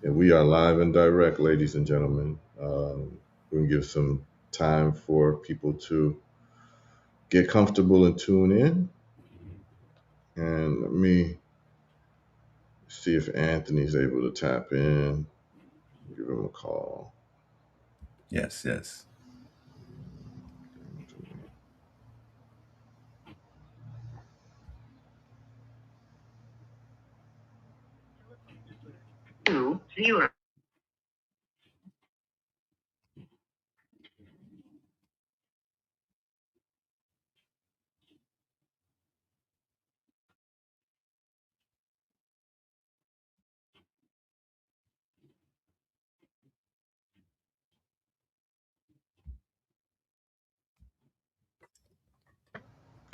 And we are live and direct, ladies and gentlemen. We're going to give some time for people to get comfortable and tune in. And let me see if Anthony's able to tap in. Give him a call. Yes, yes. Two, zero.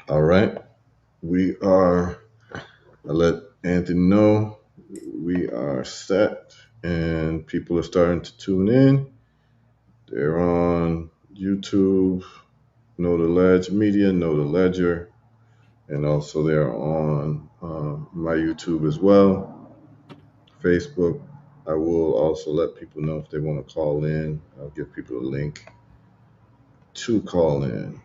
All right. I let Anthony know we are set and people are starting to tune in. They're on YouTube, Know the Ledge Media, Know the Ledger, and also they're on my YouTube as well, Facebook. I will also let people know if they want to call in. I'll give people a link to call in.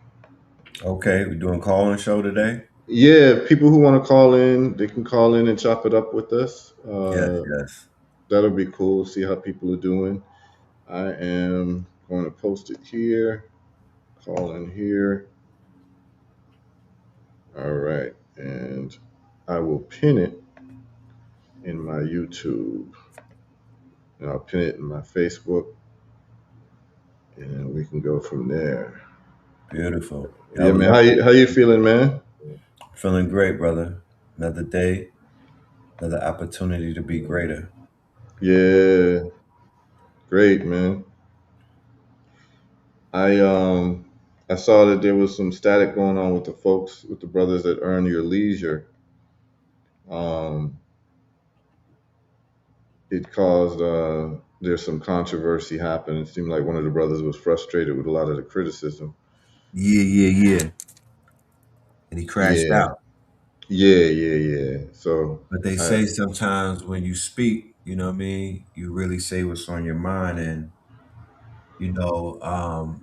Okay, we're doing call and show today. Yeah, people who want to call in, they can call in and chop it up with us. Yes, yes. That'll be cool. See how people are doing. I am going to post it here. Call in here. All right, and I will pin it in my YouTube, and I'll pin it in my Facebook, and we can go from there. Beautiful. Yeah, Yeah, man. How you feeling, man? feeling great, brother. Another day, another opportunity to be greater. Yeah, great, man. I um I saw that there was some static going on with the folks, with the brothers at Earn Your Leisure. Um, it caused there's some controversy happened. It seemed like one of the brothers was frustrated with a lot of the criticism. Yeah, yeah, yeah. And he crashed Yeah, out. yeah. So But they I say sometimes when you speak, you know what I mean, you really say what's on your mind. And,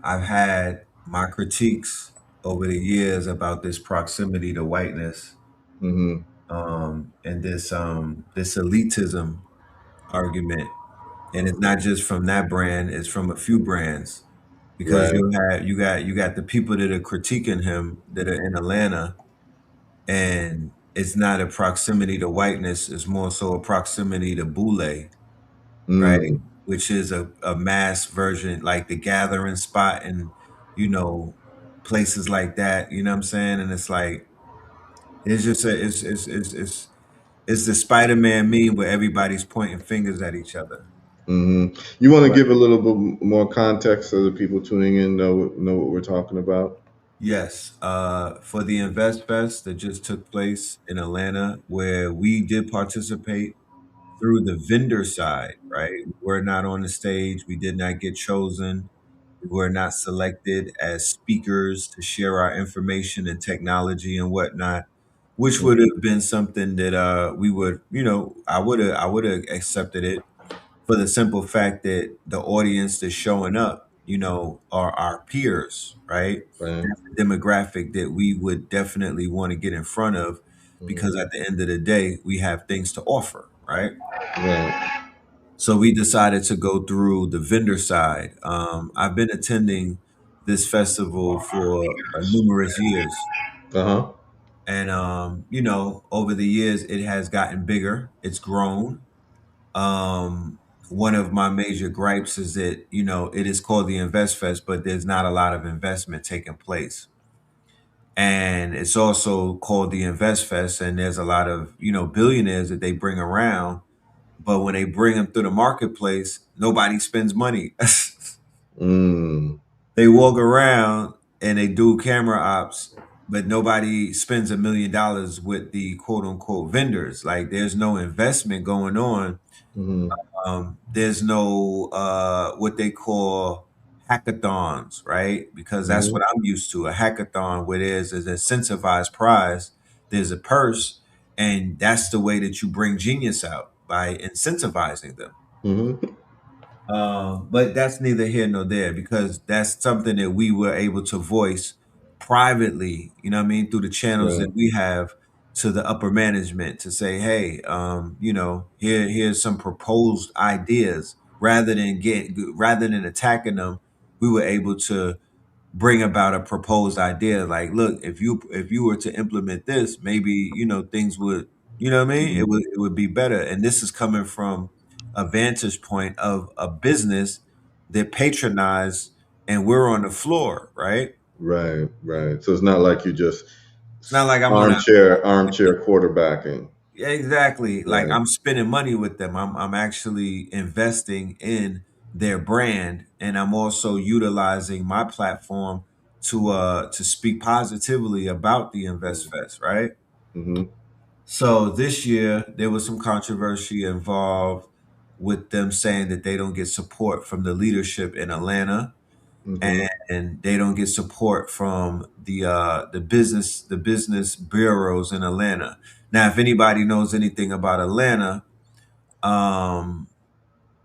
I've had my critiques over the years about this proximity to whiteness, mhm, and this elitism argument. And it's not just from that brand, it's from a few brands. Because right. you got the people that are critiquing him that are in Atlanta, and it's not a proximity to whiteness, it's more so a proximity to Boule, right? Mm, Which is a mass version, like the gathering spot and you know, places like that, you know what I'm saying? And it's like it's just a it's the Spider-Man meme where everybody's pointing fingers at each other. You want to But give a little bit more context so the people tuning in know what we're talking about? yes, for the Invest Fest that just took place in Atlanta, where we did participate through the vendor side, right? We were not on the stage. We did not get chosen. We were not selected as speakers to share our information and technology and whatnot, which would have been something that we would, I would have accepted it for the simple fact that the audience that's showing up, are our peers, right? Right, That's the demographic that we would definitely want to get in front of because mhm, at the end of the day, we have things to offer, right? right. So we decided to go through the vendor side. I've been attending this festival for numerous years. Uh huh. And, over the years, it has gotten bigger, it's grown. One of my major gripes is that, it is called the Invest Fest, but there's not a lot of investment taking place. And it's also called the Invest Fest, and there's a lot of, billionaires that they bring around. But when they bring them through the marketplace, nobody spends money. Mm, They walk around and they do camera ops, but nobody spends $1 million with the quote unquote vendors. Like there's no investment going on. mhm, There's no what they call hackathons, right? Because that's mhm, what I'm used to. A hackathon where there's an incentivized prize, there's a purse, and that's the way that you bring genius out by incentivizing them. Hmm. But that's neither here nor there because that's something that we were able to voice privately, you know what I mean, through the channels that Right. we have to the upper management to say, hey, here's some proposed ideas rather than attacking them, we were able to bring about a proposed idea like look if you were to implement this maybe things would what I mean Hmm. it would be better and this is coming from a vantage point of a business that patronize and we're on the floor right Right. Right. So it's not like you just it's not like I'm gonna armchair quarterbacking. yeah, exactly like Right. I'm spending money with them I'm actually investing in their brand and I'm also utilizing my platform to speak positively about the invest fest right Mm-hmm. so this year there was some controversy involved with them saying that they don't get support from the leadership in Atlanta Mm-hmm. and they don't get support from the business bureaus in Atlanta. Now, if anybody knows anything about Atlanta, um,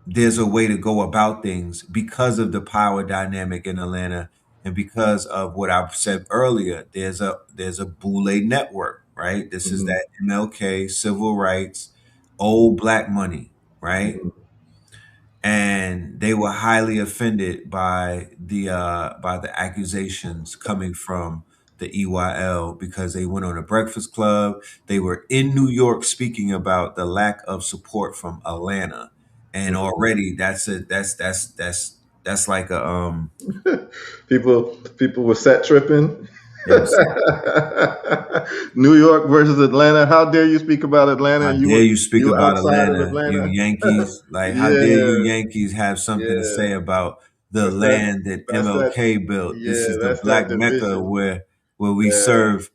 there's a way to go about things because of the power dynamic in Atlanta and because of what I've said earlier. There's a Boule network, right? This is Mm-hmm. that MLK civil rights, old black money, right? Mm-hmm. And they were highly offended by the accusations coming from the EYL because they went on a breakfast club. They were in New York speaking about the lack of support from Atlanta, and Mm-hmm. already that's like a People were set tripping. they were saying, New York versus Atlanta. How dare you speak about Atlanta? how And dare you speak you about outside of Atlanta, you Atlanta. Yankees? Like, how dare Yeah, you Yankees have something to yeah. say about the That's that. land that That's that. MLK built? This Yeah, is the that's that black mecca division. where we Yeah, serve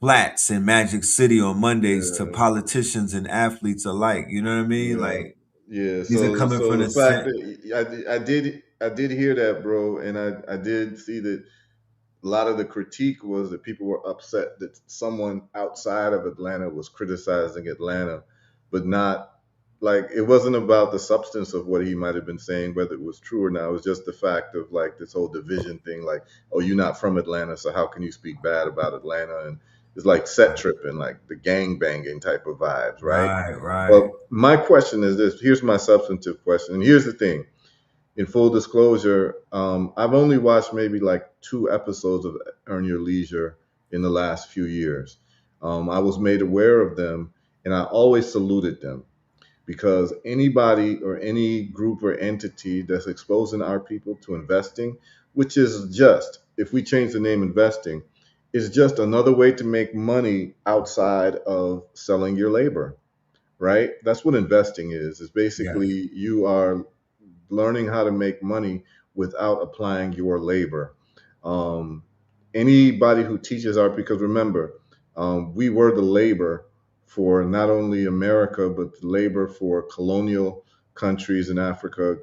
flats in Magic City on Mondays to yeah, politicians and athletes alike. You know what I mean? yeah, Like yeah. these are So, coming so from the the fact same. that I did hear that, bro, and I did see that a lot of the critique was that people were upset that someone outside of Atlanta was criticizing Atlanta, but not like it wasn't about the substance of what he might have been saying, whether it was true or not. It was just the fact of like this whole division thing, like, oh, you're not from Atlanta, so how can you speak bad about Atlanta? And it's like set tripping, like the gang banging type of vibes, right? Right, right, But my question is this: here's my substantive question, and here's the thing in full disclosure, I've only watched maybe like 2 episodes of Earn Your Leisure in the last few years. I was made aware of them, and I always saluted them because anybody or any group or entity that's exposing our people to investing, which is just, if we change the name investing, is just another way to make money outside of selling your labor, right? That's what investing is. It's yes, basically you are learning how to make money without applying your labor. Um, Anybody who teaches art, because remember, we were the labor for not only America, but the labor for colonial countries in Africa,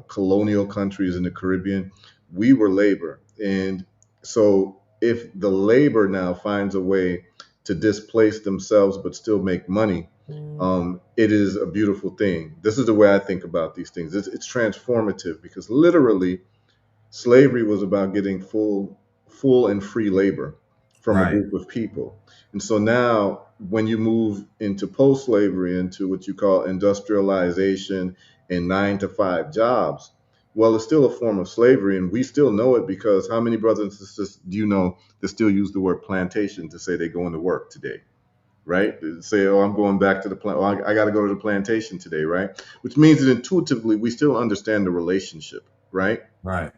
colonial countries in the Caribbean. We were labor. And so if the labor now finds a way to displace themselves but still make money, it is a beautiful thing. This is the way I think about these things. It's transformative because literally slavery was about getting full and free labor from a right, group of people. And so now when you move into post-slavery, into what you call industrialization and 9 to 5 jobs, well, it's still a form of slavery, and we still know it because how many brothers and sisters do you know that still use the word plantation to say they go into work today? Right? They say, oh, I'm going back to the plant. Well, I got to go to the plantation today, right? Which means that intuitively we still understand the relationship, right? right.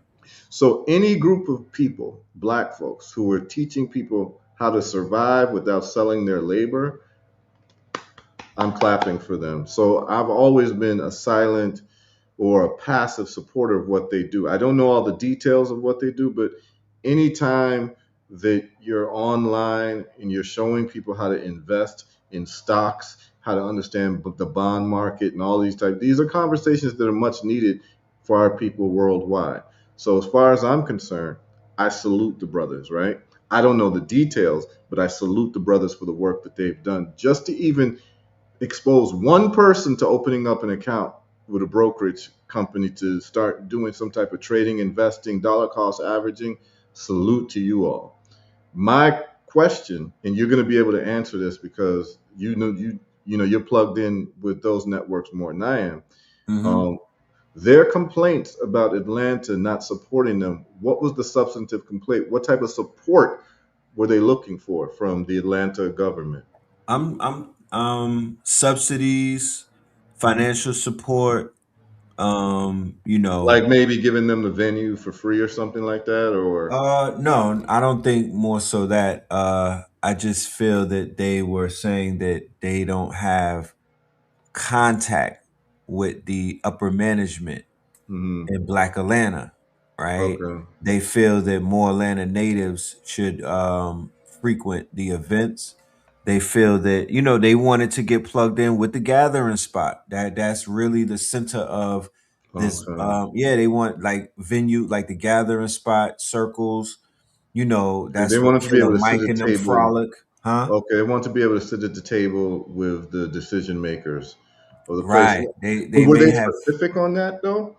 So any group of people, black folks, who are teaching people how to survive without selling their labor, I'm clapping for them. So I've always been a silent or a passive supporter of what they do. I don't know all the details of what they do, but anytime that you're online and you're showing people how to invest in stocks, how to understand the bond market and all these are conversations that are much needed for our people worldwide. So as far as I'm concerned, I salute the brothers, right? I don't know the details, but I salute the brothers for the work that they've done just to even expose one person to opening up an account with a brokerage company to start doing some type of trading, investing, dollar cost averaging. Salute to you all. My question, and you're going to be able to answer this because you know you're plugged in with those networks more than I am. Hmm. Um, their complaints about Atlanta not supporting them. What was the substantive complaint? What type of support were they looking for from the Atlanta government? I'm subsidies, financial support, you Like know, maybe giving them the venue for free or something like that, or no, I don't think more so that I just feel that they were saying that they don't have contact with the upper management hmm, in Black Atlanta, right? okay, They feel that more Atlanta natives should frequent the events. They feel that they wanted to get plugged in with the gathering spot. That's really the center of this. okay. Yeah, they want like venue, like the gathering spot, circles. They That's where wanted to be able Killer to sit Mike at and the them table. frolic, huh? Okay, they want to be able to sit at the table with the decision makers of the place. Right. They Were may they have. specific on that though?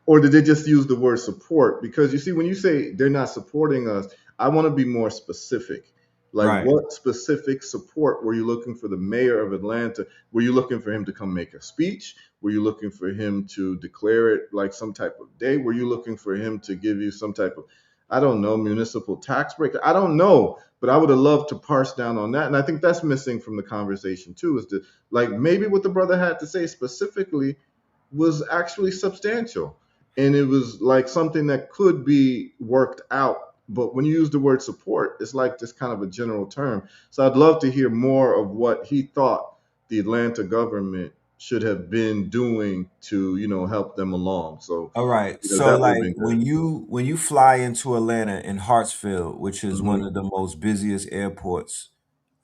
Or did they just use the word support? Because you see, when you say they're not supporting us, I want to be more specific. Like, Right. what specific support were you looking for the mayor of Atlanta? Were you looking for him to come make a speech? Were you looking for him to declare it like some type of day? Were you looking for him to give you some type of, I don't know, municipal tax break? I don't know, but I would have loved to parse down on that. And I think that's missing from the conversation too, is that like maybe what the brother had to say specifically was actually substantial, and it was like something that could be worked out. But when you use the word support, it's like just kind of a general term. So I'd love to hear more of what he thought the Atlanta government should have been doing to, help them along. So, All right. So that would have like been good. when you fly into Atlanta in Hartsfield, which is one Hmm. of the most busiest airports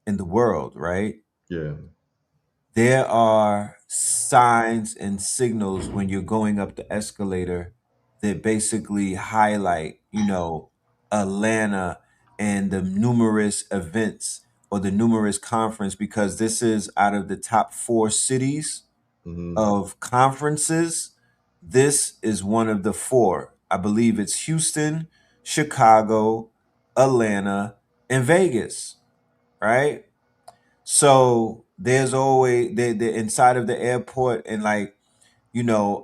in the world, right? Yeah. There are signs and signals when you're going up the escalator that basically highlight, Atlanta and the numerous events or the numerous conference because this is out of the top 4 cities Hmm. of conferences. This is one of the 4. I believe it's Houston, Chicago, Atlanta, and Vegas, right? So there's always they inside of the airport and like,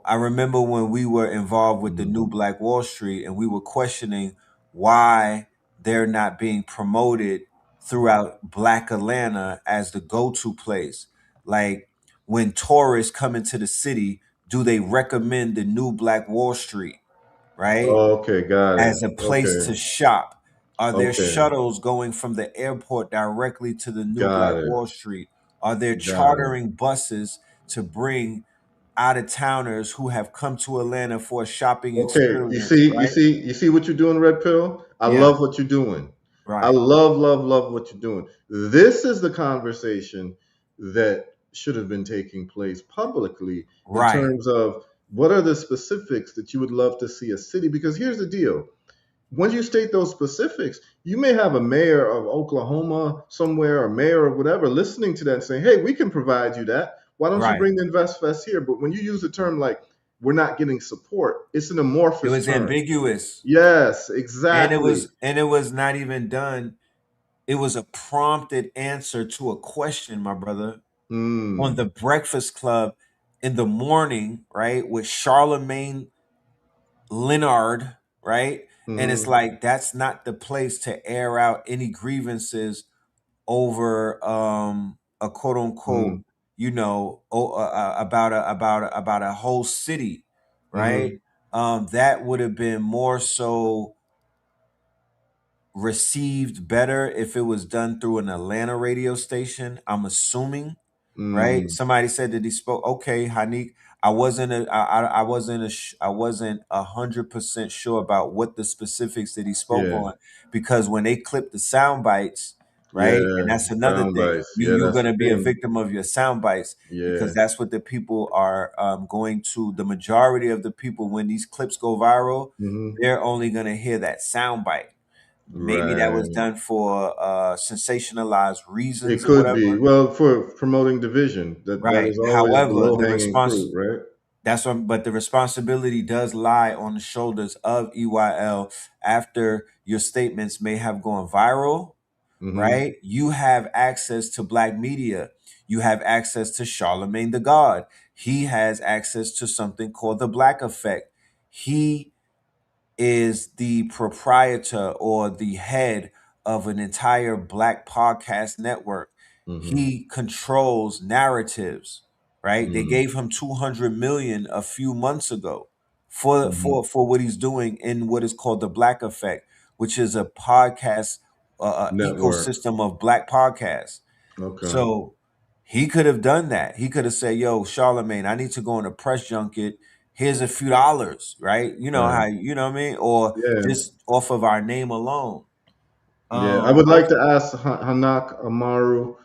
I remember when we were involved with the Hmm. new Black Wall Street and we were questioning why they're not being promoted throughout Black Atlanta as the go-to place. Like when tourists come into the city, do they recommend the new Black Wall Street, right? Okay, got it. As a place Okay, to shop? Are there okay, shuttles going from the airport directly to the new Black got it, Wall Street? Are there got it. chartering buses to bring out of towners who have come to Atlanta for a shopping Okay, you experience, see, you right? see, you see what you're doing, Red Pill. I Yeah, love what you're doing. I right, love, love, love what you're doing. This is the conversation that should have been taking place publicly in right, terms of what are the specifics that you would love to see a city. Because here's the deal: once you state those specifics, you may have a mayor of Oklahoma somewhere or mayor of whatever listening to that and saying, hey, we can provide you that. Why don't you right. bring the Invest Fest here? But when you use a term like we're not getting support, it's an It amorphous was term. ambiguous. Yes, And it exactly. was and it was not even done. It was a prompted answer to a question, my brother, on Mm, the Breakfast Club in the morning, right? With Charlemagne Leonard, right? And it's mm-hmm, like that's not the place to air out any grievances over a quote unquote, mm, about a whole city, right? mm-hmm, That would have been more so received better if it was done through an Atlanta radio station. I'm assuming, right? mm, Somebody said that he spoke. Okay, Hanik, I wasn't 100% sure about what the specifics that he spoke yeah, on because when they clip the sound bites, right, and yeah. that's another Sound thing. bites. You Yeah, you're that's the gonna be a thing. victim of your sound bites because Yeah. that's what the people are going to. The majority of the people when these clips go viral, Mm-hmm. they're only gonna hear that sound bite. Maybe that was Right. done for sensationalized It reasons or could be. whatever. Well, for promoting division, that Right. is always the However, low hanging fruit, right? That's what, but the responsibility does lie on the shoulders of EYL after your statements may have gone viral, Hmm. right? You have access to black media. You have access to Charlemagne the God. He has access to something called the Black Effect. He is the proprietor or the head of an entire black podcast network. Hmm. He controls narratives, right? They Hmm. gave him 200 million a few months ago for Hmm. what he's doing in what is called the Black Effect, which is a podcast Network. ecosystem of black podcasts. Okay. So he could have done that. He could have said, "Yo, Charlemagne, I need to go on a press junket. Here's a few dollars, right? You know how Right. you know what I mean, or Yeah. just off of our name alone." Yeah. I would like That's to ask Hanak Amaru,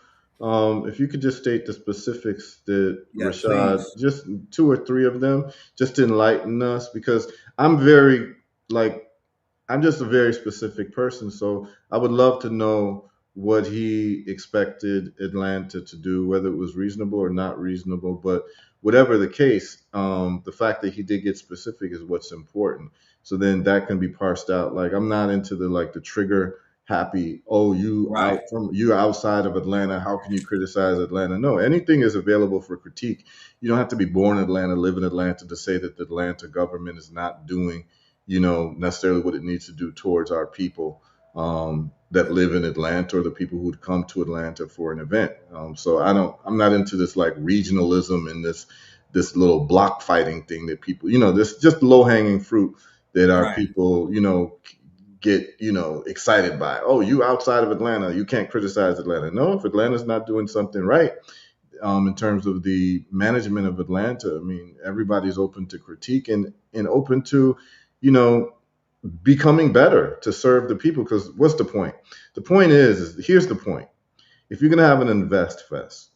if you could just state the specifics that yeah, Rashad, please. just two or three of them, just to enlighten us, because I'm very like I'm just a very specific person, so I would love to know what he expected Atlanta to do, whether it was reasonable or not reasonable. But whatever the case, the fact that he did get specific is what's important. So then that can be parsed out. Like I'm not into the like the trigger happy. Oh, Right, you outside of Atlanta. How can you criticize Atlanta? No, anything is available for critique. You don't have to be born in Atlanta, live in Atlanta to say that the Atlanta government is not doing necessarily what it needs to do towards our people that live in Atlanta or the people who'd come to Atlanta for an event. So I'm not into this like regionalism and this little block fighting thing that people, this just low hanging fruit that our right, people, get, excited by. Oh, you outside of Atlanta, you can't criticize Atlanta. No, if Atlanta's not doing something right, in terms of the management of Atlanta. I mean, everybody's open to critique and open to, you know, becoming better to serve the people. Because what's the point? The point is here's the point. If you're gonna have an invest fest,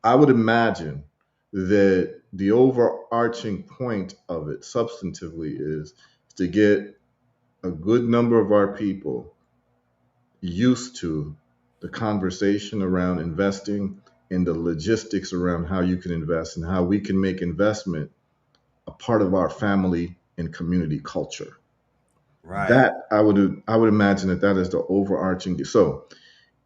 I would imagine that the overarching point of it substantively is to get a good number of our people used to the conversation around investing and the logistics around how you can invest and how we can make investment a part of our family and community culture. right, That I would imagine that is the overarching. So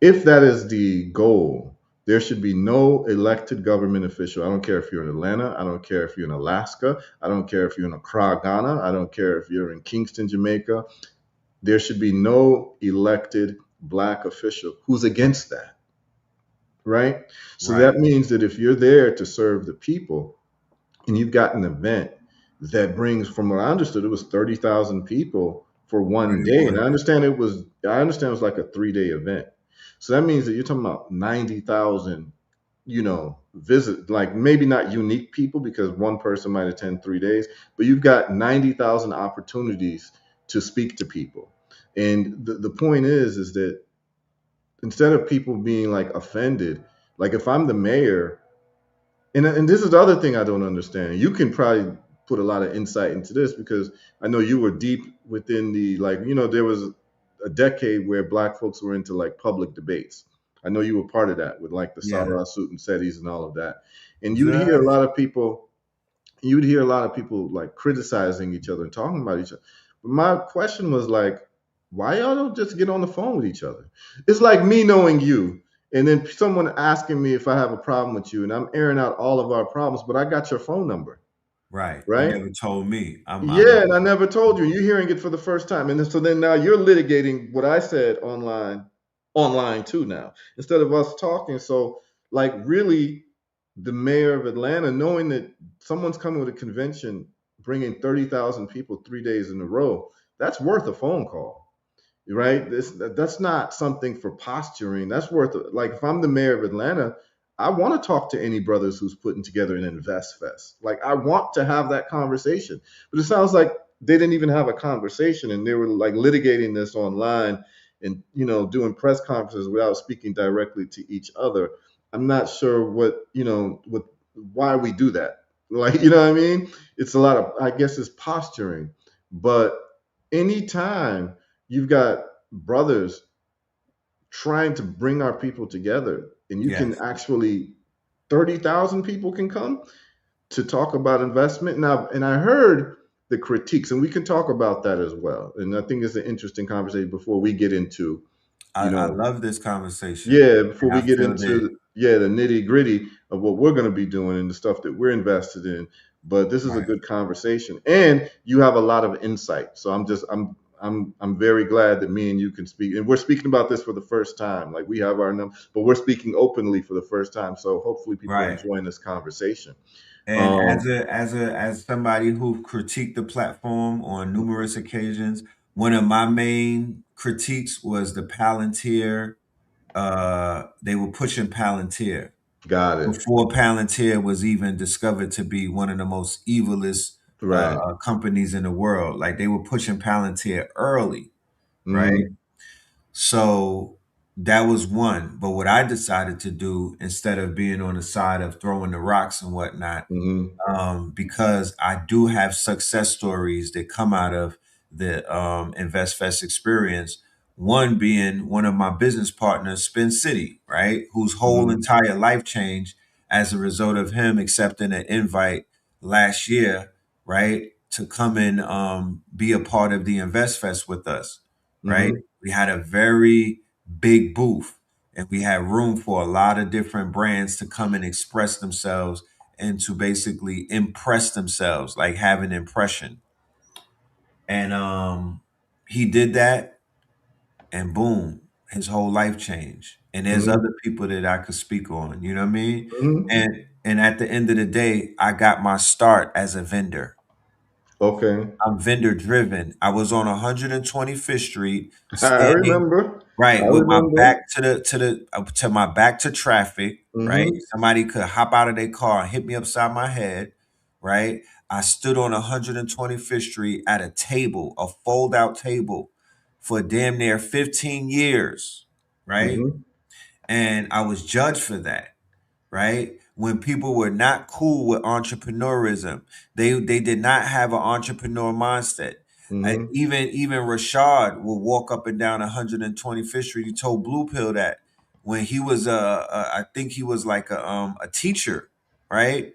if that is the goal, there should be no elected government official. I don't care if you're in Atlanta. I don't care if you're in Alaska. I don't care if you're in Accra, Ghana. I don't care if you're in Kingston, Jamaica. There should be no elected black official who's against that, right? So right. that means that if you're there to serve the people and you've got an event that brings, from what I understood, it was 30,000 people for one day. And 31. I understand it was like a 3 day event. So that means that you're talking about 90,000, visit, like maybe not unique people because one person might attend 3 days, but you've got 90,000 opportunities to speak to people. And the point is that instead of people being like offended, like if I'm the mayor, and this is the other thing I don't understand. You can probably put a lot of insight into this because I know you were deep within the like, there was a decade where black folks were into like public debates. I know you were part of that with like the Yeah. Sarah Suit and Setis and all of that. And Was that? you'd hear a lot of people like criticizing each other and talking about each other. But my question was like, why y'all don't just get on the phone with each other? It's like me knowing you and then someone asking me if I have a problem with you and I'm airing out all of our problems, but I got your phone number, Right. You right? never told me. I'm Yeah, and I never told you. You're hearing it for the first time, and then, so then now you're litigating what I said online too now instead of us talking. So, like, really, the mayor of Atlanta, knowing that someone's coming with a convention, bringing 30,000 people 3 days in a row, that's worth a phone call, right? That's not something for posturing. That's worth like if I'm the mayor of Atlanta, I want to talk to any brothers who's putting together an invest fest. Like I want to have that conversation. But it sounds like they didn't even have a conversation and they were like litigating this online and doing press conferences without speaking directly to each other. I'm not sure what why we do that. Like, you know what I mean? It's a lot of I guess it's posturing. But anytime you've got brothers trying to bring our people together and you can yes. actually 30,000 people can come. to talk about investment. Now, and I heard the critiques, and we can talk about that as well. And I think it's an interesting conversation before we get into, you I know, love this conversation, yeah, before and we I get feel that into the nitty gritty of what we're going to be doing and the stuff that we're invested in. But this is a right, good conversation, and you have a lot of insight. So I'm very glad that me and you can speak, and we're speaking about this for the first time. Like we have our number, but we're speaking openly for the first time. So hopefully people are right. enjoying this conversation. And Um, as somebody who critiqued the platform on numerous occasions, one of my main critiques was the Palantir. They were pushing Palantir got it. before Palantir was even discovered to be one of the most evilest Right. companies in the world. Like they were pushing Palantir early, right? Mm-hmm. So that was one. But what I decided to do instead of being on the side of throwing the rocks and whatnot, Mm-hmm. because I do have success stories that come out of the InvestFest experience. One being one of my business partners, Spin City, right, whose whole Mm-hmm. entire life changed as a result of him accepting an invite last year, right, to come and be a part of the InvestFest with us, right. Mm-hmm. We had a very big booth, and we had room for a lot of different brands to come and express themselves and to basically impress themselves, like have an impression. And he did that, and boom, his whole life changed. And there's Mm-hmm. other people that I could speak on, you know what I mean? Mm-hmm. And at the end of the day, I got my start as a vendor. Okay. I'm vendor driven. I was on 125th Street I standing remember. I right with my remember. back to my back to traffic, right? Mm-hmm. Somebody could hop out of their car and hit me upside my head, right? I stood on 125th Street at a table, a fold out table for damn near 15 years, right? Mm-hmm. And I was judged for that, right? When people were not cool with entrepreneurism, they did not have an entrepreneur mindset. Mm-hmm. Even Rashad will walk up and down 125th Street. He told Blue Pill that when he was I think he was like a teacher, right?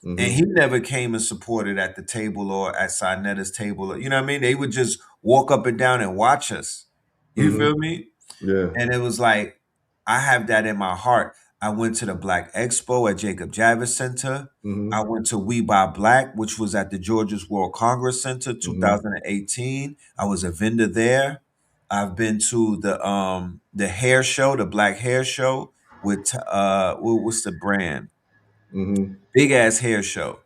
And he Mm-hmm. never came and supported at the table or at Sinetta's table. You know what I mean? They would just walk up and down and watch us. You Mm-hmm. feel me? Yeah. And it was like, I have that in my heart. I went to the Black Expo at Jacob Javits Center. I Mm-hmm. went to We Buy Black, which was at the Georgia's World Congress Center, Mm-hmm. 2018. I was a vendor there. I've been to the hair show, the Black Hair Show with what's the brand? Mm-hmm. Big ass hair show,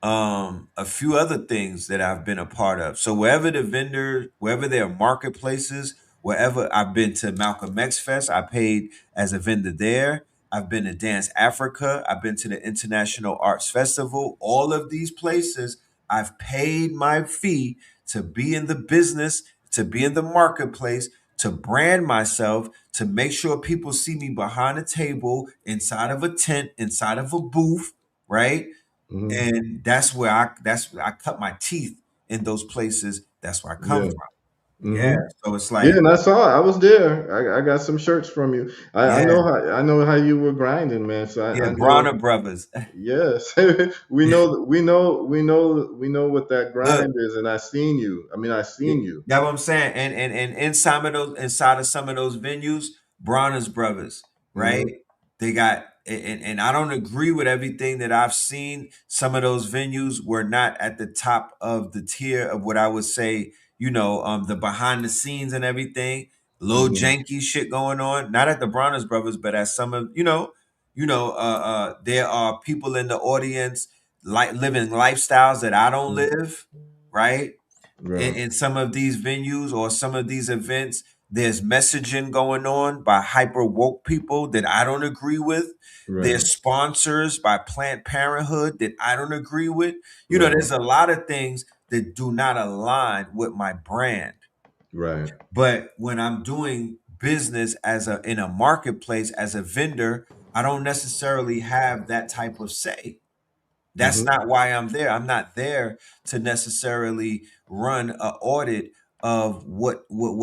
a few other things that I've been a part of. So wherever the vendor, wherever there are marketplaces, wherever I've been to Malcolm X Fest, I paid as a vendor there. I've been to Dance Africa. I've been to the International Arts Festival. All of these places, I've paid my fee to be in the business, to be in the marketplace, to brand myself, to make sure people see me behind a table, inside of a tent, inside of a booth, right? Mm-hmm. And that's where I cut my teeth in those places. That's where I come Yeah. from. Yeah. Mm-hmm. So it's Yeah, like, and I saw it. I was there. I got some shirts from you. I yeah, know how you were grinding, man. So yeah, I know. Bronner Brothers. Yes, we know what that Look, grind is, and I seen you. I mean, I yeah, seen you. that's what I'm saying. And inside of some of those venues, Bronner's Brothers, right? Mm-hmm. They got and I don't agree with everything that I've seen. Some of those venues were not at the top of the tier of what I would say, the behind the scenes and everything. Little Mm-hmm. janky shit going on. Not at the Bronner's Brothers, but at some of, there are people in the audience like living lifestyles that I don't live, right? in, Right. in some of these venues or some of these events, there's messaging going on by hyper woke people that I don't agree with. Right. There's sponsors by Planned Parenthood that I don't agree with. Right. There's a lot of things that do not align with my brand. Right. But when I'm doing business in a marketplace as a vendor, I don't necessarily have that type of say. That's Mm-hmm. not why I'm there. I'm not there to necessarily run an audit of what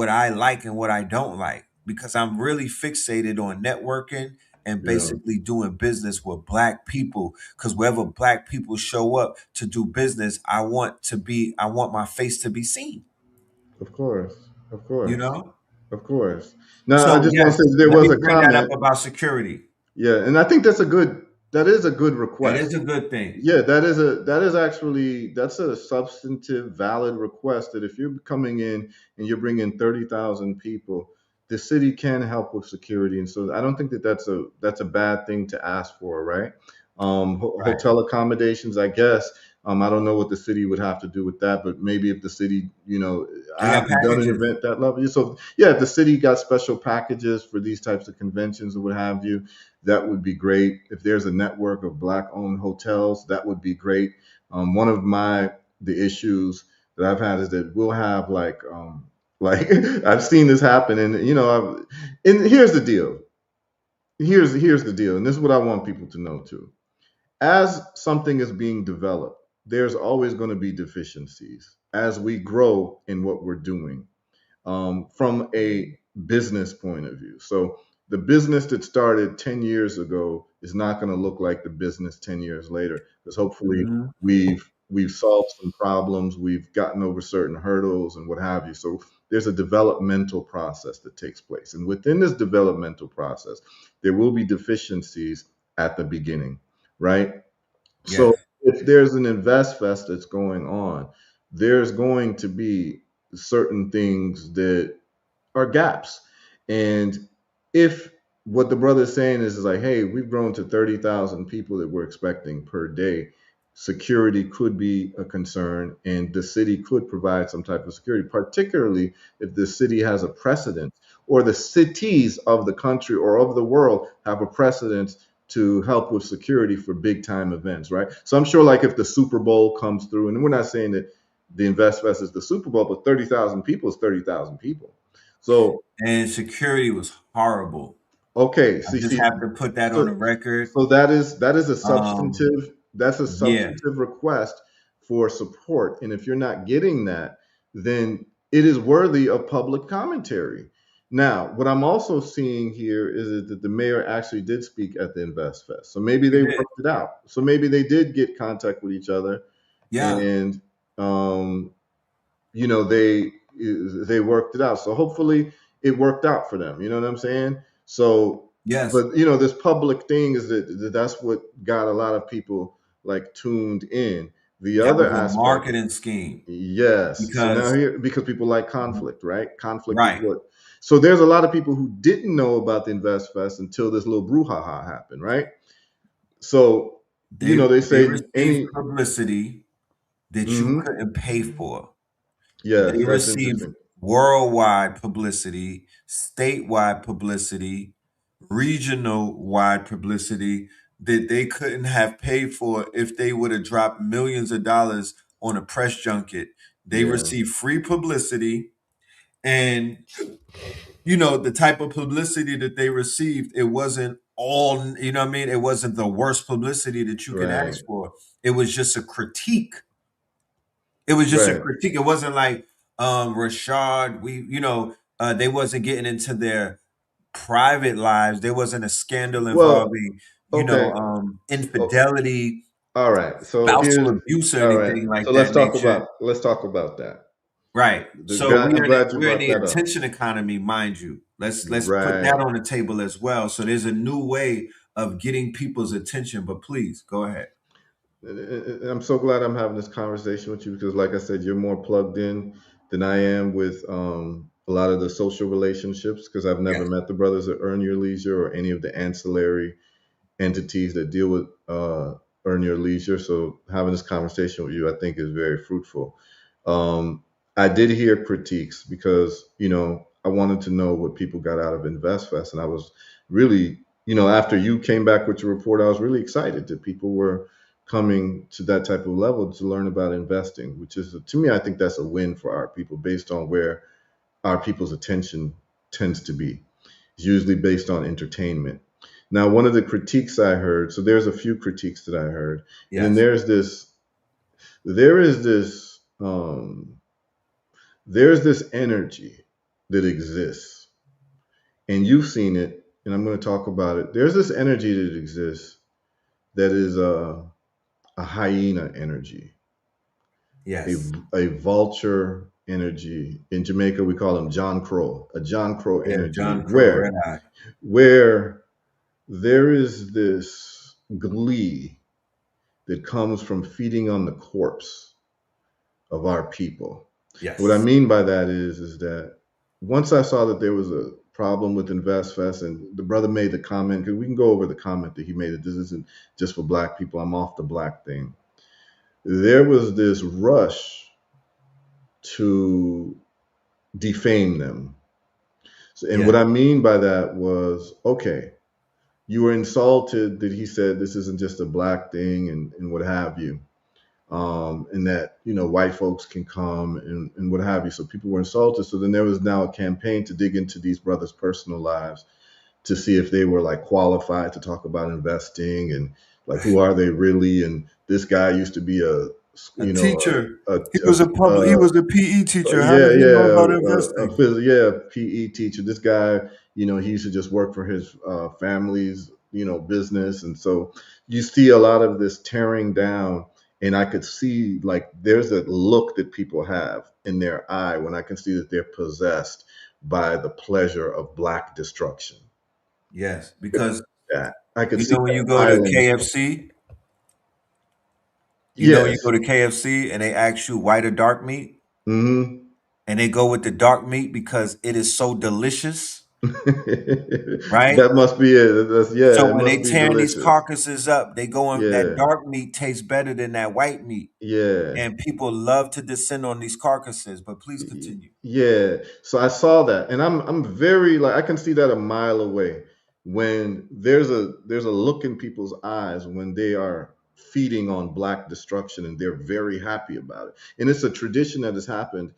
I like and what I don't like because I'm really fixated on networking and Yeah, basically doing business with black people. Because wherever black people show up to do business, I want my face to be seen. of course, of You course, know. of course. Now, I So just want to yes, say there let was me a bring that up comment. about security. Yeah, and I think that is a good That is request. a good thing. Yeah, that is actually that's a substantive, valid request. That if you're coming in and you're bringing 30,000 people, the city can help with security, and so I don't think that that's a bad thing to ask for, right? Right. Hotel accommodations, I guess. I don't know what the city would have to do with that, but maybe if the city, I They got haven't done an packages. event that level. So yeah, if the city got special packages for these types of conventions or what have you, that would be great. If there's a network of black-owned hotels, that would be great. One of the issues that I've had is that we'll have like I've seen this happen, and and here's the deal. Here's the deal, and this is what I want people to know too. As something is being developed, there's always going to be deficiencies as we grow in what we're doing from a business point of view. So the business that started 10 years ago is not going to look like the business 10 years later because hopefully Hmm. we've solved some problems, we've gotten over certain hurdles and what have you. So there's a developmental process that takes place. And within this developmental process, there will be deficiencies at the beginning, right? So Yes. if there's an invest fest that's going on, there's going to be certain things that are gaps. And if what the brother's saying is like, hey, we've grown to 30,000 people that we're expecting per day, security could be a concern, and the city could provide some type of security, particularly if the city has a precedent, or the cities of the country or of the world have a precedent to help with security for big time events, right? So I'm sure, like, if the Super Bowl comes through, and we're not saying that the Invest Fest is the Super Bowl, but 30,000 people is 30,000 people. So And security was horrible. okay, I just see, have to put that on the so record. that is a Um, yeah, substantive request for support, and if you're not getting that, then it is worthy of public commentary. Now, what I'm also seeing here is that the mayor actually did speak at the Invest Fest, so maybe he they did. worked it out. So maybe they did get contact with each other, Yeah. and um, you know they worked it out, so hopefully it worked out for them, you know what I'm saying? So Yes. but this public thing is that's what got a lot of people like tuned in. The That other was a aspect, marketing scheme yes, so now because here, because people like conflict, right? Conflict is right. what, so there's a lot of people who didn't know about the Invest Fest until this little brouhaha happened, right? So they They say received any publicity that you hmm couldn't pay for. yes, They that's received interesting. worldwide publicity, statewide publicity, regional wide publicity that they couldn't have paid for if they would have dropped millions of dollars on a press junket. They Yeah, received free publicity, and the type of publicity that they received, it wasn't all, what I mean? It wasn't the worst publicity that you could right, ask for. It was just a critique. It was just a right. critique. It wasn't like Rashad, they wasn't getting into their private lives. There wasn't a scandal Well, involving, okay. Oh, infidelity, all right. So spousal here's abuse, or all right. anything So like that nature. let's talk about that. Right. So I'm glad you we're in brought the that up. attention economy, mind you. Let's put that Right. on the table as well. So there's a new way of getting people's attention. But please go ahead. And I'm so glad I'm having this conversation with you because, like I said, you're more plugged in than I am with a lot of the social relationships because I've never Yes. met the brothers at Earn Your Leisure or any of the ancillary entities that deal with earn your leisure. So having this conversation with you, I think, is very fruitful. I did hear critiques because I wanted to know what people got out of InvestFest, and I was really, after you came back with your report, I was really excited that people were coming to that type of level to learn about investing, which is, to me, I think that's a win for our people based on where our people's attention tends to be. It's usually based on entertainment. Now, one of the critiques I heard, so there's a few critiques that I heard, and then Yes. there is there's this energy that exists, and you've seen it and I'm going to talk about it. There's this energy that exists that is a hyena energy, a, Yes. a vulture energy. In Jamaica, we call him John Crow, a John Crow Yeah, energy, John Crow, Red Eye. where there is this glee that comes from feeding on the corpse of our people. What I Yes. mean by that is that once I saw that there was a problem with InvestFest, and the brother made the comment, because we can go over the comment that he made that this isn't just for black people, I'm off the black thing. There was this rush to defame them. So, and what Yes. I mean by that was, okay, you were insulted that he said this isn't just a black thing and what have you. And that white folks can come and what have you. So people were insulted. So then there was now a campaign to dig into these brothers' personal lives to see if they were like qualified to talk about investing and like who are they really. And this guy used to be a A you know teacher. a, a, He was a a, public. He was a PE teacher. How yeah, does he know yeah, about a investing? yeah, PE teacher. This guy, he used to just work for his family's, business, and so you see a lot of this tearing down. And I could see like there's a look that people have in their eye when I can see that they're possessed by the pleasure of black destruction. Yes, because Yeah, I could you see know when that you go to violence. KFC, you Yes. go to KFC and they ask you white or dark meat, Hmm. and they go with the dark meat because it is so delicious, right? That must be it. That's, yeah, So it when they must be tearing these delicious. carcasses up, they going that Yeah, dark meat tastes better than that white meat, yeah. and people love to descend on these carcasses. But please continue. Yeah, so I saw that, and I'm very like I can see that a mile away when there's a look in people's eyes when they are feeding on black destruction and they're very happy about it. And it's a tradition that has happened,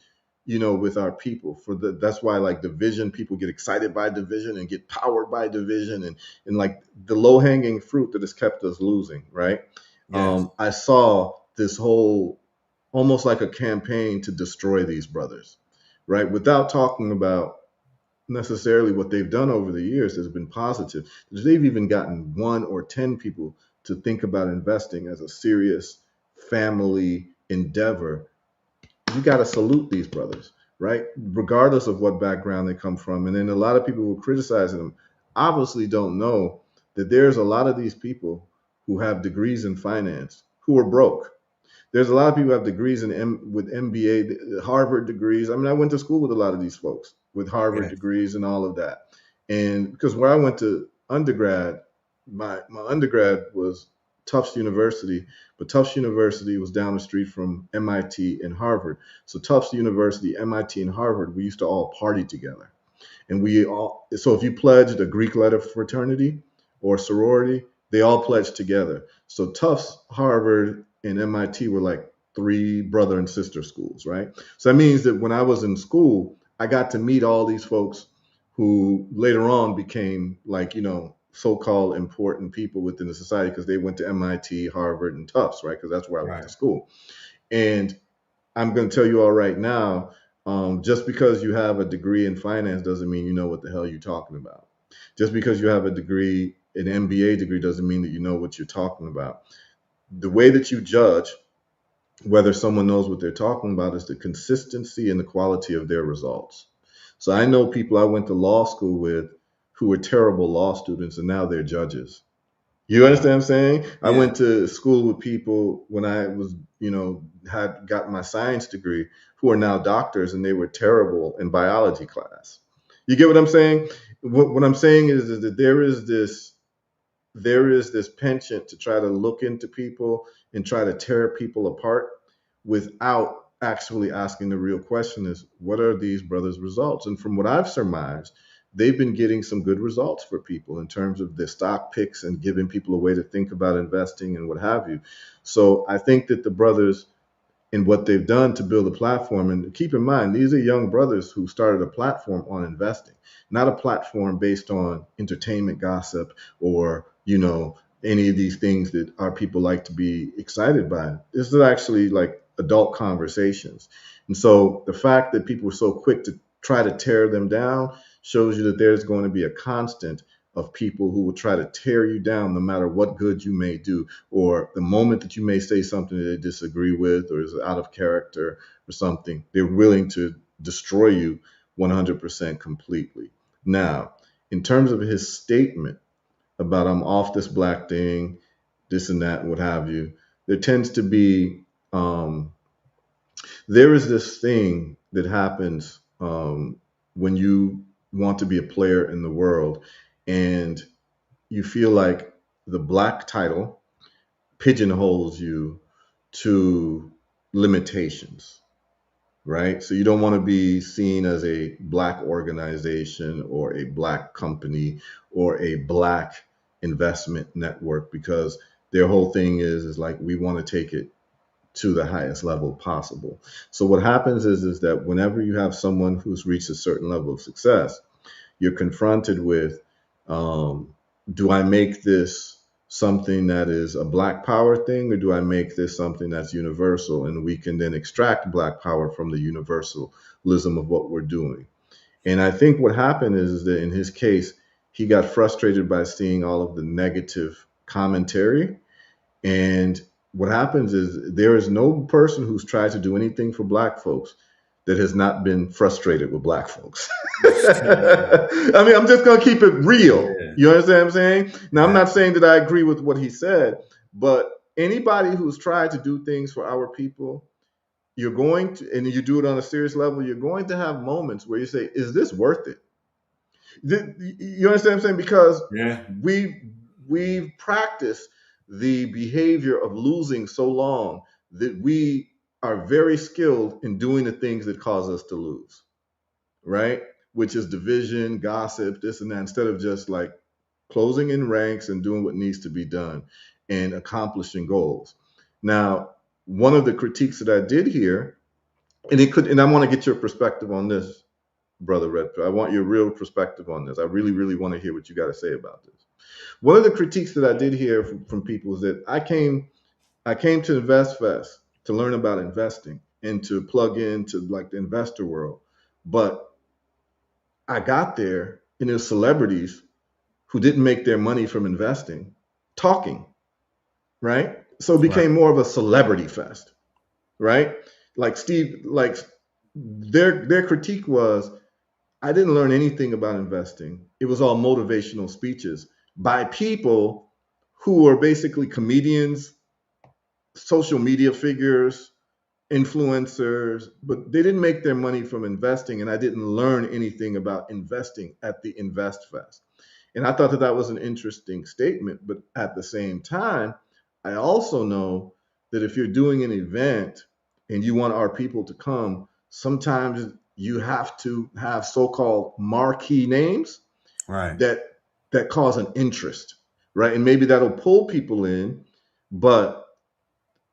with our people. That's why like division, people get excited by division and get powered by division and like the low hanging fruit that has kept us losing, right? Yes, I saw this whole almost like a campaign to destroy these brothers, right? Without talking about necessarily what they've done over the years has been positive. They've even gotten 1 or 10 people to think about investing as a serious family endeavor. You got to salute these brothers, right? Regardless of what background they come from. And then a lot of people who are criticizing them obviously don't know that there's a lot of these people who have degrees in finance who are broke. There's a lot of people who have degrees with MBA, Harvard degrees. I mean, I went to school with a lot of these folks with Harvard yes, degrees and all of that. And because where I went to undergrad, my undergrad was Tufts University, but Tufts University was down the street from MIT and Harvard. So Tufts University, MIT, and Harvard, we used to all party together. And we all, so if you pledged a Greek letter fraternity or sorority, they all pledged together. So Tufts, Harvard, and MIT were like three brother and sister schools, right? So that means that when I was in school, I got to meet all these folks who later on became like, so-called important people within the society because they went to MIT, Harvard, and Tufts, right? Because that's where I went to right, school. And I'm going to tell you all right now, just because you have a degree in finance doesn't mean you know what the hell you're talking about. Just because you have a degree, an MBA degree, doesn't mean that you know what you're talking about. The way that you judge whether someone knows what they're talking about is the consistency and the quality of their results. So I know people I went to law school with who were terrible law students and now they're judges. You understand what I'm saying? I yeah, went to school with people when I was, had got my science degree who are now doctors and they were terrible in biology class. You get what I'm saying? What I'm saying is that there is this penchant to try to look into people and try to tear people apart without actually asking the real question is what are these brothers results. And from what I've surmised, they've been getting some good results for people in terms of their stock picks and giving people a way to think about investing and what have you. So I think that the brothers in what they've done to build a platform. And keep in mind, these are young brothers who started a platform on investing, not a platform based on entertainment gossip or, any of these things that our people like to be excited by. This is actually like adult conversations. And so the fact that people are so quick to try to tear them down shows you that there's going to be a constant of people who will try to tear you down no matter what good you may do, or the moment that you may say something that they disagree with or is out of character or something, they're willing to destroy you 100% completely. Now, in terms of his statement about I'm off this black thing, this and that, and what have you, there tends to be there is this thing that happens when you want to be a player in the world, and you feel like the black title pigeonholes you to limitations, right? So you don't want to be seen as a black organization or a black company or a black investment network, because their whole thing is like we want to take it to the highest level possible. So what happens is that whenever you have someone who's reached a certain level of success, you're confronted with, um, do I make this something that is a black power thing, or do I make this something that's universal? And we can then extract black power from the universalism of what we're doing. And I think what happened is that in his case, he got frustrated by seeing all of the negative commentary. And what happens is there is no person who's tried to do anything for black folks that has not been frustrated with black folks. I mean, I'm just going to keep it real. Yeah. You understand what I'm saying? Now, I'm That, not saying that I agree with what he said, but anybody who's tried to do things for our people, you're going to, and you do it on a serious level, you're going to have moments where you say, is this worth it? You understand what I'm saying? Because yeah. we've practiced the behavior of losing so long that we are very skilled in doing the things that cause us to lose, right? Which is division, gossip, this and that, instead of just like closing in ranks and doing what needs to be done and accomplishing goals. Now, one of the critiques that I did here, and I want to get your perspective on this, Brother Redfield. I want your real perspective on this. I really, really want to hear what you got to say about this. One of the critiques that I did hear from people is that I came to Invest Fest to learn about investing and to plug into like the investor world, but I got there and there's celebrities who didn't make their money from investing talking, right? So it Right. became more of a celebrity fest, right? Like Steve, like their critique was, I didn't learn anything about investing. It was all motivational speeches by people who were basically comedians, social media figures, influencers, but they didn't make their money from investing. And I didn't learn anything about investing at the Invest Fest. And I thought that that was an interesting statement. But at the same time, I also know that if you're doing an event and you want our people to come, sometimes you have to have so-called marquee names Right. that cause an interest, right? And maybe that'll pull people in, but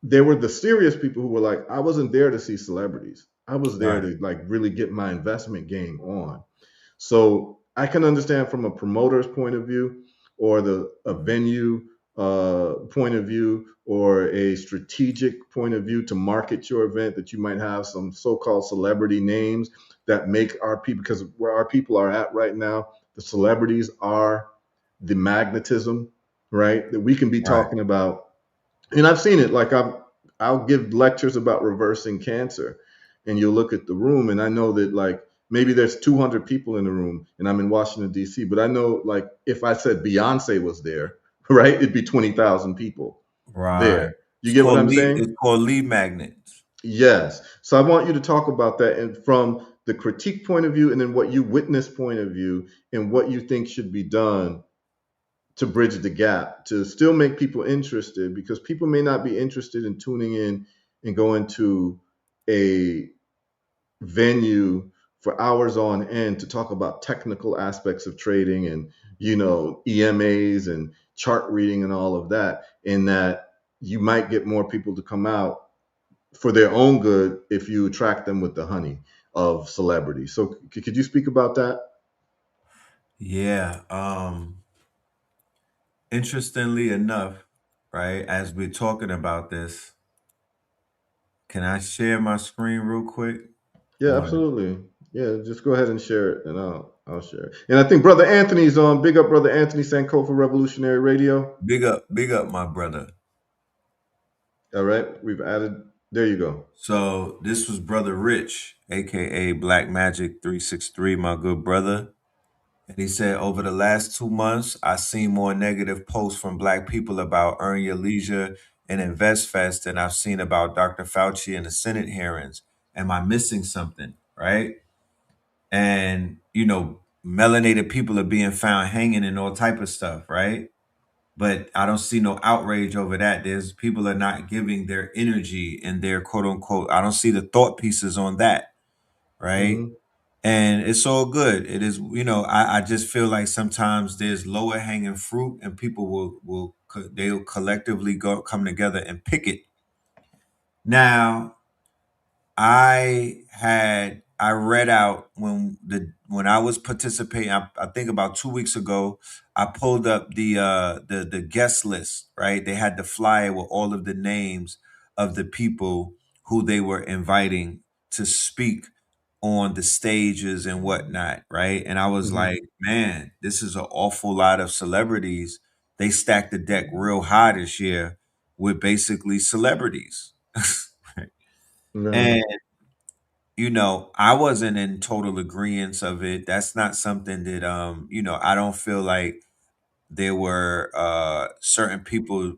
there were the serious people who were like, I wasn't there to see celebrities. I was there Right. to like really get my investment game on. So I can understand from a promoter's point of view, or the a venue point of view, or a strategic point of view to market your event, that you might have some so-called celebrity names that make our people, because where our people are at right now, the celebrities are the magnetism, right? That we can be Right. talking about, and I've seen it. Like I'll give lectures about reversing cancer, and you'll look at the room, and I know that like maybe there's 200 people in the room, and I'm in Washington D.C., but I know like if I said Beyonce was there, right, it'd be 20,000 people Right. there. You get what I'm saying? It's called lead magnets. Yes. So I want you to talk about that, and from the critique point of view, and then what you witness point of view, and what you think should be done to bridge the gap to still make people interested, because people may not be interested in tuning in and going to a venue for hours on end to talk about technical aspects of trading and EMAs and chart reading and all of that, and that you might get more people to come out for their own good if you attract them with the honey of celebrity. So could you speak about that? Yeah. Interestingly enough, right, as we're talking about this, can I share my screen real quick? Yeah, Or absolutely. Yeah, just go ahead and share it and out. I'll share. And I think Brother Anthony's on. Big up, Brother Anthony Sankofa Revolutionary Radio. big up, my brother. All right, we've added. There you go. So this was Brother Rich, aka Black Magic 363, my good brother. And he said, over the last 2 months, I seen more negative posts from Black people about Earn Your Leisure and Invest Fest than I've seen about Dr. Fauci and the Senate hearings. Am I missing something? Right? And, melanated people are being found hanging and all type of stuff, right? But I don't see no outrage over that. There's people are not giving their energy and their quote unquote, I don't see the thought pieces on that, right? Mm-hmm. And it's all good. It is, I just feel like sometimes there's lower hanging fruit, and people they'll collectively come together and pick it. Now, I read out when I was participating. I think about 2 weeks ago, I pulled up the guest list. Right, they had the flyer with all of the names of the people who they were inviting to speak on the stages and whatnot. Right, and I was Mm-hmm. like, man, this is an awful lot of celebrities. They stacked the deck real high this year with basically celebrities. Right. And I wasn't in total agreement of it. That's not something that I don't feel like there were certain people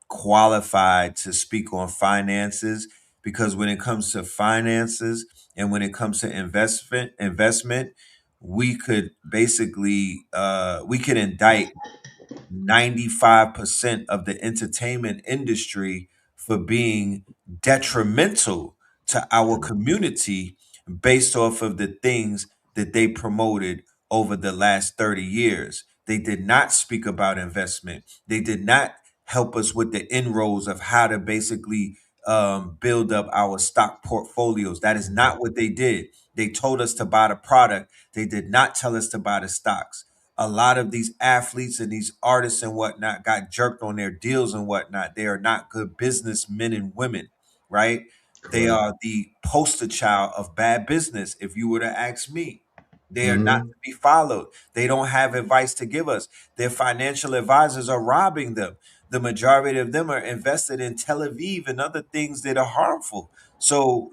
qualified to speak on finances, because when it comes to finances and when it comes to investment, we could basically we could indict 95% of the entertainment industry for being detrimental to our community based off of the things that they promoted over the last 30 years. They did not speak about investment. They did not help us with the inroads of how to basically build up our stock portfolios. That is not what they did. They told us to buy the product. They did not tell us to buy the stocks. A lot of these athletes and these artists and whatnot got jerked on their deals and whatnot. They are not good businessmen and women, right? They Correct. are the poster child of bad business, if you were to ask me. They are not Mm-hmm. to be followed. They don't have advice to give us. Their financial advisors are robbing them. The majority of them are invested in Tel Aviv and other things that are harmful. So,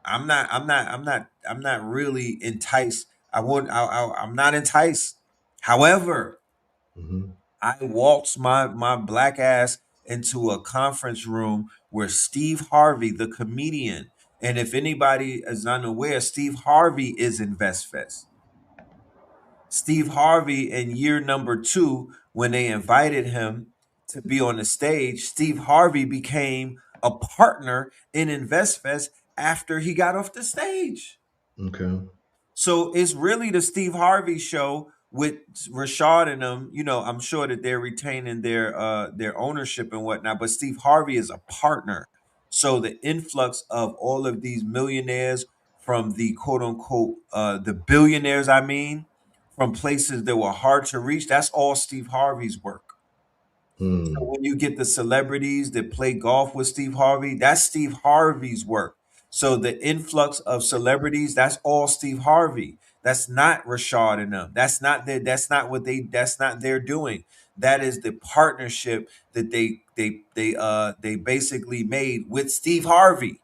I'm not really enticed. I'm not enticed. However, Mm-hmm. I waltzed my black ass into a conference room where Steve Harvey, the comedian, and if anybody is unaware, Steve Harvey is InvestFest. Steve Harvey in year number two, when they invited him to be on the stage, Steve Harvey became a partner in InvestFest after he got off the stage. Okay. So it's really the Steve Harvey show with Rashad and them. I'm sure that they're retaining their ownership and whatnot, but Steve Harvey is a partner. So the influx of all of these millionaires from the quote unquote the billionaires, I mean, from places that were hard to reach, that's all Steve Harvey's work. So Mm. when you get the celebrities that play golf with Steve Harvey, that's Steve Harvey's work. So the influx of celebrities, that's all Steve Harvey. That's not Rashad and them. That's not their doing. That is the partnership that they basically made with Steve Harvey.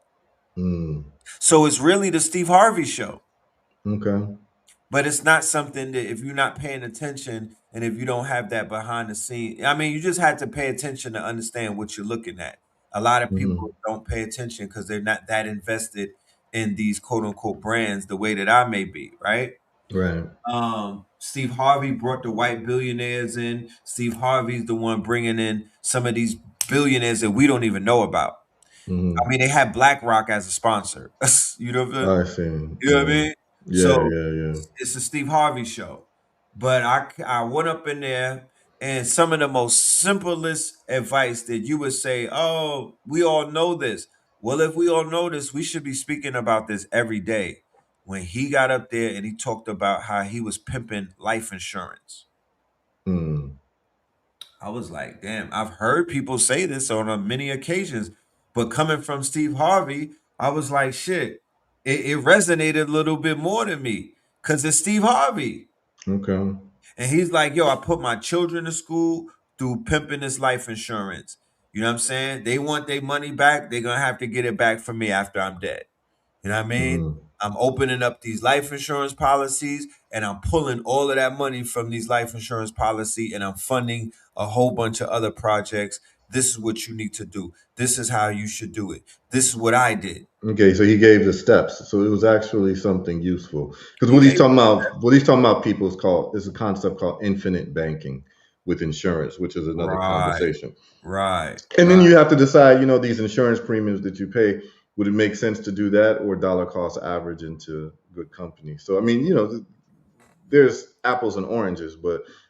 Mm. So it's really the Steve Harvey show. Okay. But it's not something that, if you're not paying attention and if you don't have that behind the scene, I mean, you just have to pay attention to understand what you're looking at. A lot of Mm-hmm. people don't pay attention because they're not that invested in these quote unquote brands the way that I may be, right? Right. Steve Harvey brought the white billionaires in. Steve Harvey's the one bringing in some of these billionaires that we don't even know about. I Mm-hmm. mean, they had BlackRock as a sponsor. you know what I mean? I see. You know what I Yeah. mean? Yeah. So Yeah. Yeah. it's a Steve Harvey show. But I went up in there, and some of the most simplest advice that you would say, oh, we all know this. Well, if we all know this, we should be speaking about this every day. When he got up there and he talked about how he was pimping life insurance, Mm. I was like, damn, I've heard people say this on many occasions, but coming from Steve Harvey, I was like, shit, it resonated a little bit more to me. because it's Steve Harvey. Okay. And he's like, yo, I put my children to school through pimping this life insurance. You know what I'm saying? They want their money back. They're gonna have to get it back from me after I'm dead. You know what I mean? Mm. I'm opening up these life insurance policies and I'm pulling all of that money from these life insurance policy and I'm funding a whole bunch of other projects. This is what you need to do. This is how you should do it. This is what I did. Okay, so he gave the steps. So it was actually something useful. Because He what he's gave talking about, people is a concept called infinite banking with insurance, which is another right, conversation. right, And then right, you have to decide, these insurance premiums that you pay, would it make sense to do that or dollar cost average into good company? So I mean, there's apples and oranges,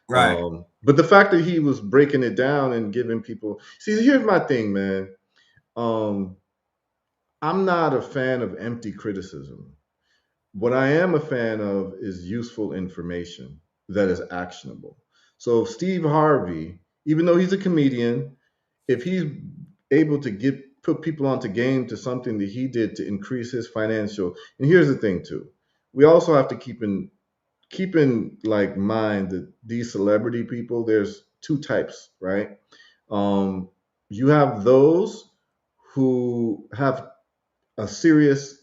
right. but the fact that he was breaking it down and giving people, see, here's my thing, man. Um, I'm not a fan of empty criticism. What I am a fan of is useful information that is actionable. So Steve Harvey, even though he's a comedian, if he's able to put people onto game to something that he did to increase his financial, and here's the thing too, we also have to keep in like mind that these celebrity people, there's two types, right? Um, you have those who have a serious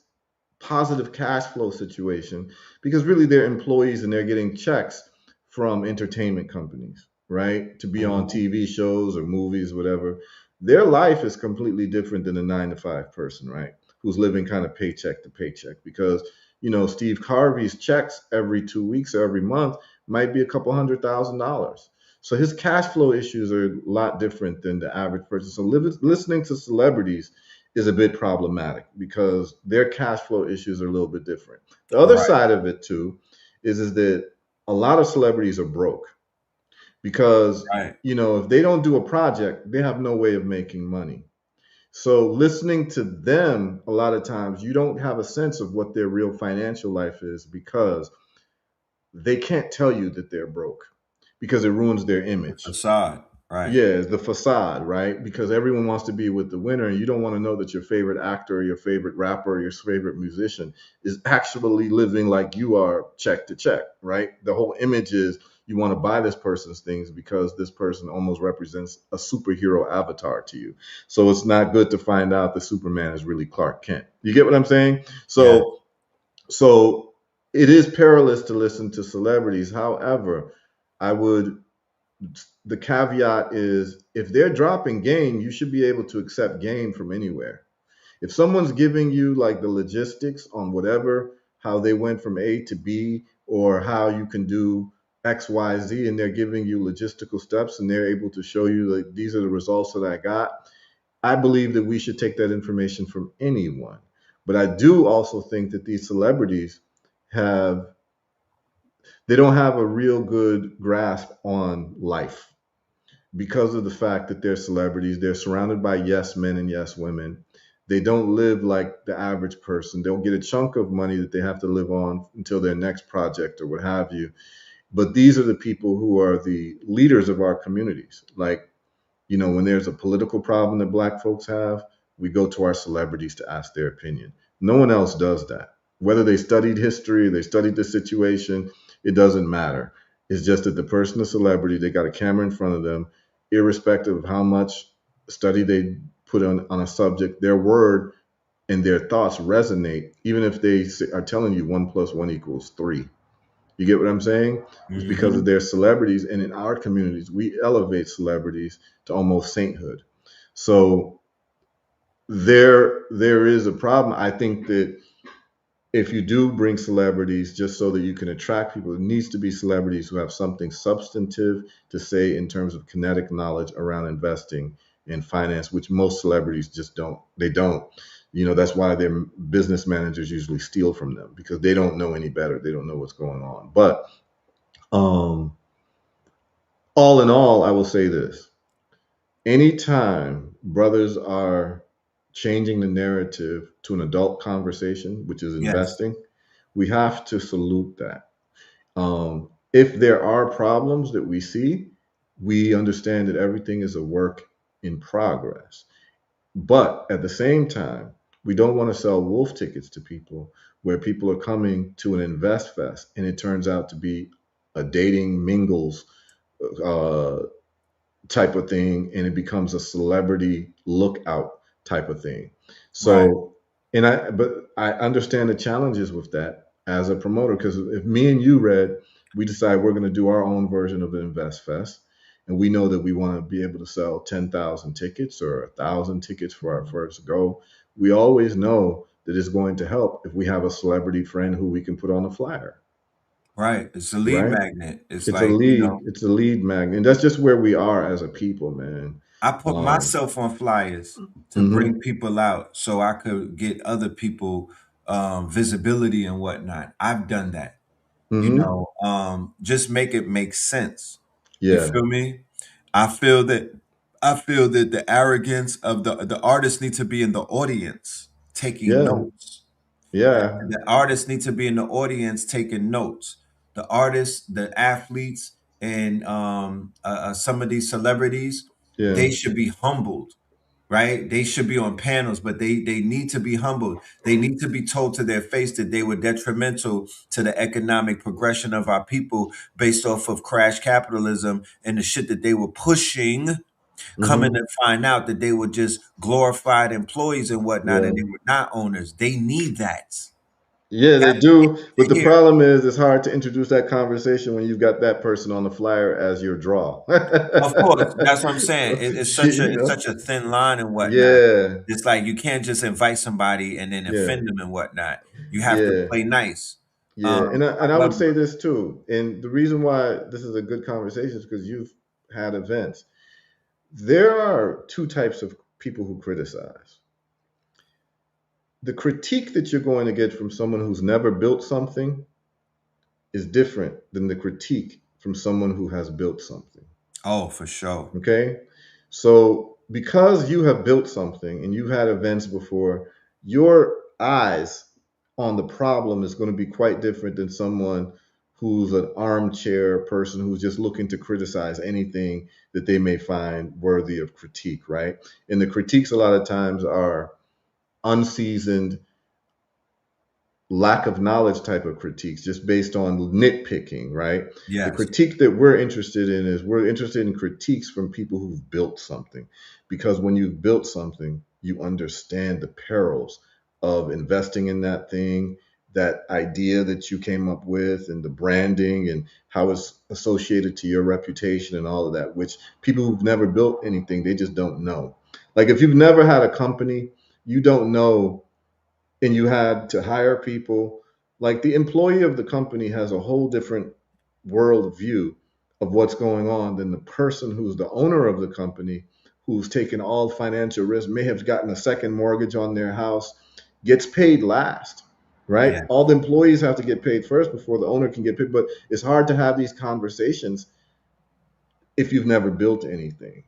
positive cash flow situation because really they're employees and they're getting checks from entertainment companies, right? To be on Mhm. TV shows or movies, whatever. Their life is completely different than a 9 to 5 person, right? Who's living kind of paycheck to paycheck because, Steve Harvey's checks every 2 weeks or every month might be a couple $100,000. So his cash flow issues are a lot different than the average person. So listening to celebrities is a bit problematic because their cash flow issues are a little bit different. The other Right, side of it too is that a lot of celebrities are broke because right. if they don't do a project, they have no way of making money. So listening to them, a lot of times you don't have a sense of what their real financial life is because they can't tell you that they're broke because it ruins their image. Facade. Right. Yeah, the facade, right? Because everyone wants to be with the winner, and you don't want to know that your favorite actor, your favorite rapper, your favorite musician is actually living like you are check to check, right? The whole image is you want to buy this person's things because this person almost represents a superhero avatar to you. So it's not good to find out that Superman is really Clark Kent. You get what I'm saying? Yeah. So it is perilous to listen to celebrities. However, I would the caveat is if they're dropping game, you should be able to accept game from anywhere. If someone's giving you like the logistics on whatever, how they went from A to B, or how you can do X, Y, Z, and they're giving you logistical steps and they're able to show you like these are the results that I got, I believe that we should take that information from anyone. But I do also think that these celebrities have they don't have a real good grasp on life because of the fact that they're celebrities. They're surrounded by yes men and yes women. They don't live like the average person. They'll get a chunk of money that they have to live on until their next project or what have you. But these are the people who are the leaders of our communities. Like, when there's a political problem that black folks have, we go to our celebrities to ask their opinion. No one else does that. Whether they studied history, they studied the situation, it doesn't matter. It's just that the person, a celebrity, they got a camera in front of them, irrespective of how much study they put on a subject, their word and their thoughts resonate, even if they are telling you 1 plus 1 equals 3. You get what I'm saying? It's because of Hmm. their celebrities. And in our communities, we elevate celebrities to almost sainthood. So there is a problem. I think that if you do bring celebrities just so that you can attract people, it needs to be celebrities who have something substantive to say in terms of kinetic knowledge around investing and finance, which most celebrities just don't. They don't. That's why their business managers usually steal from them because they don't know any better. They don't know what's going on. But um, all in all, I will say this. Anytime brothers are changing the narrative to an adult conversation, which is Yes. investing, we have to salute that. If there are problems that we see, we understand that everything is a work in progress. But at the same time, We don't want to sell wolf tickets to people where people are coming to an invest fest and it turns out to be a dating mingles uh, type of thing, and it becomes a celebrity lookout type of thing. Right. So, but I understand the challenges with that as a promoter, because if me and you, Red, we decide we're going to do our own version of an Invest Fest, and we know that we want to be able to sell 10,000 tickets or 1,000 tickets for our first go, we always know that it's going to help if we have a celebrity friend who we can put on a flyer, Right. It's a lead right? magnet. It's like, It's a lead magnet. And that's just where we are as a people, man. I put Um, myself on flyers to bring hmm people out so I could get other people visibility and whatnot. I've done that, hmm just make it make sense. You Yeah. feel me? I feel that the arrogance of the artists need to be in the audience taking Yeah. notes. Yeah. The artists need to be in the audience taking notes. The artists, the athletes, and some of these celebrities, Yeah. they should be humbled, right? They should be on panels, but they need to be humbled. They need to be told to their face that they were detrimental to the economic progression of our people based off of crash capitalism and the shit that they were pushing. Coming hmm to find out that they were just glorified employees and whatnot, Yeah. and they were not owners. They need that. Yeah, they Gotta get do. But to the here. problem is, it's hard to introduce that conversation when you've got that person on the flyer as your draw. Of course, that's what I'm saying. you It's know? such a thin line and whatnot. Yeah. It's like you can't just invite somebody and then Yeah. offend them and whatnot. You have to Yeah. play nice. Yeah. And I I would love say this too. And the reason why this is a good conversation is because you've had events. There are two types of people who criticize. The critique that you're going to get from someone who's never built something is different than the critique from someone who has built something. Oh, for sure. Okay? So, because you have built something and you've had events before, your eyes on the problem is going to be quite different than someone who's an armchair person who's just looking to criticize anything that they may find worthy of critique, right? And the critiques a lot of times are unseasoned, lack of knowledge type of critiques just based on nitpicking, right? The Yes. critique that we're interested in is we're interested in critiques from people who've built something. Because when you've built something, you understand the perils of investing in that thing, that idea that you came up with, and the branding and how it's associated to your reputation and all of that, which people who've never built anything, they just don't know. Like if you've never had a company, you don't know, and you had to hire people. Like the employee of the company has a whole different world view of what's going on than the person who's the owner of the company, who's taken all financial risk, may have gotten a second mortgage on their house, gets paid last, right? All Yes. the employees have to get paid first before the owner can get paid. But it's hard to have these conversations if you've never built anything,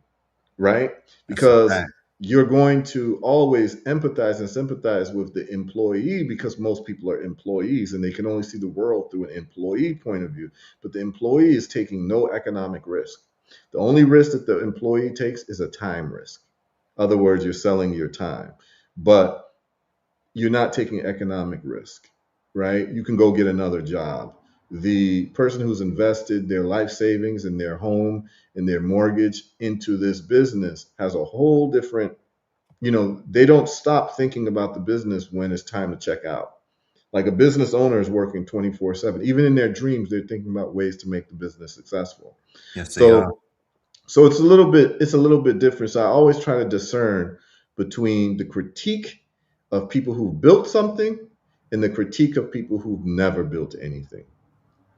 right? That's a Because fact. you're going to always empathize and sympathize with the employee because most people are employees and they can only see the world through an employee point of view. But the employee is taking no economic risk. The only risk that the employee takes is a time risk. In other words, you're selling your time, but you're not taking economic risk, right? You can go get another job. The person who's invested their life savings and their home and their mortgage into this business has a whole different, they don't stop thinking about the business when it's time to check out. Like a business owner is working 24/7. Even in their dreams, they're thinking about ways to make the business successful. Yes, they are. So it's a little bit different. So I always try to discern between the critique of people who've built something and the critique of people who've never built anything,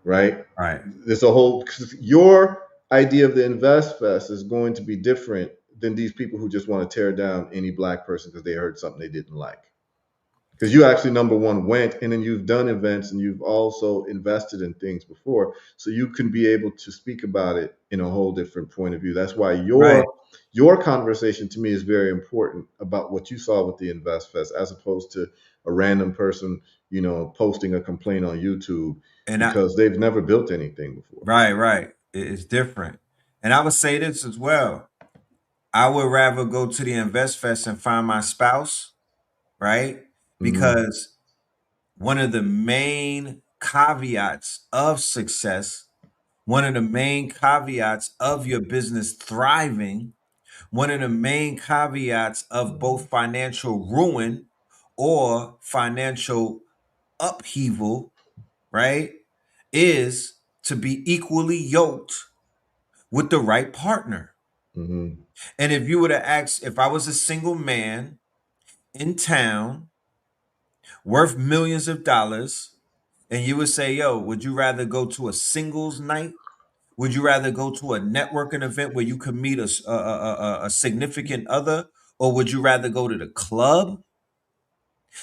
right? Right. There's a whole, 'cause your idea of the Invest Fest is going to be different than these people who just want to tear down any black person because they heard something they didn't like. Because you actually, number one, went and then you've done events and you've also invested in things before, so you can be able to speak about it in a whole different point of view. That's why Right. your conversation to me is very important about what you saw with the Invest Fest, as opposed to a random person, posting a complaint on YouTube And I because they've never built anything before. right, right. It's different. And I would say this as well. I would rather go to the Invest Fest and find my spouse, right? Mm-hmm. Because one of the main caveats of success, one of the main caveats of your business thriving, one of the main caveats of both financial ruin or financial upheaval, right, is to be equally yoked with the right partner. Mm-hmm. And if you were to ask, if I was a single man in town worth millions of dollars, and you would say, yo, would you rather go to a singles night? Would you rather go to a networking event where you could meet a significant other? Or would you rather go to the club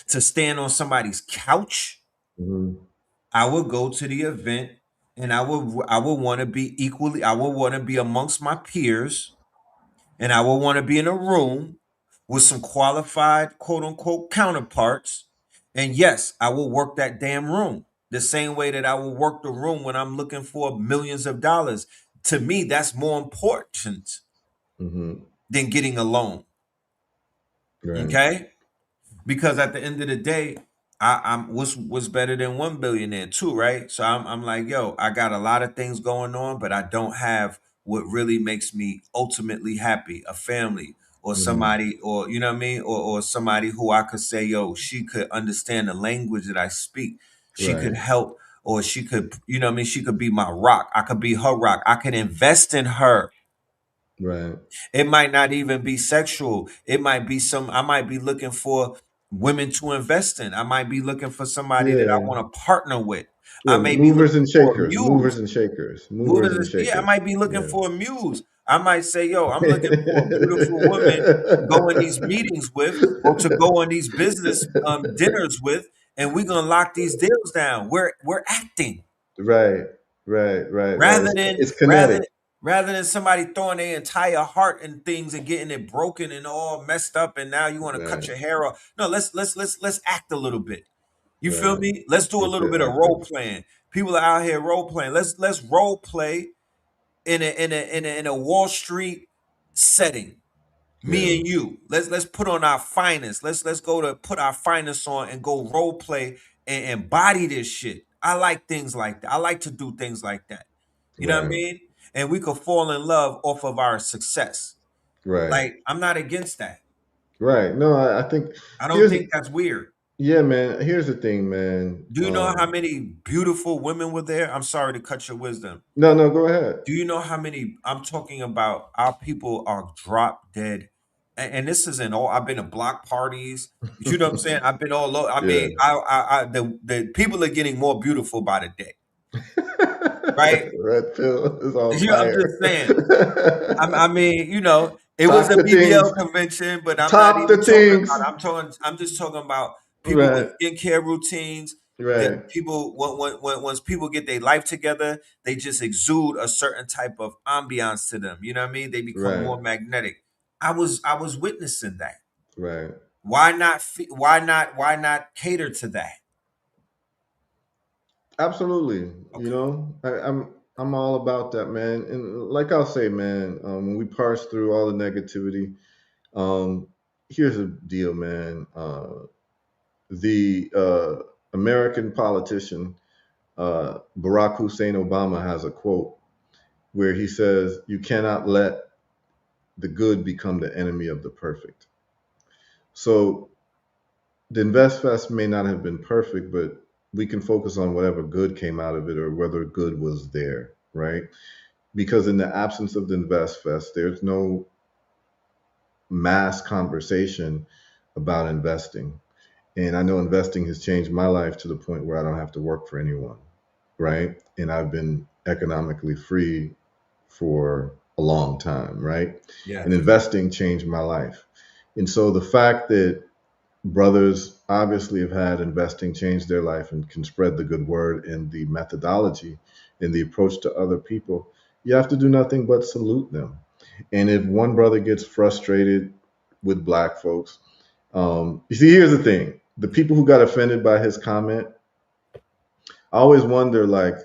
to stand on somebody's couch? Mm-hmm. I would go to the event and I would want to be equally, I would want to be amongst my peers, and I would want to be in a room with some qualified quote unquote counterparts. And yes, I will work that damn room the same way that I will work the room when I'm looking for millions of dollars. To me, that's more important Mm-hmm. than getting a loan. Right. Okay. Because at the end of the day, I'm what's better than 1 billionaire too, right? So I'm like, yo, I got a lot of things going on, but I don't have what really makes me ultimately happy, a family or Mm-hmm. somebody, or you know what I mean, or somebody who I could say, yo, she could understand the language that I speak. She could Right. help, or she could, you know what I mean, she could be my rock. I could be her rock. I could invest in her. Right. It might not even be sexual. It might be I might be looking for women to invest in. I might be looking for somebody that I Yeah. want to partner with. I Yeah. may be Movers looking and for a shakers. muse. Movers and shakers. Movers Moving and this, yeah, I shakers. might be looking Yeah. for a muse. I might say, yo, I'm looking for a beautiful woman to go in these meetings with or to go on these business dinners with, and we're gonna lock these deals down. We're acting. Right. Right. Right. Right. Rather than It's rather kinetic. rather than somebody throwing their entire heart in things and getting it broken and all messed up, and now you want to cut Right. your hair off. No, let's act a little bit. You feel Right. me? Let's do a Let's little get bit of role active. playing. People are out here role playing. Let's role play in a Wall Street setting. Me Yeah. and you. Let's put on our finest. Let's go to put our finest on and go role play and body this shit. I like things like that. I like to do things like that. You know what I Right. mean? And we could fall in love off of our success. Right. Like, I'm not against that. Right. No, I think I don't here's think that's weird. yeah, man. Here's the thing, man. Do you know how many beautiful women were there? I'm sorry to cut your wisdom. No, no, go ahead. Do you know how many I'm talking about? Our people are drop dead, and this isn't all. I've been to block parties. You know what I'm saying? I've been all over. I Yeah. mean, the people are getting more beautiful by the day, right? Red pill is on I'm fire. just saying. I mean, it was Talk a the things. BBL convention, but I'm not Talk the even talking things. about. I'm just talking about people with Right. skincare routines. That Right. people, once people get their life together, they just exude a certain type of ambiance to them. You know what I mean? They become Right. more magnetic. I was witnessing that. Right. Why not cater to that? Absolutely. You Okay. know, I'm all about that, man. And like I'll say, man, when we parse through all the negativity, um, here's the deal, man. The American politician Barack Hussein Obama has a quote where he says, "You cannot let the good become the enemy of the perfect." So the Invest Fest may not have been perfect, but we can focus on whatever good came out of it or whether good was there, right? Because in the absence of the Invest Fest, there's no mass conversation about investing. And I know investing has changed my life to the point where I don't have to work for anyone, right? And I've been economically free for a long time, right? And Yes. investing changed my life. And so the fact that brothers obviously have had investing change their life and can spread the good word and the methodology and the approach to other people, you have to do nothing but salute them. And if one brother gets frustrated with black folks, you see, here's the thing: the people who got offended by his comment, I always wonder, like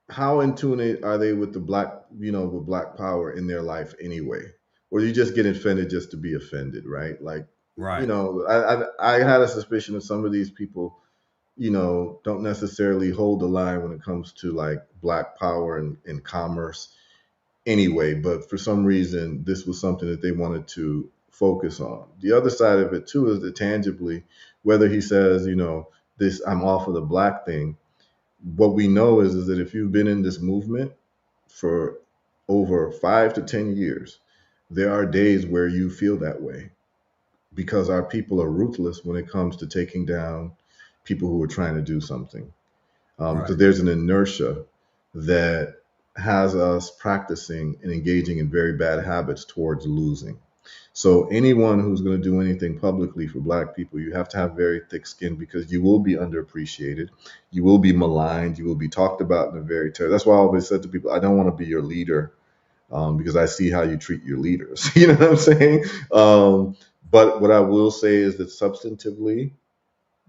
how in tune are they with the black, with black power in their life anyway? or you just get offended just to be offended, right? Like, Right. I had a suspicion that some of these people, don't necessarily hold the line when it comes to like black power and commerce anyway, but for some reason, this was something that they wanted to focus on. The other side of it too is that tangibly, whether he says, this, I'm off of the black thing, what we know is that if you've been in this movement for over 5 to 10 years, there are days where you feel that way because our people are ruthless when it comes to taking down people who are trying to do something. Because Right. there's an inertia that has us practicing and engaging in very bad habits towards losing. So anyone who's going to do anything publicly for black people, you have to have very thick skin because you will be underappreciated, you will be maligned, you will be talked about in a very terrible. That's why I always said to people, I don't want to be your leader, because I see how you treat your leaders. You know what I'm saying? But what I will say is that substantively,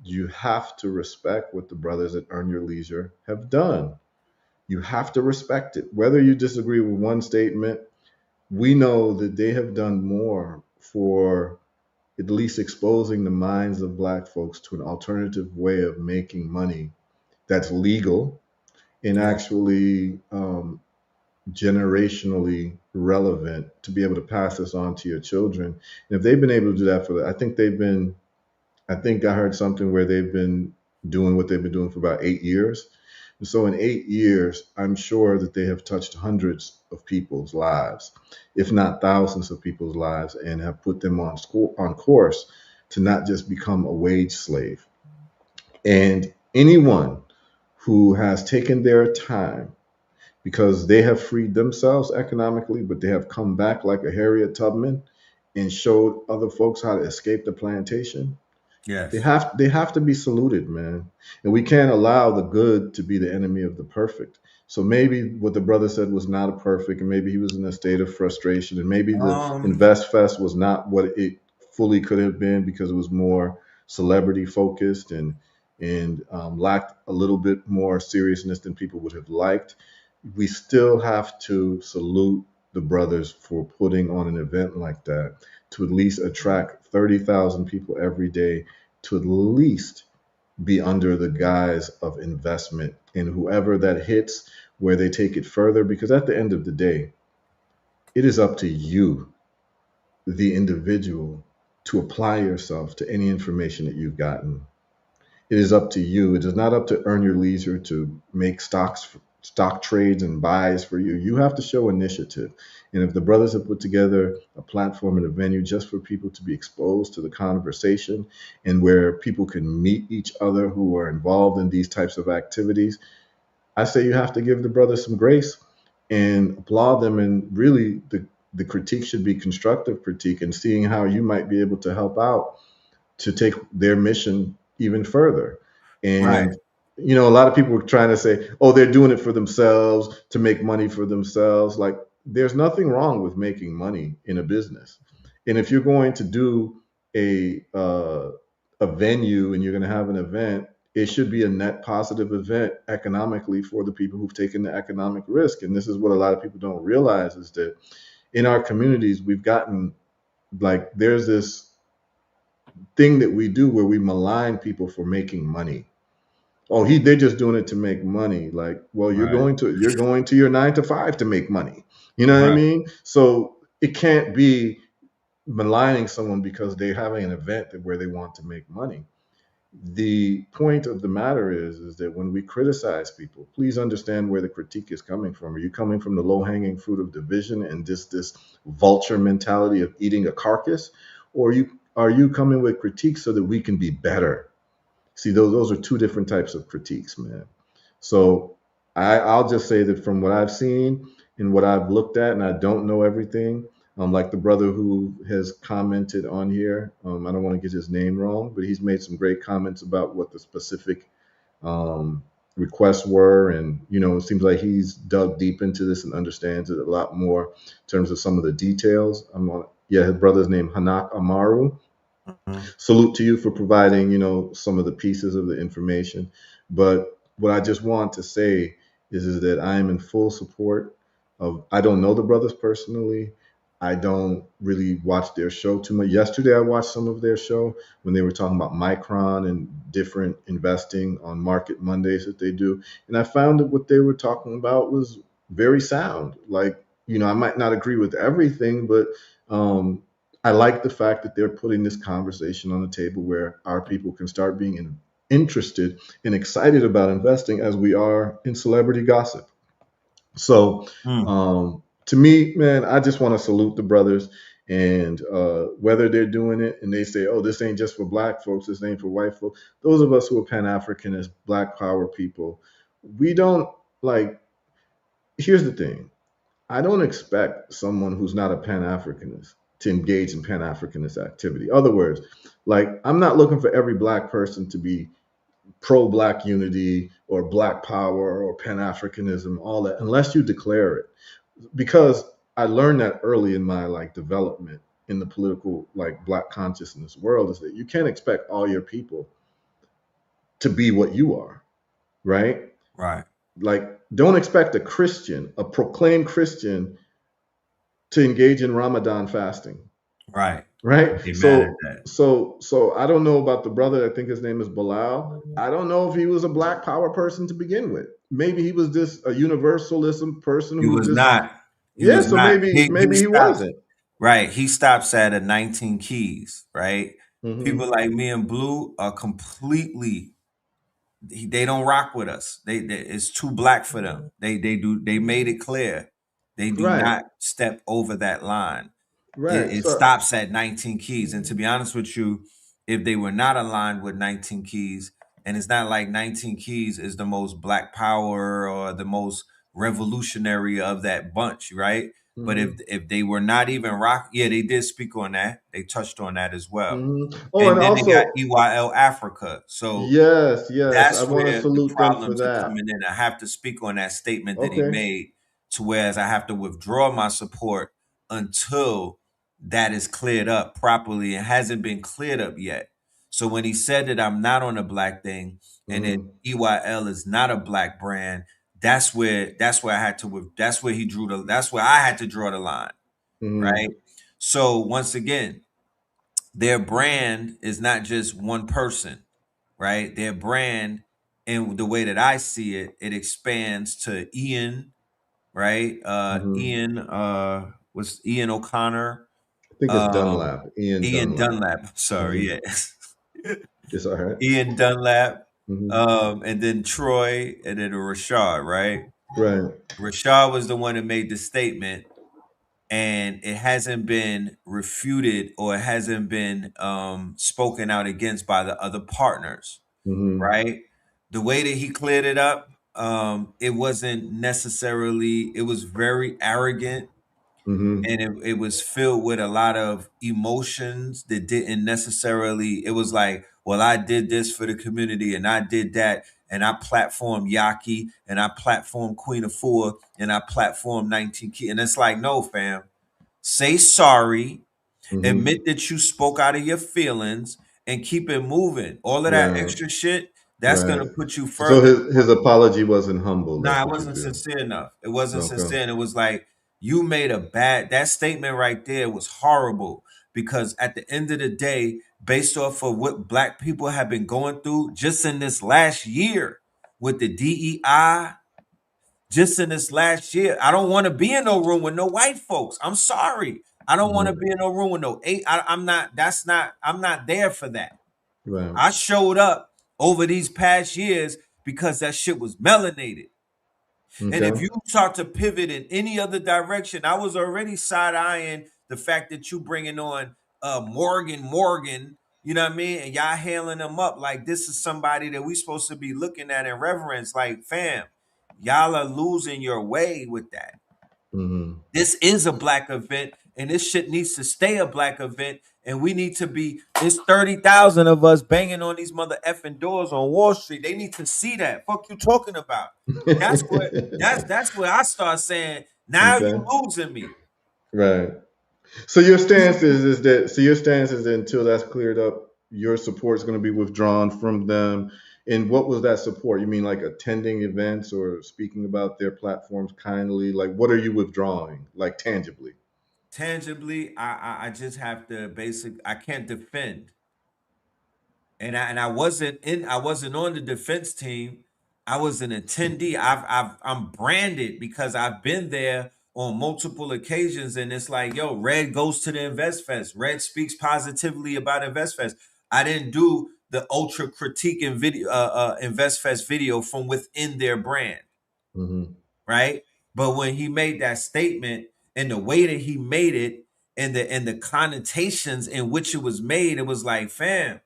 you have to respect what the brothers at Earn Your Leisure have done. You have to respect it. Whether you disagree with one statement, we know that they have done more for at least exposing the minds of black folks to an alternative way of making money that's legal and Yeah. actually generationally relevant to be able to pass this on to your children. And if they've been able to do that I think I think I heard something where they've been doing what they've been doing for about 8 years. And so in 8 years, I'm sure that they have touched hundreds of people's lives, if not thousands of people's lives, and have put them on course to not just become a wage slave. And anyone who has taken their time because they have freed themselves economically, but they have come back like a Harriet Tubman and showed other folks how to escape the plantation, they Yes. have they have to be saluted, man. And we can't allow the good to be the enemy of the perfect. So maybe what the brother said was not a perfect, and maybe he was in a state of frustration, and maybe the Um. Invest Fest was not what it fully could have been because it was more celebrity focused and lacked a little bit more seriousness than people would have liked. We still have to salute the brothers for putting on an event like that to at least attract 30,000 people every day, to at least be under the guise of investment in whoever that hits, where they take it further. Because at the end of the day, it is up to you, the individual, to apply yourself to any information that you've gotten. It is up to you. It is not up to Earn Your Leisure to make stock trades and buys for you. You have to show initiative. And if the brothers have put together a platform and a venue just for people to be exposed to the conversation and where people can meet each other who are involved in these types of activities, I say you have to give the brothers some grace and applaud them. And really, the critique should be constructive critique and seeing how you might be able to help out to take their mission even further. Right. And a lot of people are trying to say, "Oh, they're doing it for themselves to make money for themselves." Like, there's nothing wrong with making money in a business, and if you're going to do a venue and you're going to have an event, it should be a net positive event economically for the people who've taken the economic risk. And this is what a lot of people don't realize is that in our communities, we've gotten like there's this thing that we do where we malign people for making money. Oh, they're just doing it to make money. Like, well, Right. you're going to your 9 to 5 to make money. You know what I Right. mean? So it can't be maligning someone because they're having an event where they want to make money. The point of the matter is that when we criticize people, please understand where the critique is coming from. Are you coming from the low hanging fruit of division and this vulture mentality of eating a carcass, or are you coming with critiques so that we can be better? See, those are two different types of critiques, man. So I'll just say that from what I've seen and what I've looked at, and I don't know everything. Like the brother who has commented on here, I don't want to get his name wrong, but he's made some great comments about what the specific um, requests were, and it seems like he's dug deep into this and understands it a lot more in terms of some of the details. Yeah, his brother's name Hanak Amaru. Mhm. Salute to you for providing, some of the pieces of the information. But what I just want to say is that I am in full support of, I don't know the brothers personally. I don't really watch their show too much. Yesterday, I watched some of their show when they were talking about Micron and different investing on Market Mondays that they do. And I found that what they were talking about was very sound. Like, I might not agree with everything, but um, I like the fact that they're putting this conversation on the table where our people can start being interested and excited about investing as we are in celebrity gossip. So, Mm, to me, man, I just want to salute the brothers. And whether they're doing it and they say, oh, this ain't just for black folks, this ain't for white folks, those of us who are Pan Africanists, black power people, we don't like, here's the thing. I don't expect someone who's not a Pan Africanist to engage in Pan Africanist activity. Other words, like, I'm not looking for every black person to be pro black unity or black power or Pan Africanism, all that, unless you declare it. Because I learned that early in my like development in the political like black consciousness world is that you can't expect all your people to be what you are, right? right, Like, don't expect a Christian, a proclaimed Christian, to engage in Ramadan fasting, right. right? They mad at So that. so I don't know about the brother. I think his name is Bilal. I don't know if he was a black power person to begin with. Maybe he was just a universalism person He who was just, not. He yeah. was So not. maybe He maybe he stops. wasn't. Right. He stops at a 19 keys. Right. People Hmm. like me and Blue are completely. They don't rock with us. It's too black for them. They made it clear. They do Right, not step over that line. right. It So, stops at 19 keys. And to be honest with you, if they were not aligned with 19 keys, and it's not like 19 keys is the most black power or the most revolutionary of that bunch, right? But hmm, if they were not even rock, yeah, they did speak on that. They touched on that as well. hmm. Oh, And and then they got also, EYL Africa. So yes, yes. I that's want to where the salute them for problems are that. coming in. I have to speak on that statement that he Okay. made, to whereas I have to withdraw my support until that is cleared up properly. It hasn't been cleared up yet. So when he said that I'm not on a black thing and that Hmm. EYL is not a black brand, that's where I had to that's where he drew the that's where I had to draw the line, Hmm. right? So once again, their brand is not just one person, right? Their brand, and the way that I see it, it expands to Ian, right? Hmm. Was Ian O'Connor, I think it's um, Dunlap, Ian Ian Dunlap. Dunlap. Sorry, Hmm. yes, It's all right. Ian Dunlap, Hmm. and then Troy, and then Rashad, right? Right. Rashad was the one that made the statement, and it hasn't been refuted or it hasn't been spoken out against by the other partners, Hmm. right? The way that he cleared it up, it wasn't necessarily, it was very arrogant, Hmm. and it was filled with a lot of emotions that didn't necessarily, it was like, well, I did this for the community and I did that, and I platformed Yaki and I platformed Queen of Four and I platformed 19 Key. And it's like, no, fam, say sorry, Hmm. admit that you spoke out of your feelings, and keep it moving. All of that Right. extra shit, that's Right. gonna put you So further. his apology wasn't humble. That's Nah, it what you wasn't feel. sincere enough. It wasn't Okay. sincere. And it was like you made a bad, that statement right there was horrible, because at the end of the day, based off of what black people have been going through just in this last year with the DEI, just in this last year, I don't want to be in no room with no white folks. I'm sorry. I don't want to Hmm. be in no room with no eight. I'm not, that's not, I'm not there for that. Right. I showed up over these past years because that shit was melanated. And if Okay. you start to pivot in any other direction, I was already side eyeing the fact that you bringing on Morgan, you know what I mean? And y'all hailing them up like this is somebody that we supposed to be looking at in reverence. Like, fam, y'all are losing your way with that. Hmm. This is a black event, and this shit needs to stay a black event. And we need to be, it's 30,000 of us banging on these mother effing doors on Wall Street. They need to see that. Fuck you talking about. That's what that's where I start saying, now you Okay. losing me. Right. So your stance is that so your stance is that until that's cleared up, your support is going to be withdrawn from them. And what was that support? You mean like attending events or speaking about their platforms kindly? Like what are you withdrawing? Like tangibly? Tangibly, I just have to I can't defend. And I wasn't on the defense team. I was an attendee. I'm branded because I've been there on multiple occasions, and it's like, yo, Red goes to the Invest Fest. Red speaks positively about Invest Fest. I didn't do the ultra critique and video Invest Fest video from within their brand, Mm-hmm. right? But when he made that statement and the way that he made it and the connotations in which it was made, it was like, fam,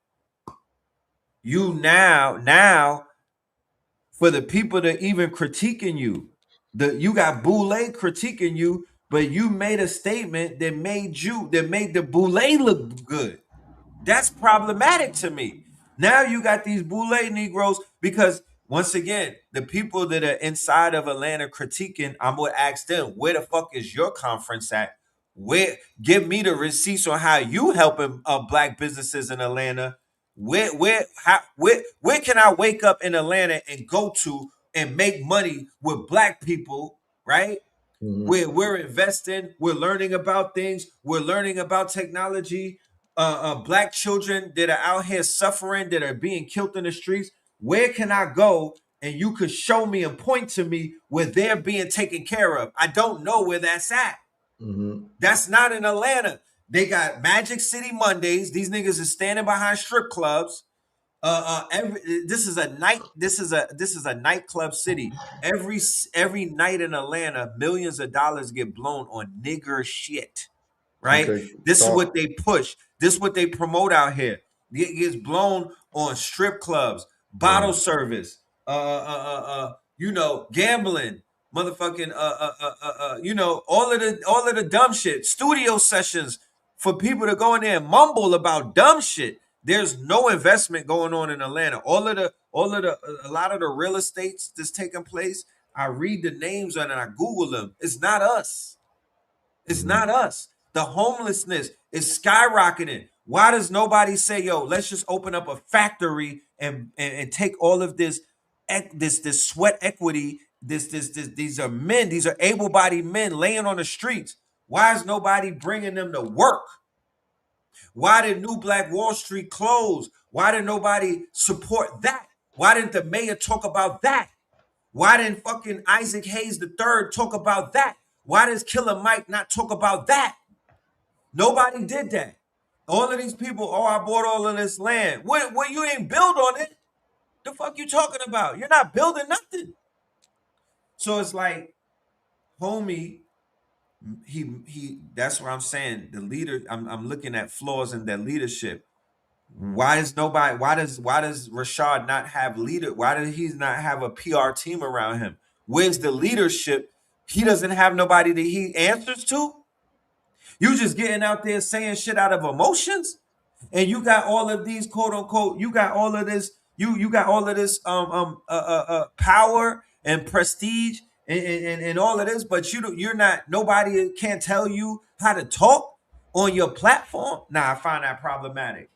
you now for the people that even critiquing you, you got Boule critiquing you, but you made a statement that made the Boule look good. That's problematic to me. Now you got these Boule Negroes because once again, the people that are inside of Atlanta critiquing, I'm gonna ask them, where the fuck is your conference at? Where give me the receipts on how you helping black businesses in Atlanta? Where can I wake up in Atlanta and go to and make money with black people, right? Mm-hmm. Where we're investing, we're learning about things, we're learning about technology. Black children that are out here suffering, that are being killed in the streets. Where can I go and you could show me and point to me where they're being taken care of? I don't know where that's at. Mm-hmm. That's not in Atlanta. They got Magic City Mondays. These niggas is standing behind strip clubs. This is a nightclub city. Every night in Atlanta, millions of dollars get blown on nigger shit. Right? Okay. This is what Talk. they push. This is what they promote out here. It gets blown on strip clubs, bottle Right. service, gambling, motherfucking, all of the dumb shit, studio sessions for people to go in there and mumble about dumb shit. There's no investment going on in Atlanta. A lot of the real estates that's taking place. I read the names and I Google them. It's not us. It's Mm-hmm. not us. The homelessness is skyrocketing. Why does nobody say, yo, let's just open up a factory and take all of this sweat equity, these are men, these are able-bodied men laying on the streets. Why is nobody bringing them to work? Why did New Black Wall Street close? Why did nobody support that? Why didn't the mayor talk about that? Why didn't fucking Isaac Hayes III talk about that? Why does Killer Mike not talk about that? Nobody did that. All of these people, oh, I bought all of this land. When you ain't build on it, the fuck you talking about? You're not building nothing. So it's like, homie, he that's what I'm saying. The leader, I'm looking at flaws in their leadership. Why does Rashad not have leader? Why does he not have a PR team around him? Where's the leadership? He doesn't have nobody that he answers to. You just getting out there saying shit out of emotions, and you got all of these quote unquote. You got all of this. You got all of this power and prestige and all of this, but you're not. Nobody can tell you how to talk on your platform. Nah, I find that problematic.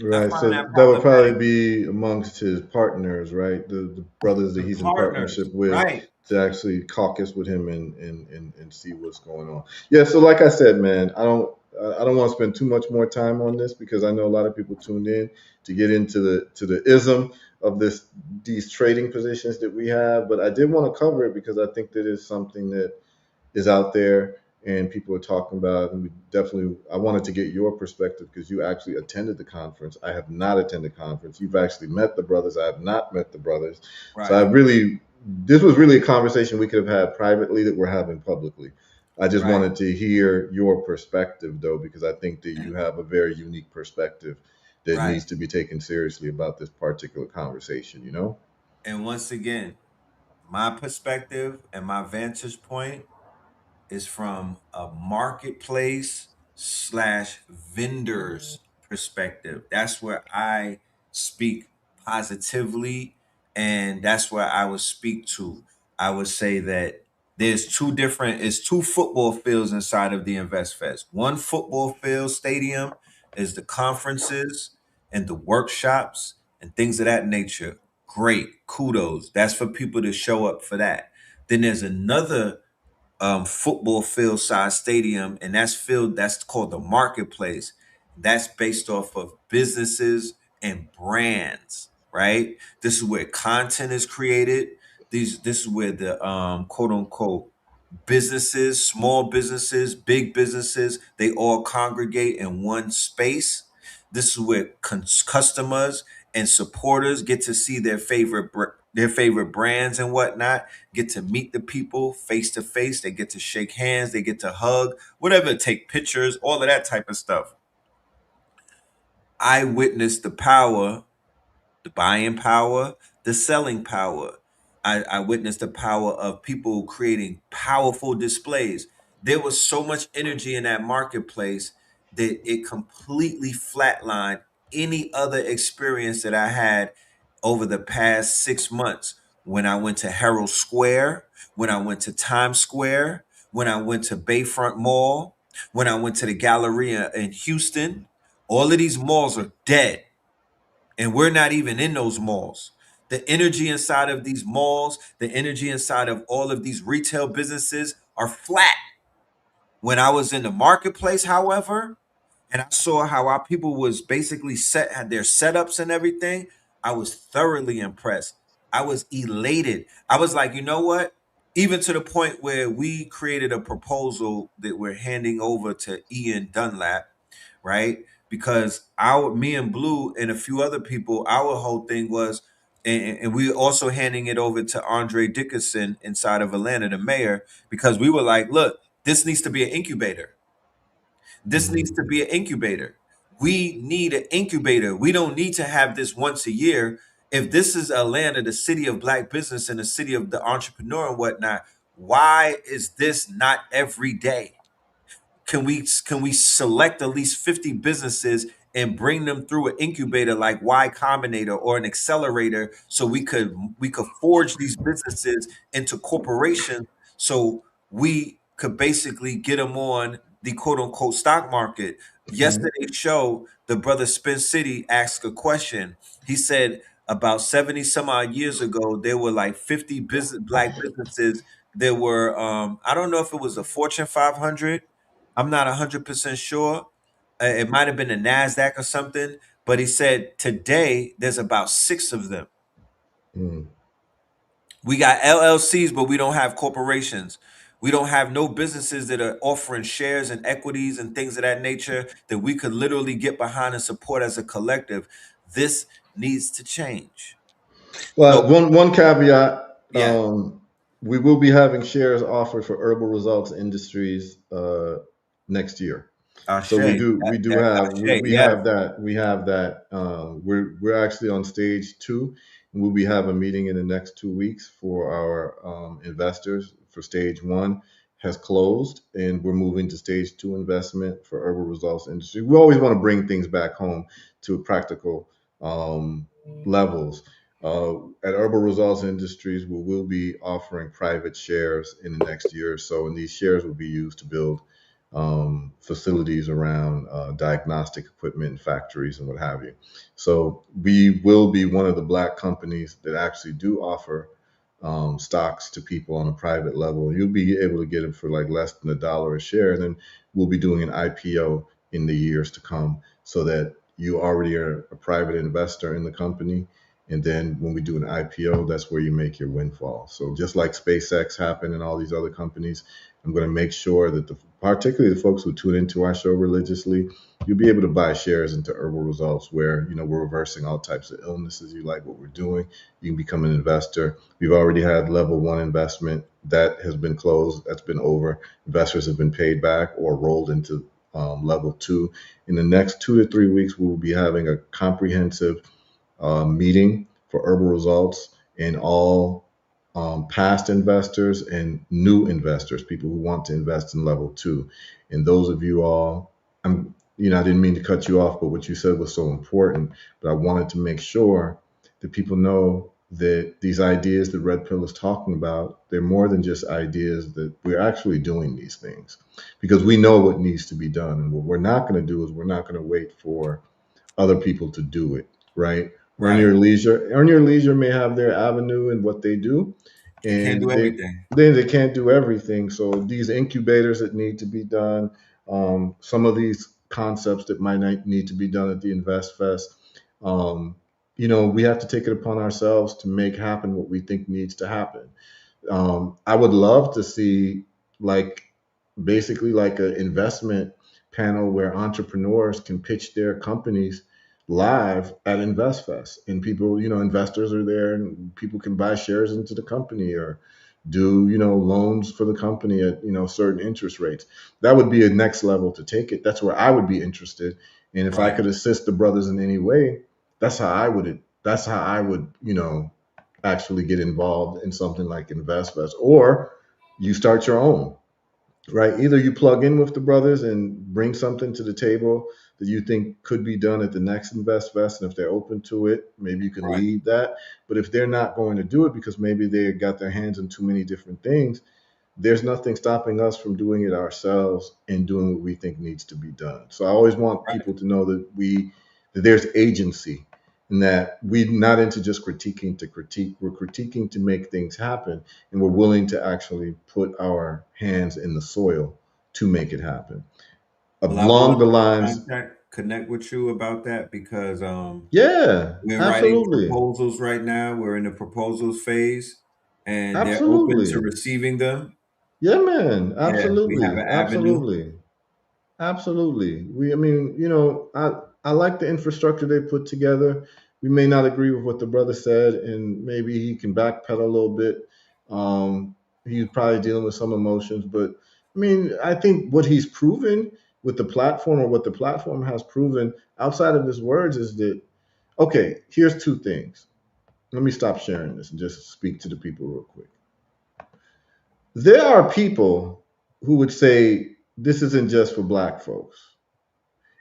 I Right. find So that that would probably problematic. be amongst his partners, right? The brothers that The he's in partners, partnership with right, to actually caucus with him and see what's going on. Yeah. So like I said, man, I don't want to spend too much more time on this because I know a lot of people tuned in to get into the ism of these trading positions that we have. But I did want to cover it because I think that is something that is out there and people are talking about. And we definitely, I wanted to get your perspective because you actually attended the conference. I have not attended the conference. You've actually met the brothers. I have not met the brothers. So right, this was really a conversation we could have had privately that we're having publicly. I just right, wanted to hear your perspective though, because I think that you have a very unique perspective that right. needs to be taken seriously about this particular conversation, you know? And once again, my perspective and my vantage point is from a marketplace slash vendors perspective. That's where I speak positively, and that's where I would speak to. I would say that it's two football fields inside of the Invest Fest. One football field stadium is the conferences and the workshops and things of that nature. Great, kudos. That's for people to show up for that. Then there's another football field size stadium, and that's called the marketplace. That's based off of businesses and brands, right? This is where content is created. This is where the quote unquote businesses, small businesses, big businesses, they all congregate in one space. This is where customers and supporters get to see their favorite brands and whatnot, get to meet the people face to face. They get to shake hands, they get to hug, whatever, take pictures, all of that type of stuff. I witnessed the buying power, the selling power. I witnessed the power of people creating powerful displays. There was so much energy in that marketplace that it completely flatlined any other experience that I had over the past 6 months. When I went to Herald Square, when I went to Times Square, when I went to Bayfront Mall, when I went to the Galleria in Houston, all of these malls are dead, and we're not even in those malls. The energy inside of these malls, the energy inside of all of these retail businesses are flat. When I was in the marketplace, however, and I saw how our people was basically had their setups and everything, I was thoroughly impressed. I was elated. I was like, you know what? Even to the point where we created a proposal that we're handing over to Ian Dunlap, right? Because me and Blue and a few other people, our whole thing was, and we also handing it over to Andre Dickinson inside of Atlanta, the mayor, because we were like, look, this needs to be an incubator. This needs Mhm. to be an incubator. We need an incubator. We don't need to have this once a year. If this is Atlanta, the city of black business and the city of the entrepreneur and whatnot, why is this not every day? Can we select at least 50 businesses and bring them through an incubator like Y Combinator or an accelerator, so we could forge these businesses into corporations, so we could basically get them on the quote unquote stock market. Mhm. Yesterday's show, the brother Spin City asked a question. He said about 70 some odd years ago, there were like 50 black businesses. There were I don't know if it was a Fortune 500. I'm not 100% sure. It might have been a NASDAQ or something, but he said today there's about six of them. Mhm. We got LLCs, but we don't have corporations. We don't have no businesses that are offering shares and equities and things of that nature that we could literally get behind and support as a collective. This needs to change. Well, So, one caveat: yeah, we will be having shares offered for Herbal Results Industries next year. So Ashe. That's Ashe. we Yes. have that we're actually on stage two, and we'll be having a meeting in the next 2 weeks for our investors. For stage one has closed, and we're moving to stage two investment for Herbal Results Industry. We always want to bring things back home to practical um, levels. At Herbal Results Industries, we will be offering private shares in the next year or so, and these shares will be used to build facilities around diagnostic equipment and factories and what have you. So we will be one of the black companies that actually do offer stocks to people on a private level. You'll be able to get them for like less than $1 a share, and then we'll be doing an IPO in the years to come, so that you already are a private investor in the company. And then when we do an IPO, that's where you make your windfall. So just like SpaceX happened and all these other companies, I'm going to make sure that particularly the folks who tune into our show religiously, you'll be able to buy shares into Herbal Results, where we're reversing all types of illnesses. You like what we're doing, you can become an investor. We've already had level one investment that has been closed. That's been over. Investors have been paid back or rolled into level two. In the next 2 to 3 weeks, we will be having a comprehensive meeting for Herbal Results, and all past investors and new investors, people who want to invest in level two. And those of you all, I didn't mean to cut you off, but what you said was so important. But I wanted to make sure that people know that these ideas that Red Pill is talking about, they're more than just ideas, that we're actually doing these things because we know what needs to be done. And what we're not going to do is we're not going to wait for other people to do it, right? Right. Earn Your Leisure may have their avenue in what they do, You can't and do everything. they can't do everything. So these incubators that need to be done, some of these concepts that might not need to be done at the Invest Fest, um, we have to take it upon ourselves to make happen what we think needs to happen. I would love to see like basically like an investment panel where entrepreneurs can pitch their companies live at InvestFest, and people, investors are there, and people can buy shares into the company or do loans for the company at certain interest rates. That would be a next level to take it. That's where I would be interested, and if I Right. could assist the brothers in any way, that's how I would actually get involved in something like InvestFest, or you start your own, right? Either you plug in with the brothers and bring something to the table that you think could be done at the next InvestFest, and if they're open to it, maybe you can Right. lead that. But if they're not going to do it because maybe they got their hands in too many different things, there's nothing stopping us from doing it ourselves and doing what we think needs to be done. So I always want Right. people to know that there's agency, and that we're not into just critiquing to critique. We're critiquing to make things happen, and we're willing to actually put our hands in the soil to make it happen. Well, I would Along the love to lines, connect with you about that because yeah, we're writing absolutely, proposals right now. We're in the proposals phase, and they're open to absolutely, receiving them. yeah, man, Yeah, we have absolutely, an avenue. absolutely. Absolutely. I mean, I like the infrastructure they put together. We may not agree with what the brother said, and maybe he can backpedal a little bit. Um, he's probably dealing with some emotions, but I mean, I think what he's proven with the platform, or what the platform has proven outside of his words, is that, okay, here's two things. Let me stop sharing this and just speak to the people real quick. There are people who would say this isn't just for black folks.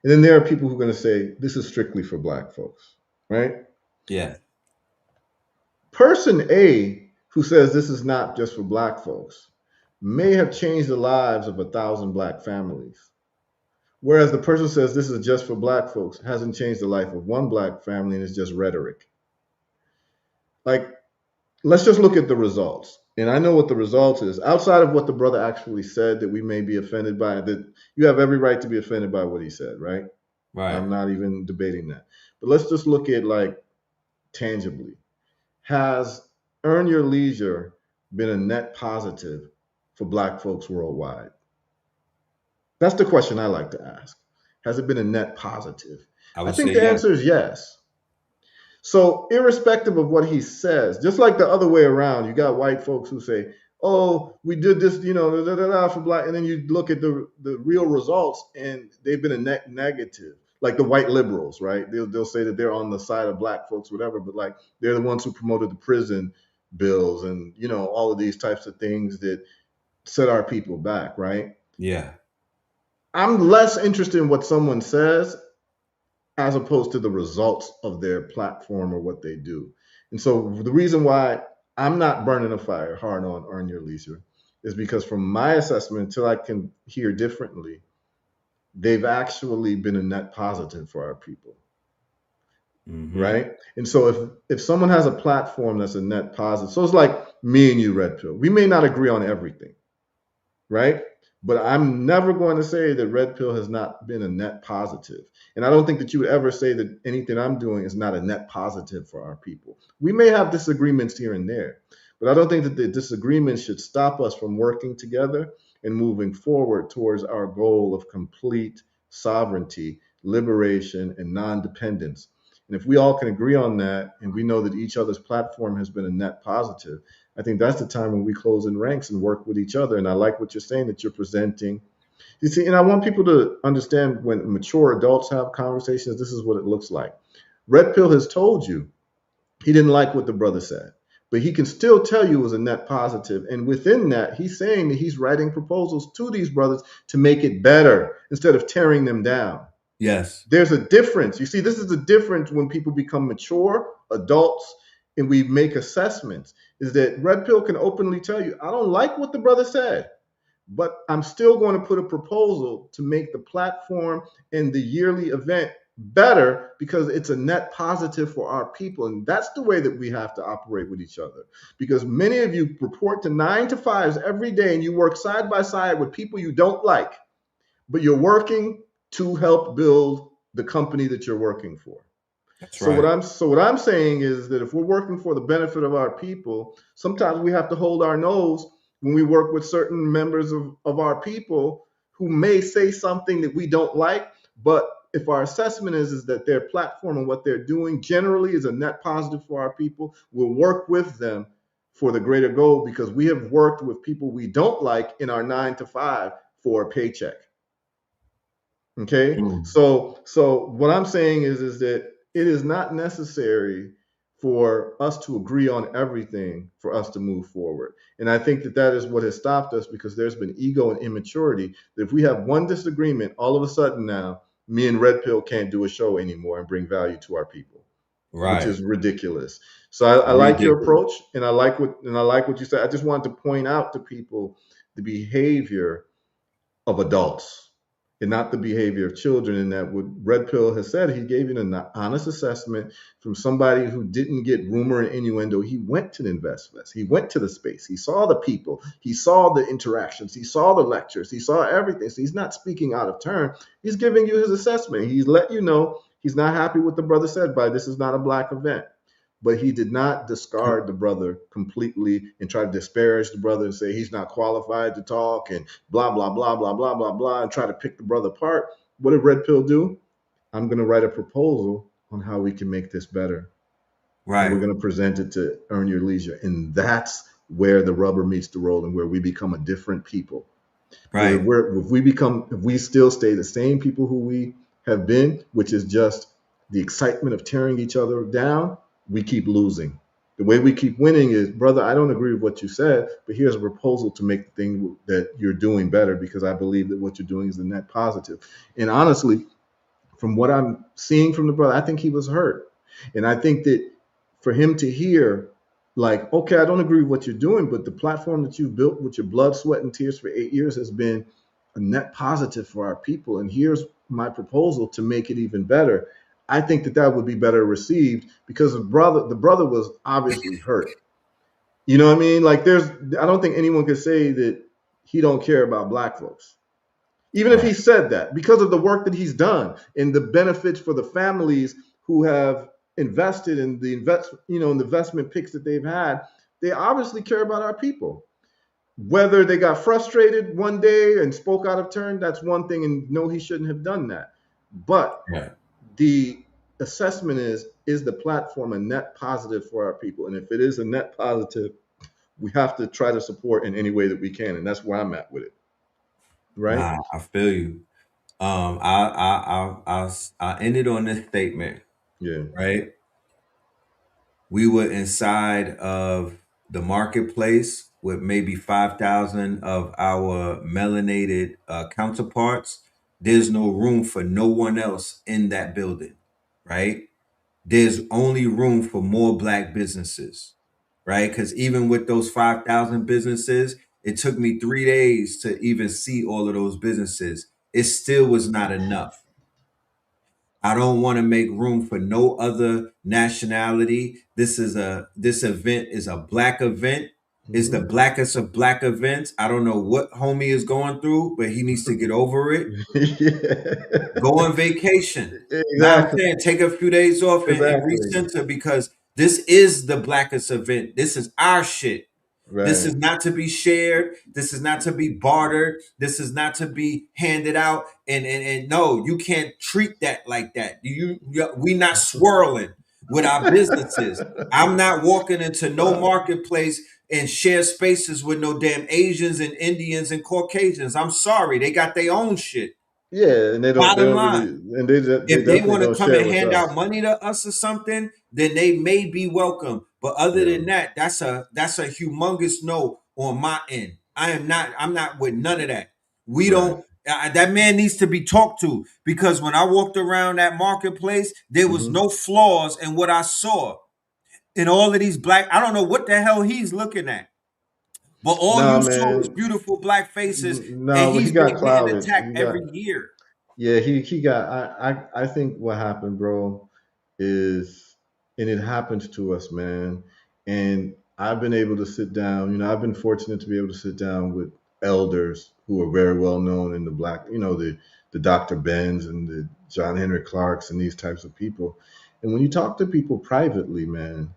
And then there are people who are going to say this is strictly for black folks, right? Yeah. Person A, who says this is not just for black folks, may have changed the lives of 1,000 black families. Whereas the person who says this is just for black folks hasn't changed the life of one black family, and it's just rhetoric. Like, let's just look at the results. And I know what the result is. Outside of what the brother actually said that we may be offended by, that you have every right to be offended by what he said, right? Right. I'm not even debating that. But let's just look at like tangibly. Has Earn Your Leisure been a net positive for black folks worldwide? That's the question I like to ask. Has it been a net positive? I I would think say the yes. answer is yes. So, irrespective of what he says, just like the other way around, you got white folks who say, "Oh, we did this, da, da, da, for black," and then you look at the real results, and they've been a net negative. Like the white liberals, right? They'll say that they're on the side of black folks, whatever, but like they're the ones who promoted the prison bills and all of these types of things that set our people back, right? Yeah. I'm less interested in what someone says as opposed to the results of their platform or what they do. And so the reason why I'm not burning a fire hard on Earn Your Leisure is because from my assessment, until I can hear differently, they've actually been a net positive for our people, Mm-hmm. right? And so if someone has a platform that's a net positive, so it's like me and you, Red Pill. We may not agree on everything, right? But I'm never going to say that Red Pill has not been a net positive. And I don't think that you would ever say that anything I'm doing is not a net positive for our people. We may have disagreements here and there, but I don't think that the disagreements should stop us from working together and moving forward towards our goal of complete sovereignty, liberation, and non dependence. And if we all can agree on that, and we know that each other's platform has been a net positive, I think that's the time when we close in ranks and work with each other. And I like what you're saying, that you're presenting. You see, and I want people to understand, when mature adults have conversations, this is what it looks like. Red Pill has told you he didn't like what the brother said, but he can still tell you it was a net positive. And within that, he's saying that he's writing proposals to these brothers to make it better instead of tearing them down. Yes. There's a difference. You see, this is the difference when people become mature adults and we make assessments. Is that Red Pill can openly tell you, I don't like what the brother said, but I'm still going to put a proposal to make the platform and the yearly event better because it's a net positive for our people. And that's the way that we have to operate with each other. Because many of you report to 9 to 5s every day and you work side by side with people you don't like, but you're working to help build the company that you're working for. That's So what right. I'm saying is that if we're working for the benefit of our people, sometimes we have to hold our nose when we work with certain members of our people who may say something that we don't like. But if our assessment is that their platform and what they're doing generally is a net positive for our people, we'll work with them for the greater goal because we have worked with people we don't like in our 9 to 5 for a paycheck. Okay, Mm. so what I'm saying is that it is not necessary for us to agree on everything for us to move forward. And I think that that is what has stopped us because there's been ego and immaturity. That if we have one disagreement, all of a sudden now me and Red Pill can't do a show anymore and bring value to our people, which Right. is ridiculous. So I like your Ridiculous. approach, and I like what you said. I just wanted to point out to people the behavior of adults and not the behavior of children. And that what Red Pill has said, he gave you an honest assessment from somebody who didn't get rumor and innuendo. He went to the Invest Fest. He went to the space. He saw the people. He saw the interactions. He saw the lectures. He saw everything. So he's not speaking out of turn. He's giving you his assessment. He's let you know he's not happy with the brother said by this is not a black event, but he did not discard the brother completely and try to disparage the brother and say he's not qualified to talk and blah blah blah blah blah blah blah and try to pick the brother apart. What did Red Pill do? I'm going to write a proposal on how we can make this better, and we're Right. going to present it to Earn Your Leisure, and that's where the rubber meets the road and where we become a different people. Where Right. we're if we still stay the same people who we have been, which is just the excitement of tearing each other down, we keep losing. The way we keep winning is, brother, I don't agree with what you said, but here's a proposal to make the thing that you're doing better because I believe that what you're doing is the net positive. And honestly, from what I'm seeing from the brother, I think he was hurt. And I think that for him to hear, like, okay, I don't agree with what you're doing, but the platform that you've built with your blood, sweat, and tears for 8 years has been a net positive for our people. And here's my proposal to make it even better. I think that that would be better received because the brother was obviously hurt. You know what I mean? Like, I don't think anyone could say that he don't care about black folks, even if he Right. said that, because of the work that he's done and the benefits for the families who have invested in the in the investment picks that they've had. They obviously care about our people. Whether they got frustrated one day and spoke out of turn, that's one thing, and no, he shouldn't have done that. But Right. the assessment is the platform a net positive for our people? And if it is a net positive, we have to try to support in any way that we can, and that's where I'm at with it. Right? Nah, I feel you. I ended on this statement, Yeah. right? We were inside of the marketplace with maybe 5,000 of our melanated counterparts. There's no room for no one else in that building, right? There's only room for more black businesses, right? Because even with those 5,000 businesses, it took me 3 days to even see all of those businesses. It still was not enough. I don't want to make room for no other nationality. This event is a black event. It's the Mm-hmm. blackest of black events. I don't know what homie is going through, but he needs to get over it. Yeah. Go on vacation. Now I'm Exactly. saying take a few days off and Exactly. recenter because this is the blackest event. This is our shit. This is Right. not to be shared. This is not to be bartered. This is not to be handed out. And no, you can't treat that like that. We not swirling with our businesses. I'm not walking into no Uh, marketplace and share spaces with no damn Asians and Indians and Caucasians. I'm sorry, they got their own shit. yeah, and they Bottom don't really, line. and they If they definitely want to don't come share and with hand out us. money to us or something, then they may be welcome. But other Yeah. than that, that's a humongous no on my end. I'm not with none of that. We Right. don't that man needs to be talked to because when I walked around that marketplace, there was Hmm. no flaws in what I saw. In all of these black, I don't know what the hell he's looking at. But all No, you saw was man. beautiful black faces, and No, he he's got been getting clouded. attacked every year. Yeah, he got. I think what happened, bro, is, and it happens to us, man. And I've been able to sit down. I've been fortunate to be able to sit down with elders who are very well known in the black. The Dr. Benz and the John Henry Clarks and these types of people. And when you talk to people privately, man,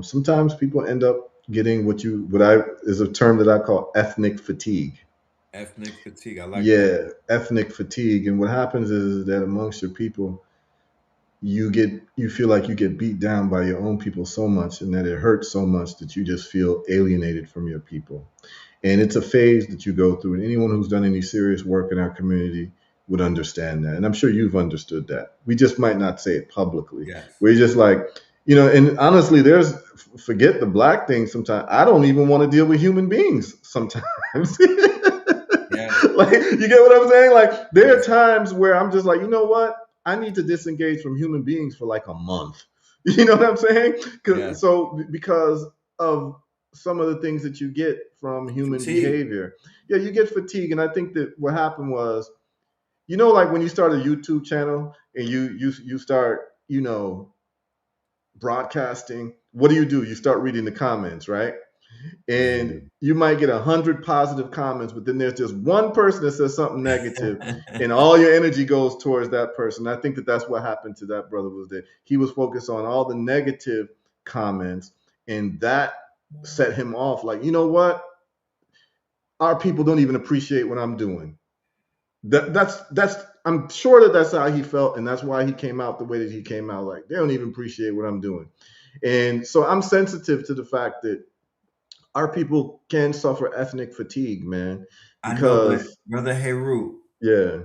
sometimes people end up getting what I is a term that I call ethnic fatigue. Ethnic fatigue. I like that. Yeah, ethnic fatigue. And what happens is that amongst your people, you feel like you get beat down by your own people so much, and that it hurts so much that you just feel alienated from your people. And it's a phase that you go through, and anyone who's done any serious work in our community would understand that. And I'm sure you've understood that. We just might not say it publicly. Yes. We're just like, and honestly, forget the black thing sometimes. I don't even want to deal with human beings sometimes. Yes. Like, you get what I'm saying? Like, there are Yes. times where I'm just like, you know what? I need to disengage from human beings for like a month. You know what I'm saying? Yes. Because of some of the things that you get from human Fatigue. behavior. Yeah, you get fatigue. And I think that what happened was, like when you start a YouTube channel and you start, broadcasting, what do? You start reading the comments, right? And Mhm. you might get 100 positive comments, but then there's just one person that says something negative, and all your energy goes towards that person. I think that that's what happened to that brother, was that he was focused on all the negative comments, and that set him off. Like, you know what? Our people don't even appreciate what I'm doing. That's I'm sure that that's how he felt, and that's why he came out the way that he came out. Like, they don't even appreciate what I'm doing. And so I'm sensitive to the fact that our people can suffer ethnic fatigue, man, I know, but because brother Heru, yeah,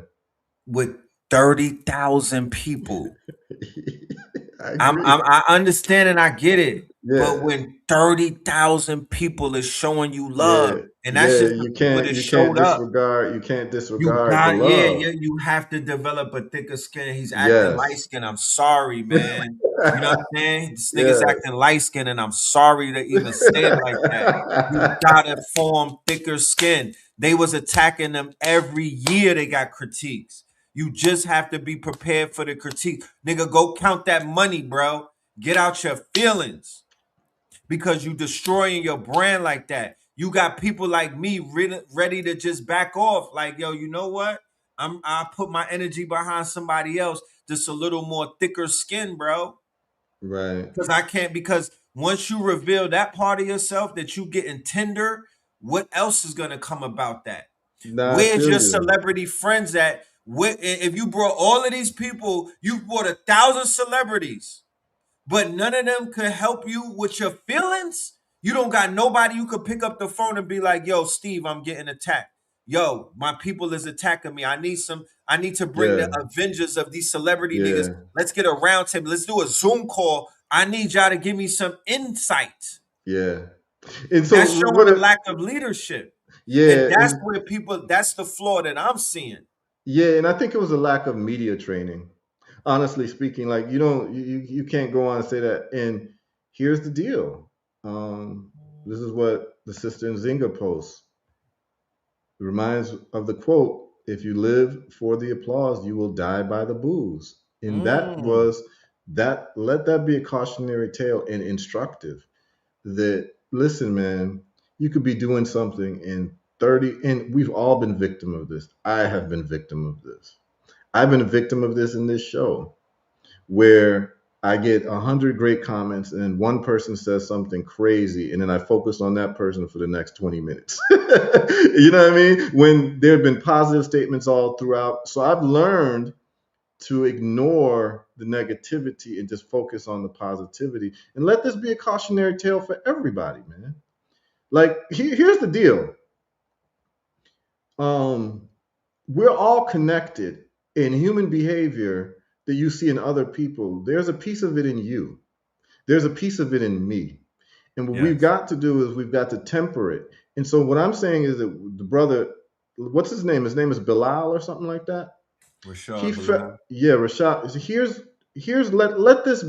with 30,000 people, I agree. I understand and I get it. But Yeah, when 30,000 people is showing you yeah, love, and that's yeah. just the people that showed up, You can't you disregard the got, yeah, love. yeah, you have to develop a thicker skin. He's acting light Yes, skin. I'm sorry, man. You know what I'm saying? This nigga's yes. acting light skin, and I'm sorry to even say it like that. You gotta form thicker skin. They was attacking them every year. They got critiques. You just have to be prepared for the critique. Nigga, go count that money, bro. Get out your feelings because you destroying your brand like that. You got people like me ready to just back off. Like, yo, you know what? I put my energy behind somebody else, just a little more thicker skin, bro. Right. Because I can't. Because once you reveal that part of yourself that you getting tender, what else is gonna come about that? Nah, I Where's feel your you. celebrity friends at? If you brought all of these people, you brought 1,000 celebrities, but none of them could help you with your feelings. You don't got nobody you could pick up the phone and be like, yo, Steve, I'm getting attacked. Yo, my people is attacking me. I need to bring the Yeah, Avengers of these celebrity niggas. yeah, Let's get a round table. Let's do a Zoom call. I need y'all to give me some insight. yeah. And That's so showing a lack of leadership. And yeah, that's and where people, that's the flaw that I'm seeing. yeah, and I think it was a lack of media training. Honestly speaking, like, you can't go on and say that. And here's the deal. This is what the sister in Zinga posts. It reminds of the quote: "If you live for the applause, you will die by the boos." And Mm, let that be a cautionary tale and instructive. That, listen, man, you could be doing something in 30, and we've all been victim of this. I have been victim of this. I've been a victim of this in this show, where I get 100 great comments and then one person says something crazy, and then I focus on that person for the next 20 minutes. You know what I mean? When there have been positive statements all throughout. So I've learned to ignore the negativity and just focus on the positivity, and let this be a cautionary tale for everybody, man. Like, here's the deal. Um, we're all connected in human behavior that you see in other people. There's a piece of it in you. There's a piece of it in me. And what we've yes. got to do is we've got to temper it. And so what I'm saying is that the brother, what's his name? His name is Bilal or something like that. Rashad Bilal. Yeah, Rashad. Here's let this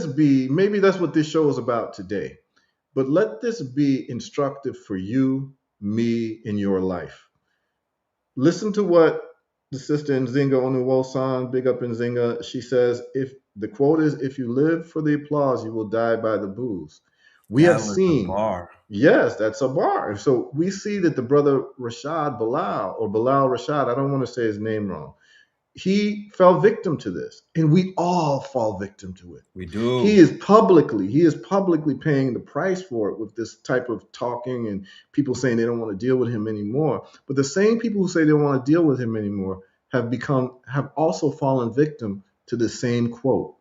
be, maybe that's what this show is about today. But let this be instructive for you, me, in your life. Listen to what the sister Nzinga Onuwosan, big up Nzinga, she says, if the quote is, if you live for the applause, you will die by the booze. We have That was the seen, bar. yes, that's a bar. So we see that the brother Rashad Bilal, or Bilal Rashad, I don't want to say his name wrong, he fell victim to this, and we all fall victim to it. We he do. is publicly he is publicly paying the price for it with this type of talking, and people saying they don't want to deal with him anymore. But the same people who say they don't want to deal with him anymore have also fallen victim to the same quote.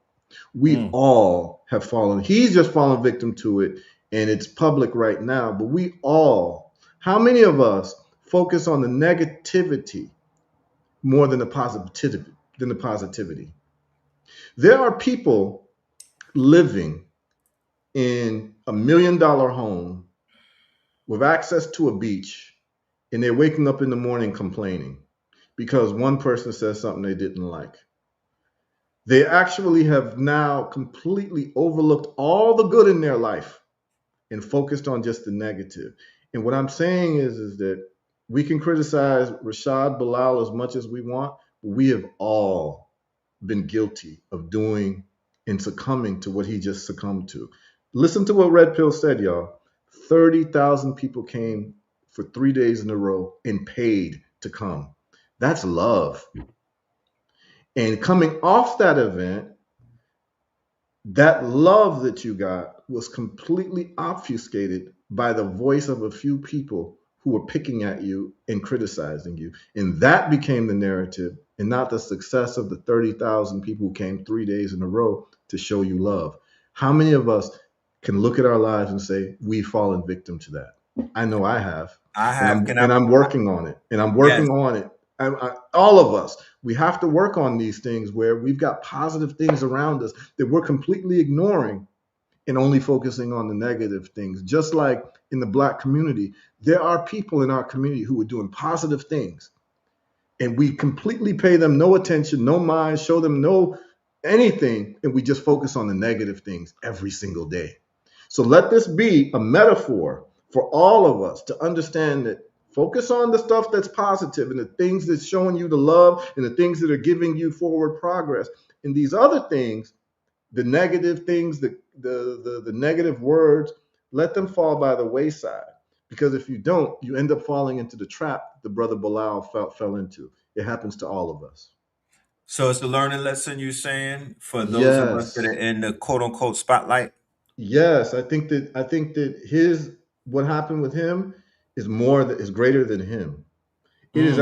We Mm. all have fallen. He's just fallen victim to it, and it's public right now. But we all, how many of us focus on the negativity more than the positivity? There are people living in $1 million home with access to a beach, and they're waking up in the morning complaining because one person says something they didn't like. They actually have now completely overlooked all the good in their life and focused on just the negative. And what I'm saying is that we can criticize Rashad Bilal as much as we want, but we have all been guilty of doing and succumbing to what he just succumbed to. Listen to what Red Pill said, y'all. 30,000 people came for 3 days in a row and paid to come. That's love. And coming off that event, that love that you got was completely obfuscated by the voice of a few people who were picking at you and criticizing you. And that became the narrative, and not the success of the 30,000 people who came 3 days in a row to show you love. How many of us can look at our lives and say, we've fallen victim to that? I know I have. I And have. I'm Can I? and I'm working on it. And I'm Yes. working on it. All of us, we have to work on these things where we've got positive things around us that we're completely ignoring and only focusing on the negative things. Just like in the Black community, there are people in our community who are doing positive things, and we completely pay them no attention, no mind, show them no anything, and we just focus on the negative things every single day. So let this be a metaphor for all of us to understand that focus on the stuff that's positive and the things that's showing you the love and the things that are giving you forward progress. And these other things, the negative things, the negative words, let them fall by the wayside. Because if you don't, you end up falling into the trap the brother Bilal fell into. It happens to all of us. So it's a learning lesson you're saying for those of us that are Yes. in the quote unquote spotlight. Yes, I think that his what happened with him is greater than him. Mm. It is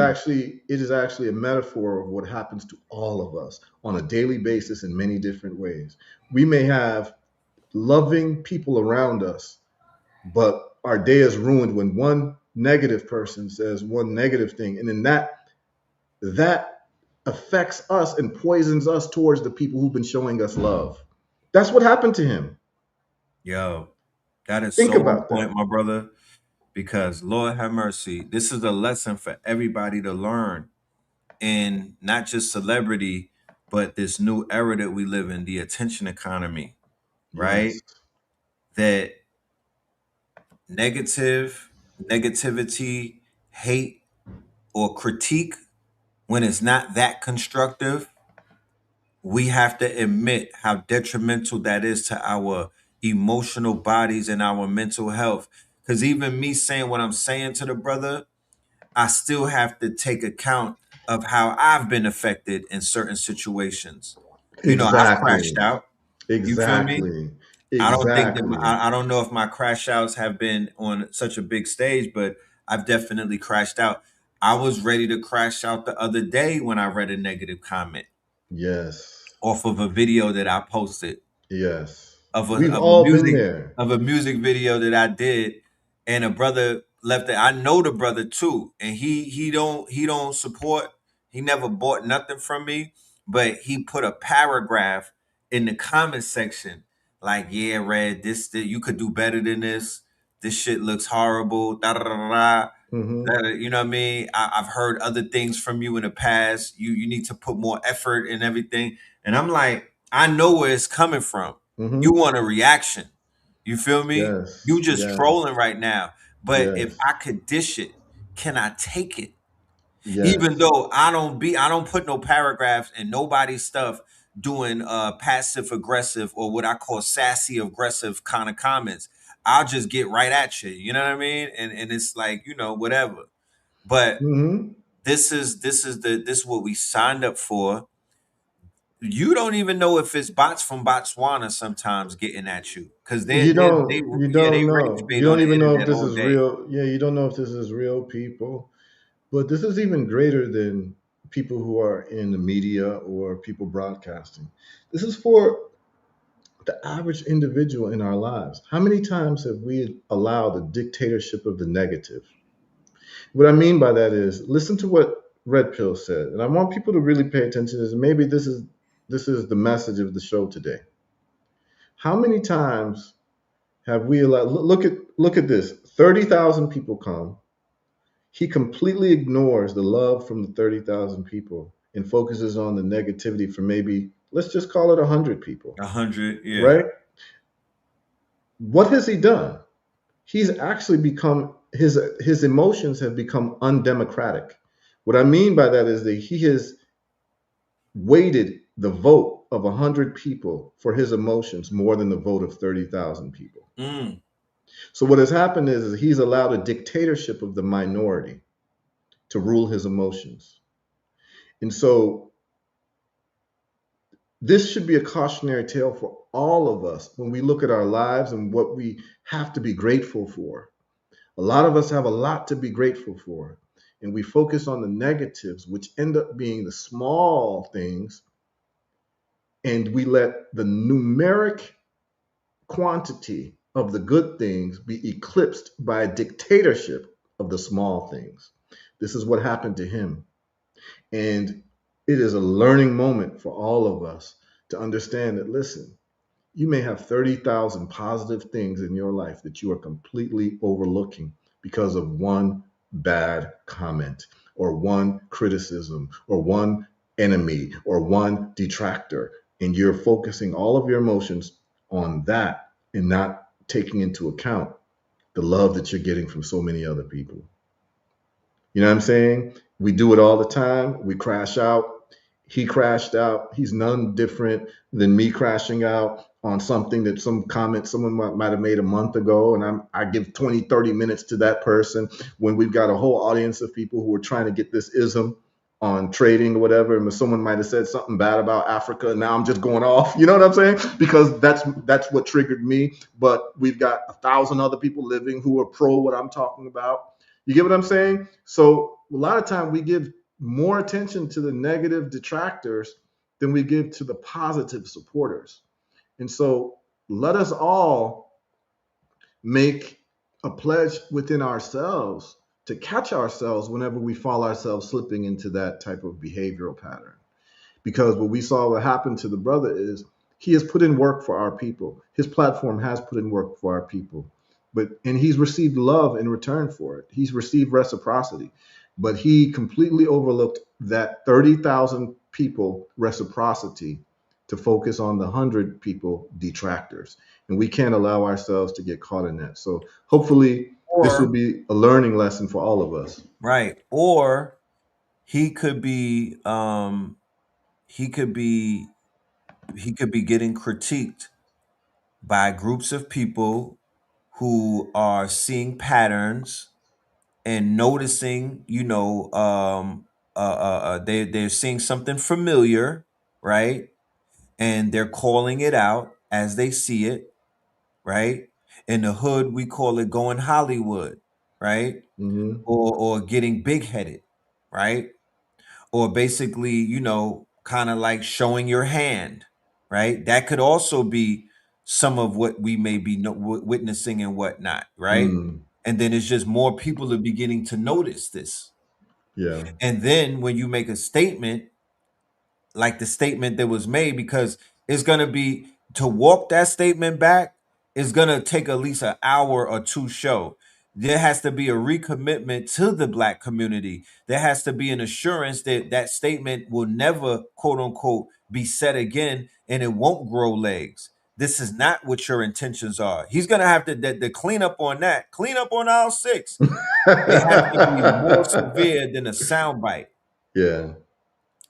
actually a metaphor of what happens to all of us on a daily basis in many different ways. We may have loving people around us, but our day is ruined when one negative person says one negative thing, and then that affects us and poisons us towards the people who've been showing us love. That's what happened to him. Yo, that is Think so on about point, that. my brother. Because Lord have mercy, this is a lesson for everybody to learn in not just celebrity, but this new era that we live in, the attention economy, Yes. right? That negativity, hate, or critique, when it's not that constructive, we have to admit how detrimental that is to our emotional bodies and our mental health. Because even me saying what I'm saying to the brother, I still have to take account of how I've been affected in certain situations. You know, I've crashed Exactly. out. You feel me? Exactly. I don't think that Exactly. I don't know if my crash outs have been on such a big stage, but I've definitely crashed out. I was ready to crash out the other day when I read a negative comment Yes. off of a video that I posted Yes. of a We've of a all been music there. of a music video that I did, and a brother left it. I know the brother too, and he don't support. He never bought nothing from me, but he put a paragraph in the comment section like, "Yeah, Red, this you could do better than this. This shit looks horrible." Da da da da. Hmm. You know what I mean? I've heard other things from you in the past. You need to put more effort in everything. And I'm like, I know where it's coming from. You Hmm. want a reaction. You feel me? You Yes. just Yes. trolling right now. But if Yes. I could dish it, can I take it? Even Yes. though I don't put no paragraphs in nobody's stuff doing passive aggressive or what I call sassy aggressive kind of comments. I'll just get right at you. You know what I mean? And it's like, whatever. But Hmm. this is what we signed up for. You don't even know if it's bots from Botswana sometimes getting at you because You yeah, they don't rage know. bait You on don't the even know if internet this all is day. real. Yeah, you don't know if this is real people. But this is even greater than people who are in the media or people broadcasting. This is for the average individual in our lives. How many times have we allowed the dictatorship of the negative? What I mean by that is listen to what Red Pill said. And I want people to really pay attention to this. Maybe this is the message of the show today. How many times have we allowed look at this. 30,000 people come. He completely ignores the love from the 30,000 people and focuses on the negativity for maybe, let's just call it 100 people, 100, yeah. right? What has he done? He's actually become, his emotions have become undemocratic. What I mean by that is that he has weighted the vote of 100 people for his emotions more than the vote of 30,000 people. Mm, So what has happened is he's allowed a dictatorship of the minority to rule his emotions. And so this should be a cautionary tale for all of us when we look at our lives and what we have to be grateful for. A lot of us have a lot to be grateful for, and we focus on the negatives, which end up being the small things, and we let the numeric quantity of the good things be eclipsed by a dictatorship of the small things. This is what happened to him. And it is a learning moment for all of us to understand that, listen, you may have 30,000 positive things in your life that you are completely overlooking because of one bad comment or one criticism or one enemy or one detractor. And you're focusing all of your emotions on that and not taking into account the love that you're getting from so many other people. You know what I'm saying? We do it all the time. We crash out. He crashed out. He's none different than me crashing out on something that some comment someone might have made a month ago. And I give 20, 30 minutes to that person when we've got a whole audience of people who are trying to get this ism on trading or whatever. And someone might have said something bad about Africa. And now I'm just going off. You know what I'm saying? Because that's what triggered me. But we've got 1,000 other people living who are pro what I'm talking about. You get what I'm saying? So a lot of time we give more attention to the negative detractors than we give to the positive supporters. And so let us all make a pledge within ourselves to catch ourselves whenever we fall ourselves slipping into that type of behavioral pattern. Because what we saw what happened to the brother is he has put in work for our people. His platform has put in work for our people. And he's received love in return for it. He's received reciprocity. But he completely overlooked that 30,000 people reciprocity to focus on the 100 people detractors. And we can't allow ourselves to get caught in that. So hopefully this will or be a learning lesson for all of us. right, or he could be he could be he could be getting critiqued by groups of people who are seeing patterns and noticing, they're seeing something familiar, right? And they're calling it out as they see it, right? In the hood, we call it going Hollywood, right? Hmm. Or getting big headed, right? Or basically, kind of like showing your hand, right? That could also be some of what we may be witnessing and whatnot, right? Mm, And then it's just more people are beginning to notice this. yeah. And then when you make a statement, like the statement that was made, because it's going to be to walk that statement back is going to take at least an hour or two show. There has to be a recommitment to the black community. There has to be an assurance that that statement will never, quote unquote, be said again and it won't grow legs. this is not what your intentions are. He's gonna have to the clean up on that, clean up on aisle six. It has to be more severe than a soundbite Yeah,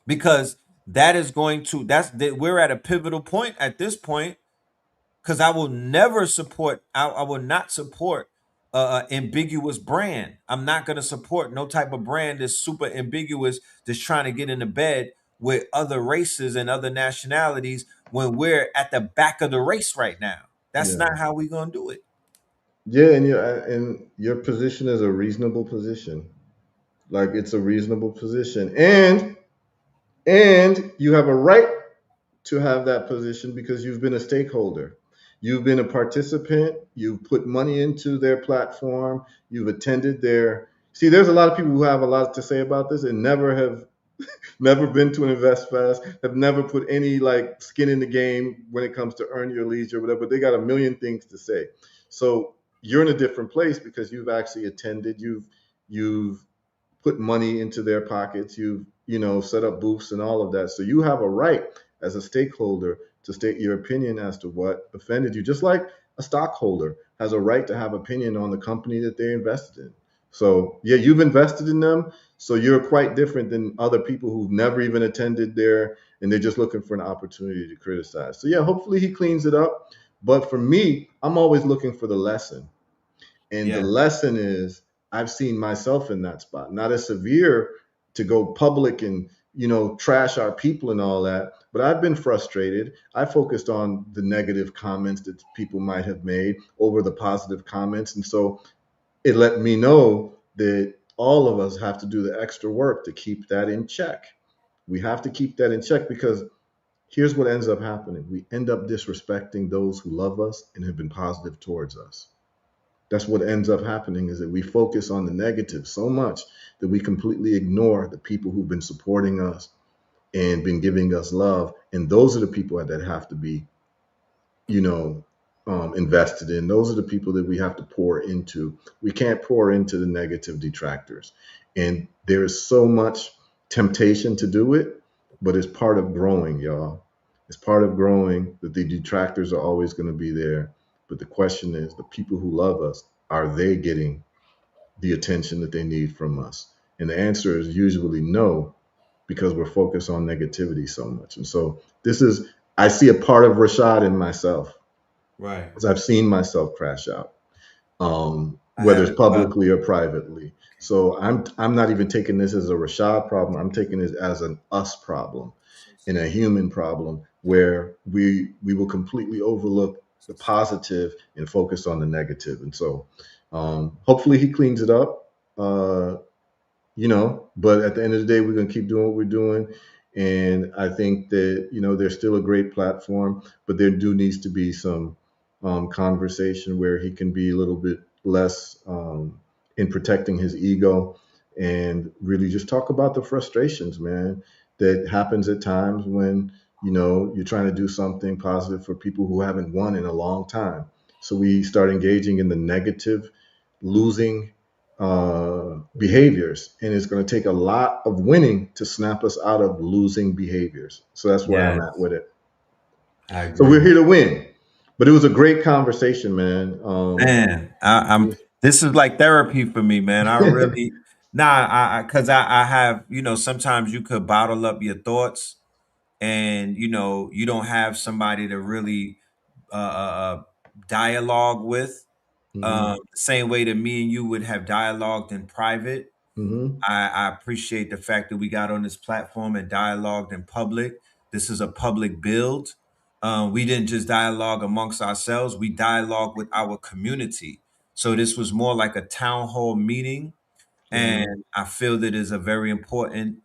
because that is going to that's that we're at a pivotal point at this point because I will never support. I will not support ambiguous brand. I'm not going to support no type of brand that's super ambiguous that's trying to get into bed with other races and other nationalities when we're at the back of the race right now. That's yeah, not how we gonna do it. yeah. And your position is a reasonable position. Like it's a reasonable position, and you have a right to have that position because you've been a stakeholder. You've been a participant. You've put money into their platform. You've attended their. See, there's a lot of people who have a lot to say about this and never been to an invest fest, have never put any like skin in the game when it comes to earn your leisure, whatever. But they got a million things to say. So you're in a different place because you've actually attended. You've put money into their pockets. You've set up booths and all of that. So you have a right as a stakeholder to state your opinion as to what offended you. Just like a stockholder has a right to have opinion on the company that they invested in. So yeah, you've invested in them. So you're quite different than other people who've never even attended there and they're just looking for an opportunity to criticize. So yeah, hopefully he cleans it up. But for me, I'm always looking for the lesson. And the Yeah. lesson is I've seen myself in that spot. Not as severe to go public and, trash our people and all that, but I've been frustrated. I focused on the negative comments that people might have made over the positive comments. And so it let me know that all of us have to do the extra work to keep that in check. We have to keep that in check because here's what ends up happening. We end up disrespecting those who love us and have been positive towards us. That's what ends up happening is that we focus on the negative so much that we completely ignore the people who've been supporting us and been giving us love. And those are the people that have to be, you know, invested in. Those are the people that we have to pour into. We can't pour into the negative detractors. And there is so much temptation to do it, but it's part of growing, y'all. It's part of growing that the detractors are always going to be there. But the question is the people who love us, are they getting the attention that they need from us? And the answer is usually no, because we're focused on negativity so much. And so I see a part of Rashad in myself Right. because I've seen myself crash out, I whether have it's as well. publicly or privately. So I'm not even taking this as a Rashad problem. I'm taking it as an us problem and a human problem where we will completely overlook the positive and focus on the negative. And so hopefully he cleans it up. But at the end of the day, we're going to keep doing what we're doing. And I think that, there's still a great platform, but there do needs to be some conversation where he can be a little bit less in protecting his ego and really just talk about the frustrations, man, that happens at times when, you're trying to do something positive for people who haven't won in a long time. So we start engaging in the negative, losing behaviors, and it's going to take a lot of winning to snap us out of losing behaviors. So that's where I'm at Yes, with it. I So we're agree. here to win, but it was a great conversation, man. Man, I'm this is like therapy for me, man. I really because I have, sometimes you could bottle up your thoughts and you don't have somebody to really dialogue with hmm the same way that me and you would have dialogued in private. hmm I appreciate the fact that we got on this platform and dialogued in public. This is a public build. We didn't just dialogue amongst ourselves, we dialogue with our community. So this was more like a town hall meeting. hmm And I feel that is a very important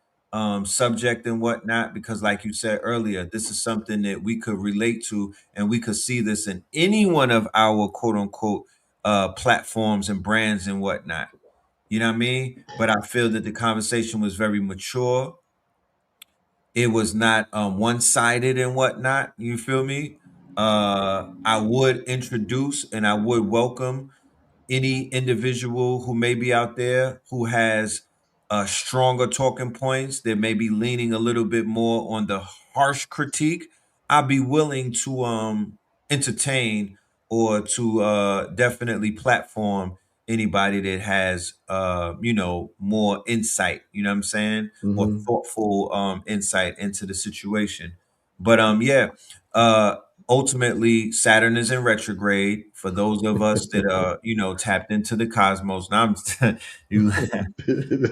subject and whatnot, because like you said earlier, this is something that we could relate to and we could see this in any one of our quote unquote platforms and brands and whatnot. You know what I mean? But I feel that the conversation was very mature. It was not one-sided and whatnot. You feel me? I would introduce and I would welcome any individual who may be out there who has stronger talking points that may be leaning a little bit more on the harsh critique. I'd be willing to entertain or to definitely platform anybody that has more insight, you know what I'm saying, or Hmm. thoughtful insight into the situation. But yeah, uh ultimately Saturn is in retrograde for those of us that are tapped into the cosmos. Now I'm you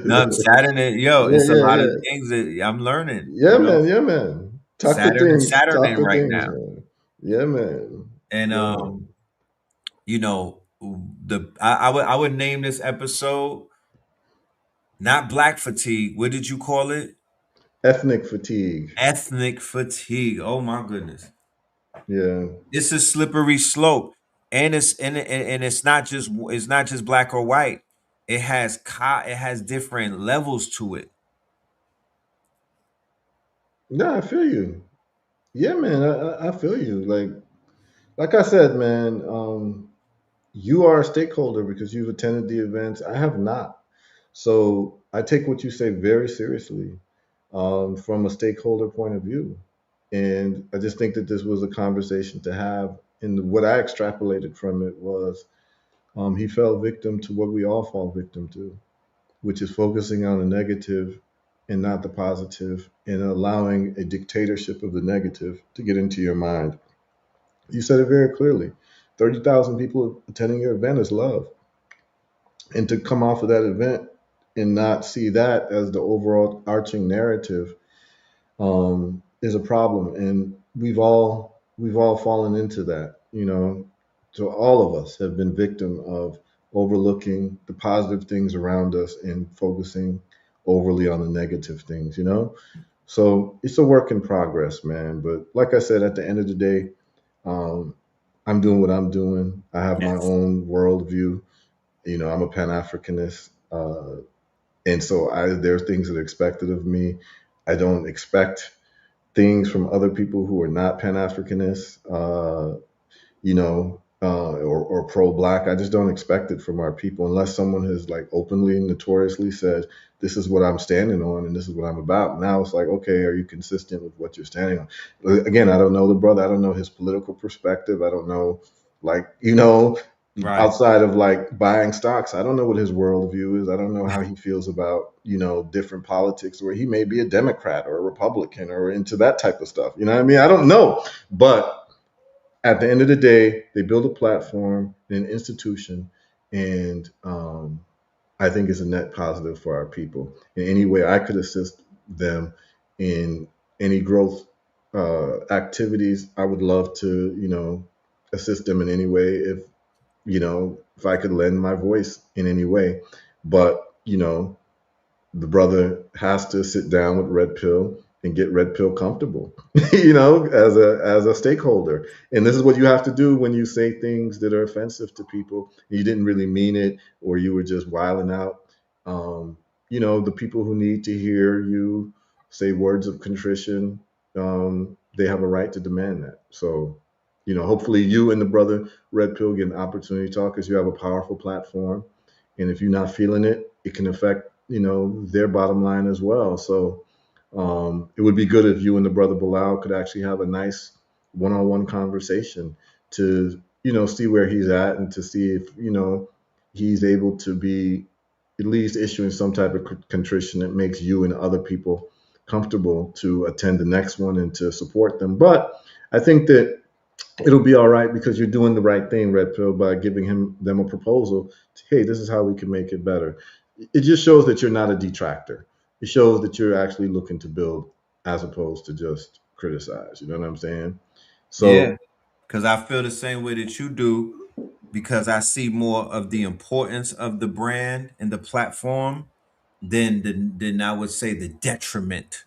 no, Saturn is, Yeah, it's a yeah, lot of yeah. things that I'm learning, Yeah, man. Yeah, man. Talk the Saturn is things. Saturn Talk in the right things, now. man. Yeah, man. And Yeah, man. you know, I would name this episode not black fatigue. What did you call it? Ethnic fatigue. Ethnic fatigue. Oh my goodness. Yeah. It's a slippery slope. And it's not just black or white. It has different levels to it. No, I feel you. Yeah, man. I feel you. Like I said, man. You are a stakeholder because you've attended the events. I have not. So I take what you say very seriously, from a stakeholder point of view. And I just think that this was a conversation to have. And what I extrapolated from it was, he fell victim to what we all fall victim to, which is focusing on the negative and not the positive, and allowing a dictatorship of the negative to get into your mind. You said it very clearly. 30,000 people attending your event is love. And to come off of that event and not see that as the overall arching narrative, is a problem. And we've all fallen into that, so all of us have been victim of overlooking the positive things around us and focusing overly on the negative things. So it's a work in progress, man. But like I said, at the end of the day, um, I'm doing what I'm doing. I have my Yes. own worldview. I'm a Pan Africanist, and so there are things that are expected of me. I don't expect things from other people who are not Pan Africanists, or pro black. I just don't expect it from our people unless someone has like openly and notoriously said, this is what I'm standing on and this is what I'm about. Now it's like, okay, are you consistent with what you're standing on? Again, I don't know the brother. I don't know his political perspective. I don't know, like, Right. outside of like buying stocks, I don't know what his worldview is. I don't know how he feels about, different politics, where he may be a Democrat or a Republican or into that type of stuff. You know what I mean? I don't know. But at the end of the day, they build a platform, an institution, and I think it's a net positive for our people. In any way I could assist them in any growth activities, I would love to, assist them in any way, if I could lend my voice in any way. But, the brother has to sit down with Red Pill and get Red Pill comfortable, as a stakeholder. And this is what you have to do when you say things that are offensive to people. You didn't really mean it, or you were just wiling out. The people who need to hear you say words of contrition, they have a right to demand that. So, hopefully you and the brother Red Pill get an opportunity to talk, because you have a powerful platform. And if you're not feeling it, it can affect, their bottom line as well. So, it would be good if you and the brother Bilal could actually have a nice one-on-one conversation to, see where he's at, and to see if, he's able to be at least issuing some type of contrition that makes you and other people comfortable to attend the next one and to support them. But I think that it'll be all right, because you're doing the right thing, Red Pill, by giving them a proposal. Hey, this is how we can make it better. It just shows that you're not a detractor. It shows that you're actually looking to build, as opposed to just criticize. You know what I'm saying? Yeah. So, Because I feel the same way that you do, because I see more of the importance of the brand and the platform than I would say the detriment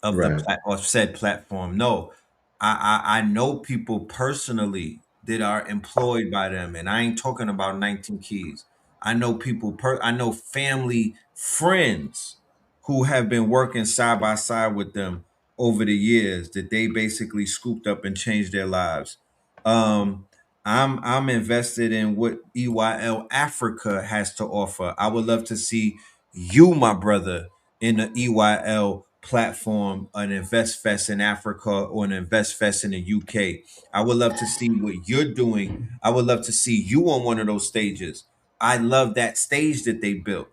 of the right. or said platform. No, I know people personally that are employed by them, and I ain't talking about 19 keys. I know family friends who have been working side by side with them over the years, that they basically scooped up and changed their lives. Um, I'm invested in what EYL Africa has to offer. I would love to see you, my brother, in the EYL platform an Invest Fest in Africa or an Invest Fest in the UK. I would love to see what you're doing. I would love to see you on one of those stages. I love that stage that they built.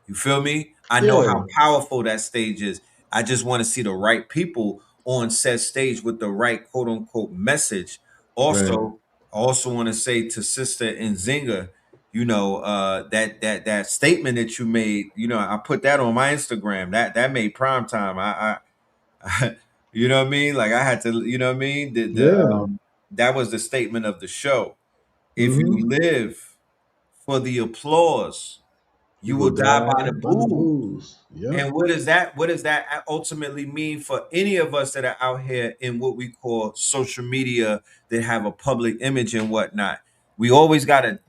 You feel me? I know how Yeah, powerful that stage is. I just want to see the right people on said stage with the right quote unquote message. right. I also want to say to Sister Nzinga, that statement that you made, I put that on my Instagram. That made prime time. I you know what I mean? Like I had to, you know what I mean? Yeah. That was the statement of the show. If you Mm-hmm. live for the applause, You you will will die by die the by the boo. booze. Yep. And what does that ultimately mean for any of us that are out here in what we call social media that have a public image and whatnot? We always gotta,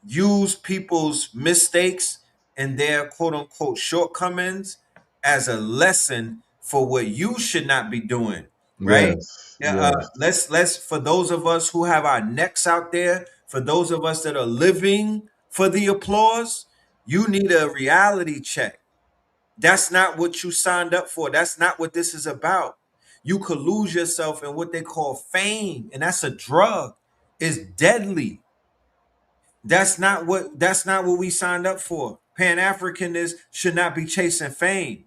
use people's mistakes and their quote unquote shortcomings as a lesson for what you should not be doing, right? Yes. Yeah, Yes. let's for those of us who have our necks out there, for those of us that are living for the applause, you need a reality check. That's not what you signed up for. That's not what this is about. You could lose yourself in what they call fame, and that's a drug. It's deadly. That's not what we signed up for. Pan-Africanists should not be chasing fame.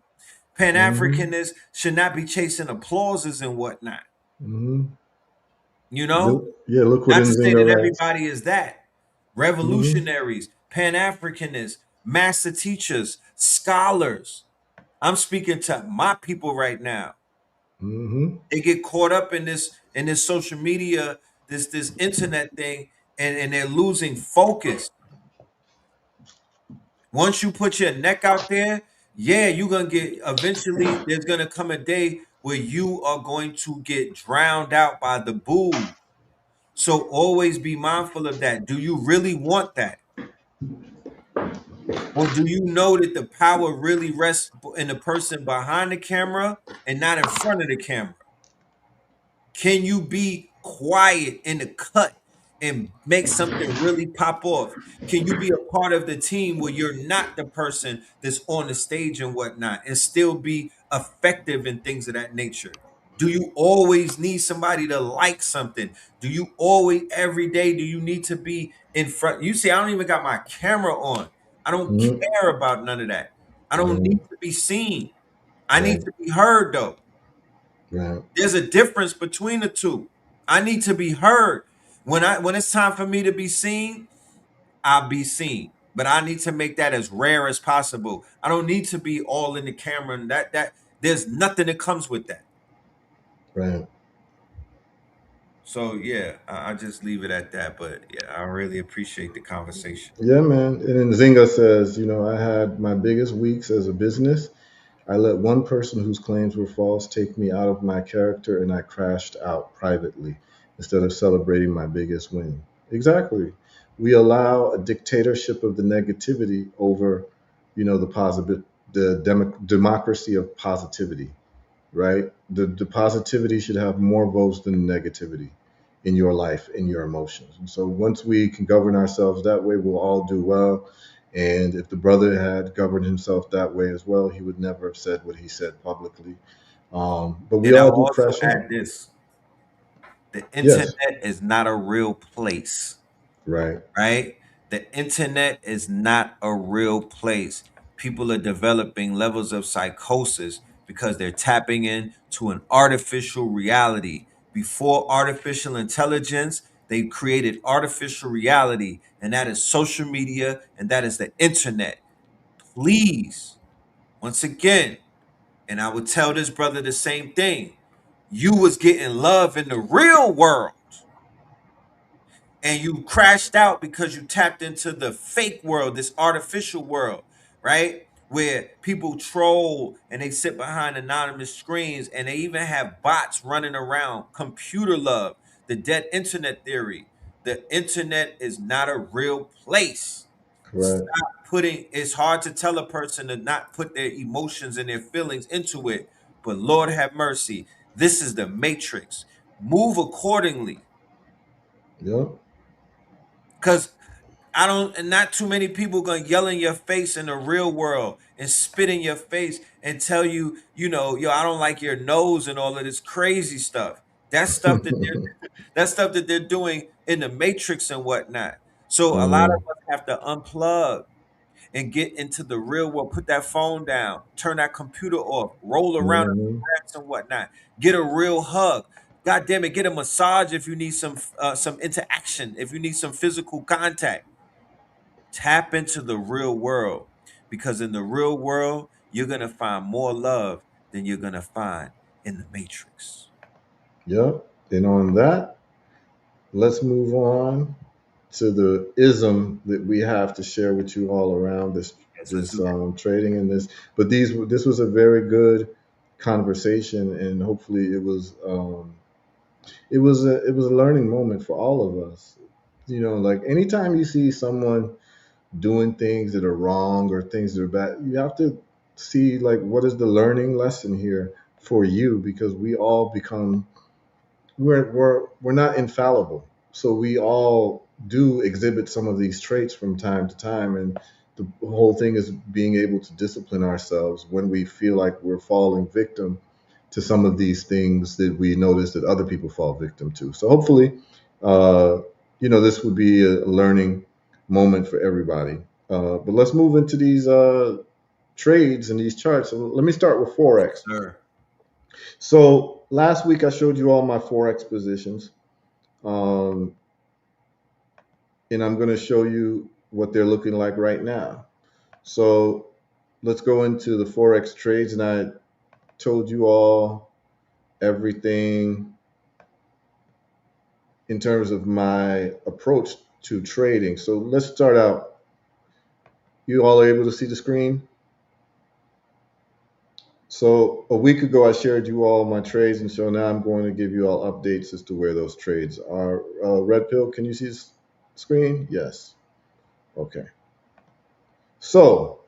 Mm-hmm. Pan-Africanists should not be chasing applauses and whatnot. Mm-hmm. You know? Yeah, look what Not to say Nzinga that writes. everybody is that. Mm-hmm. Revolutionaries, Pan-Africanists, master teachers, scholars. I'm speaking to my people right now. Mm-hmm. They get caught up in this social media, this internet thing, and they're losing focus. Once you put your neck out there, yeah, you're gonna get eventually there's gonna come a day where you are going to get drowned out by the boo. So always be mindful of that. Do you really want that? Or do you know that the power really rests in the person behind the camera and not in front of the camera? Can you be quiet in the cut and make something really pop off? Can you be a part of the team where you're not the person that's on the stage and whatnot and still be effective in things of that nature? Do you always need somebody to like something? Do you always, every day, do you need to be in front? You see, I don't even got my camera on. I don't Mm-hmm. care about none of that. I don't need Right. to be seen. I need Right. to be heard, though. Right. There's a difference between the two. I need to be heard. When it's time for me to be seen, I'll be seen. But I need to make that as rare as possible. I don't need to be all in the camera and that there's nothing that comes with that. Right. So yeah, I just leave it at that. But yeah, I really appreciate the conversation. Yeah, man. And then Zinga says, I had my biggest weeks as a business. I let one person whose claims were false take me out of my character and I crashed out privately instead of celebrating my biggest win. Exactly. We allow a dictatorship of the negativity over, the positive, democracy of positivity, right? The positivity should have more votes than the negativity in your life, in your emotions. And so once we can govern ourselves that way, we'll all do well. And if the brother had governed himself that way as well, he would never have said what he said publicly. But we And all I'll do also crash add out. this: the Yes, internet is not a real place. right, Right? The internet is not a real place. People are developing levels of psychosis because they're tapping into an artificial reality. Before artificial intelligence, they created artificial reality, and that is social media and that is the internet. Please, once again, and I would tell this brother the same thing. You was getting love in the real world and you crashed out because you tapped into the fake world, this artificial world, right? Where people troll and they sit behind anonymous screens and they even have bots running around. Computer love, the dead internet theory. The internet is not a real place. correct. Stop putting it's hard to tell a person to not put their emotions and their feelings into it. But Lord have mercy. This is the matrix. Move accordingly. Yep. Because I don't, and not too many people gonna yell in your face in the real world and spit in your face and tell you, yo, I don't like your nose and all of this crazy stuff. That's stuff that that's stuff that they're doing in the Matrix and whatnot. So a lot Mhm. of us have to unplug and get into the real world. Put that phone down, turn that computer off, roll around in the Mhm. grass and whatnot. Get a real hug. God damn it, get a massage if you need some interaction, if you need some physical contact. Tap into the real world because in the real world, you're gonna find more love than you're gonna find in the Matrix. Yep. And on that, let's move on to the ism that we have to share with you all around Yes, let's this do that. trading in this. But this was a very good conversation, and hopefully it was a learning moment for all of us. You know, like anytime you see someone doing things that are wrong or things that are bad, you have to see like what is the learning lesson here for you, because we all become we're not infallible. So we all do exhibit some of these traits from time to time, and the whole thing is being able to discipline ourselves when we feel like we're falling victim to some of these things that we notice that other people fall victim to. So hopefully, uh, this would be a learning moment for everybody. But let's move into these trades and these charts. So let me start with Yes, forex. sir. So last week I showed you all my forex positions, um, and I'm going to show you what they're looking like right now. So let's go into the forex trades, and I told you all everything in terms of my approach to trading. So let's start out. You all are able to see the screen. So a week ago, I shared you all my trades, and so now I'm going to give you all updates as to where those trades are. Red Pill, can you see the screen? Yes. Okay. So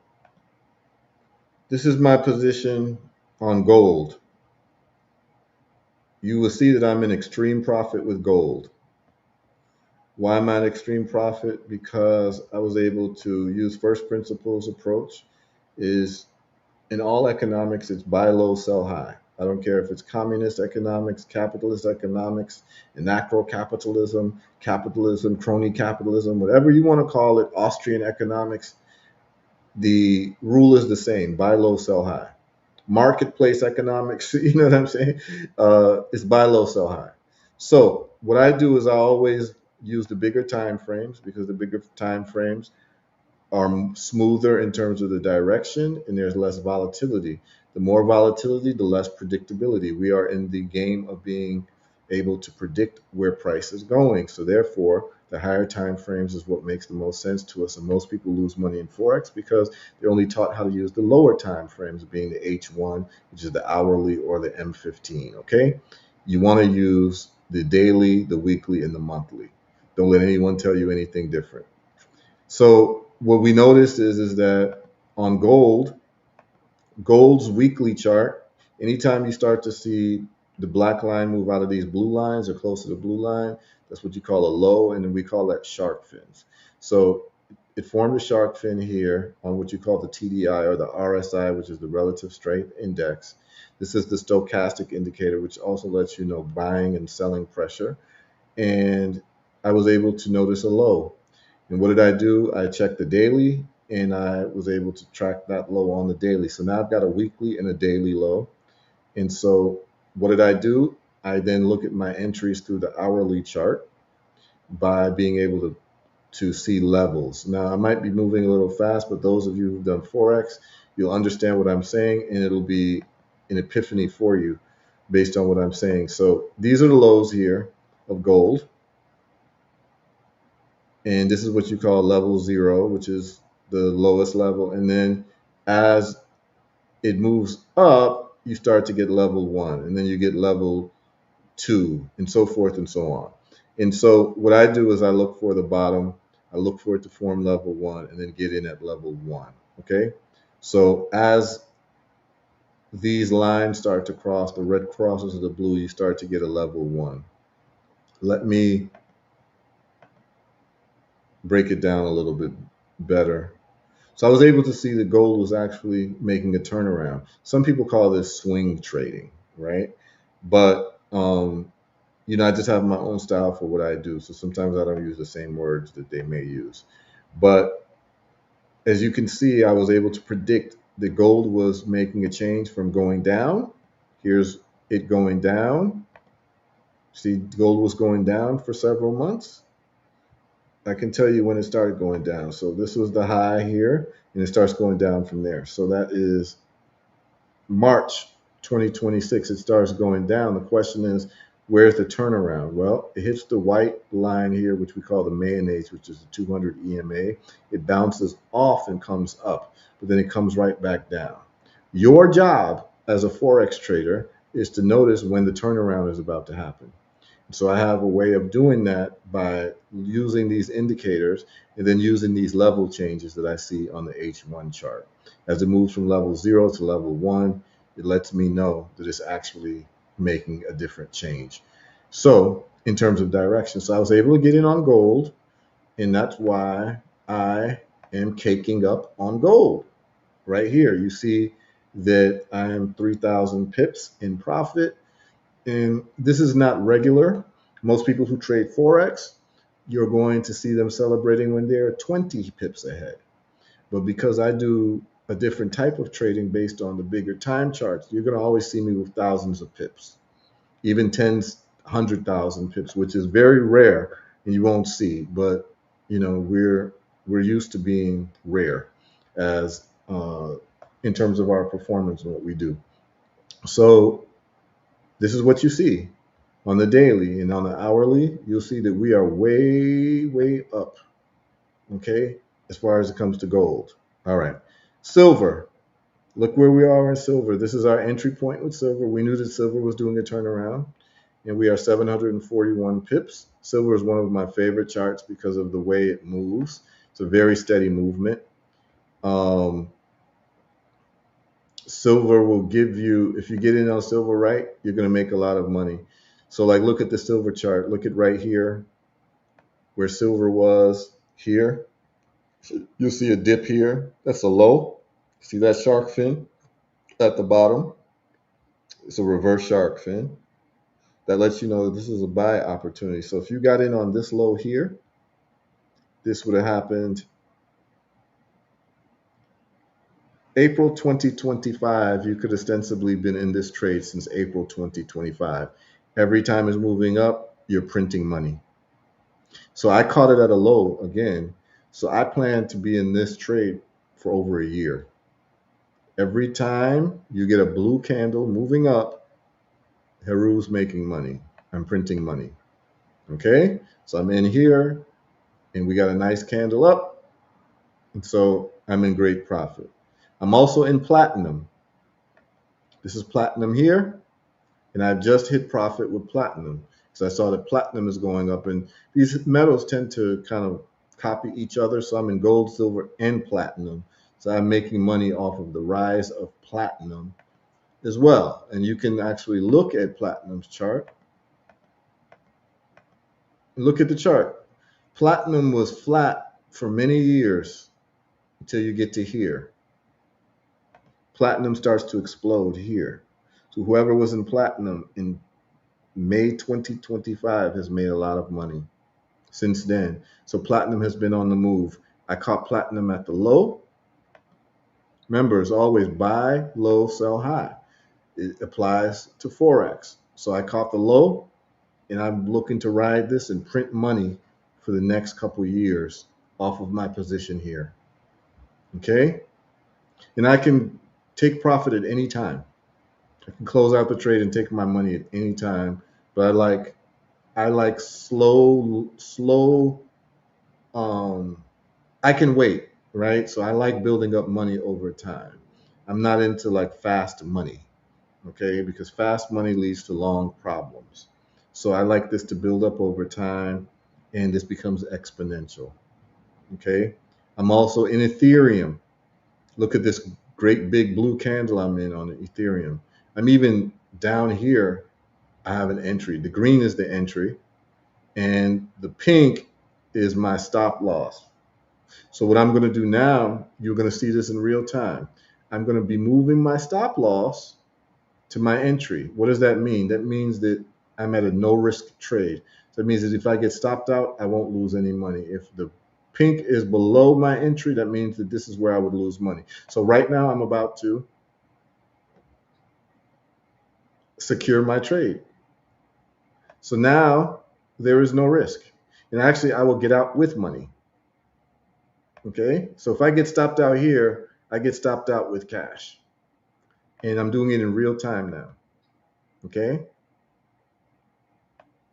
this is my position on gold. You will see that I'm in extreme profit with gold. Why am I in extreme profit? Because I was able to use first principles approach. Is in all economics, it's buy low, sell high. I don't care if it's communist economics, capitalist economics, anarcho capitalism, crony capitalism, whatever you want to call it, Austrian economics. The rule is the same: buy low, sell high. Marketplace economics, you know what I'm saying? It's buy low, sell high. So what I do is I always use the bigger time frames, because the bigger time frames are smoother in terms of the direction, and there's less volatility. The more volatility, the less predictability. We are in the game of being able to predict where price is going. So therefore, the higher time frames is what makes the most sense to us. And most people lose money in forex because they're only taught how to use the lower time frames, being the H1, which is the hourly, or the M15. Okay, you want to use the daily, the weekly, and the monthly. Don't let anyone tell you anything different. So what we noticed is that on gold's weekly chart, anytime you start to see the black line move out of these blue lines or close to the blue line, that's what you call a low, and then we call that shark fins. So it formed a shark fin here on what you call the TDI, or the RSI, which is the relative strength index. This is the stochastic indicator, which also lets you know buying and selling pressure. And I was able to notice a low. And what did I do? I checked the daily, and I was able to track that low on the daily. So now I've got a weekly and a daily low. And so what did I do? I then look at my entries through the hourly chart by being able to see levels. Now I might be moving a little fast, but those of you who've done Forex, you'll understand what I'm saying, and it'll be an epiphany for you based on what I'm saying. So these are the lows here of gold. And this is what you call level zero, which is the lowest level. And then as it moves up, you start to get level one, and then you get level two, and so forth and so on. And so what I do is I look for the bottom, I look for it to form level one, and then get in at level one. Okay. So as these lines start to cross, the red crosses to the blue, you start to get a level one. Let me break it down a little bit better. So I was able to see that gold was actually making a turnaround. Some people call this swing trading, right? But I just have my own style for what I do. So sometimes I don't use the same words that they may use. But as you can see, I was able to predict that gold was making a change from going down. Here's it going down. See, gold was going down for several months. I can tell you when it started going down. So this was the high here, and it starts going down from there. So that is March 2026. It starts going down. The question is, where's the turnaround? Well, it hits the white line here, which we call the mayonnaise, which is the 200 EMA. It bounces off and comes up, but then it comes right back down. Your job as a Forex trader is to notice when the turnaround is about to happen. So I have a way of doing that by using these indicators and then using these level changes that I see on the H1 chart. As it moves from level 0 to level 1, it lets me know that it's actually making a different change. So in terms of direction, so I was able to get in on gold, and that's why I am caking up on gold. Right here, you see that I am 3,000 pips in profit, and this is not regular. Most people who trade Forex, you're going to see them celebrating when they're 20 pips ahead. But because I do a different type of trading based on the bigger time charts, you're going to always see me with thousands of pips, even tens, 100,000 pips, which is very rare and you won't see. But we're used to being rare as in terms of our performance and what we do. So this is what you see on the daily, and on the hourly, you'll see that we are way, way up, okay, as far as it comes to gold. All right. Silver. Look where we are in silver. This is our entry point with silver. We knew that silver was doing a turnaround, and we are 741 pips. Silver is one of my favorite charts because of the way it moves. It's a very steady movement. Um, Silver will give you, if you get in on silver right, you're going to make a lot of money. So, like, look at the silver chart. Look at right here where silver was here. You'll see a dip here. That's a low. See that shark fin at the bottom? It's a reverse shark fin. That lets you know that this is a buy opportunity. So if you got in on this low here, this would have happened April 2025. You could ostensibly been in this trade since April 2025. Every time it's moving up, you're printing money. So I caught it at a low again. So I plan to be in this trade for over a year. Every time you get a blue candle moving up, Heru's making money. I'm printing money. Okay? So I'm in here and we got a nice candle up. And so I'm in great profit. I'm also in platinum. This is platinum here. And I've just hit profit with platinum. So I saw that platinum is going up. And these metals tend to kind of copy each other. So I'm in gold, silver, and platinum. So I'm making money off of the rise of platinum as well. And you can actually look at platinum's chart. Look at the chart. Platinum was flat for many years until you get to here. Platinum starts to explode here. So whoever was in platinum in May 2025 has made a lot of money since then. So platinum has been on the move. I caught platinum at the low. Remember, it's always buy low, sell high. It applies to Forex. So I caught the low, and I'm looking to ride this and print money for the next couple of years off of my position here. Okay? And I can take profit at any time. I can close out the trade and take my money at any time. But I like slow I can wait, right? So I like building up money over time. I'm not into like fast money, okay? Because fast money leads to long problems. So I like this to build up over time and this becomes exponential, okay? I'm also in Ethereum. Look at this great big blue candle I'm in on Ethereum. I'm even down here, I have an entry. The green is the entry, and the pink is my stop loss. So what I'm going to do now, you're going to see this in real time. I'm going to be moving my stop loss to my entry. What does that mean? That means that I'm at a no risk trade. So that means that if I get stopped out, I won't lose any money. If the pink is below my entry, that means that this is where I would lose money. So right now I'm about to secure my trade. So now there is no risk. And actually I will get out with money. Okay? So if I get stopped out here, I get stopped out with cash. And I'm doing it in real time now. Okay?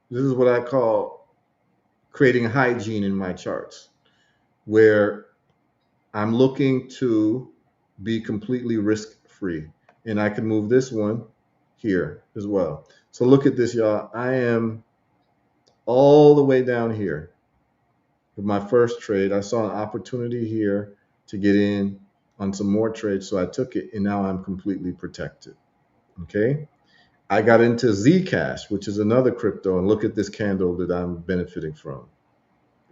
This is what I call creating hygiene in my charts, where I'm looking to be completely risk free. And I can move this one here as well. So look at this, y'all. I am all the way down here with my first trade. I saw an opportunity here to get in on some more trades. So I took it and now I'm completely protected. Okay. I got into Zcash, which is another crypto. And look at this candle that I'm benefiting from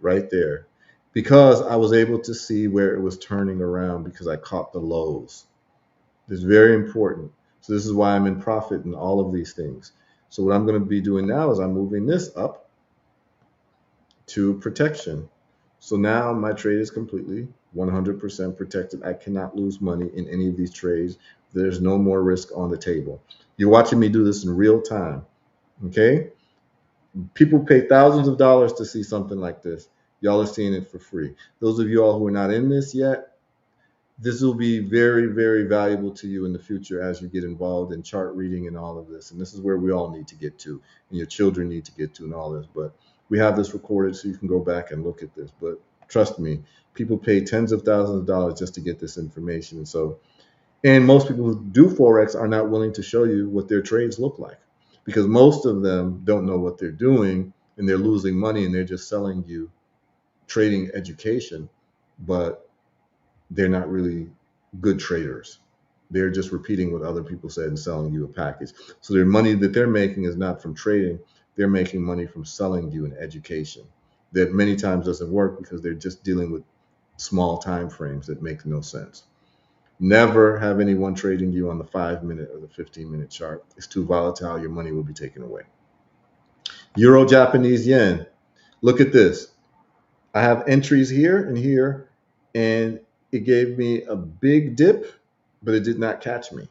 right there, because I was able to see where it was turning around because I caught the lows. It's very important. So this is why I'm in profit in all of these things. So what I'm going to be doing now is I'm moving this up to protection. So now my trade is completely 100% protected. I cannot lose money in any of these trades. There's no more risk on the table. You're watching me do this in real time. Okay? People pay thousands of dollars to see something like this. Y'all are seeing it for free. Those of you all who are not in this yet, this will be very, very valuable to you in the future as you get involved in chart reading and all of this. And this is where we all need to get to, and your children need to get to, and all this. But we have this recorded so you can go back and look at this. But trust me, people pay tens of thousands of dollars just to get this information. And so, and most people who do Forex are not willing to show you what their trades look like, because most of them don't know what they're doing and they're losing money and they're just selling you trading education, but they're not really good traders. They're just repeating what other people said and selling you a package. So their money that they're making is not from trading. They're making money from selling you an education that many times doesn't work because they're just dealing with small time frames that make no sense. Never have anyone trading you on the 5 minute or the 15-minute chart. It's too volatile. Your money will be taken away. Euro Japanese yen. Look at this. I have entries here and here, and it gave me a big dip, but it did not catch me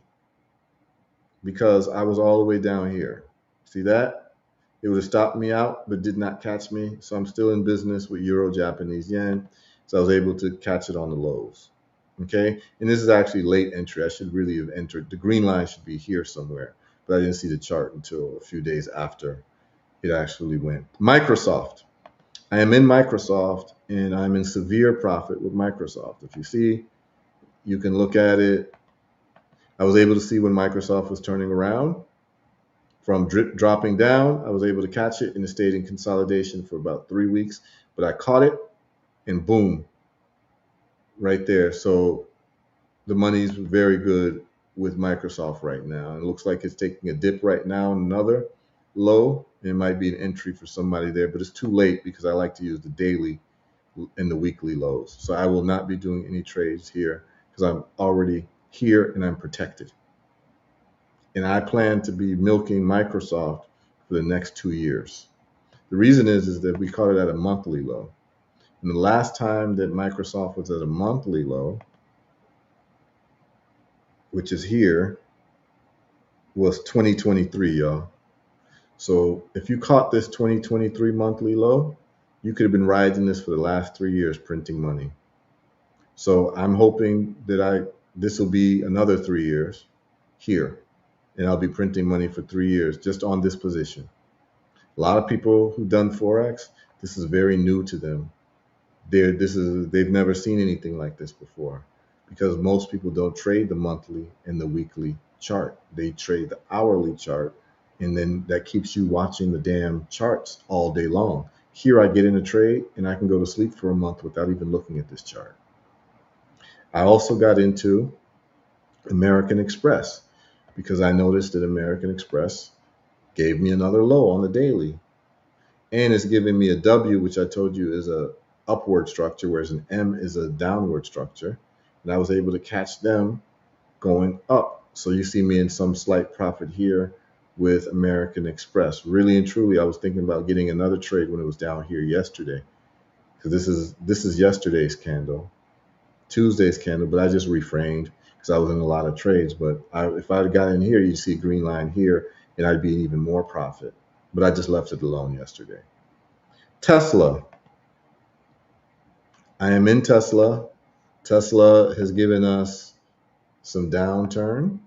because I was all the way down here. See that? It would have stopped me out, but did not catch me. So I'm still in business with Euro Japanese yen. So I was able to catch it on the lows. Okay. And this is actually late entry. I should really have entered. The green line should be here somewhere, but I didn't see the chart until a few days after it actually went. Microsoft. I am in Microsoft and I'm in severe profit with Microsoft. If you see, you can look at it. I was able to see when Microsoft was turning around from dropping down. I was able to catch it and it stayed in consolidation for about 3 weeks, but I caught it and boom, right there. So the money's very good with Microsoft right now. It looks like it's taking a dip right now, another low. It might be an entry for somebody there, but it's too late because I like to use the daily and the weekly lows. So I will not be doing any trades here because I'm already here and I'm protected. And I plan to be milking Microsoft for the next 2 years. The reason is that we caught it at a monthly low. And the last time that Microsoft was at a monthly low, which is here, was 2023, y'all. So if you caught this 2023 monthly low, you could have been riding this for the last 3 years printing money. So I'm hoping that this will be another 3 years here, and I'll be printing money for 3 years just on this position. A lot of people who've done Forex, this is very new to them. They've never seen anything like this before because most people don't trade the monthly and the weekly chart. They trade the hourly chart, and then that keeps you watching the damn charts all day long. Here I get in a trade and I can go to sleep for a month without even looking at this chart. I also got into American Express because I noticed that American Express gave me another low on the daily. and it's giving me a W, which I told you is a upward structure, whereas an M is a downward structure. And I was able to catch them going up. So you see me in some slight profit here with American Express. Really and truly, I was thinking about getting another trade when it was down here yesterday, because this is yesterday's candle, Tuesday's candle, but I just refrained because I was in a lot of trades. But if I had got in here, you'd see a green line here, and I'd be in even more profit. But I just left it alone yesterday. Tesla. I am in Tesla. Tesla has given us some downturn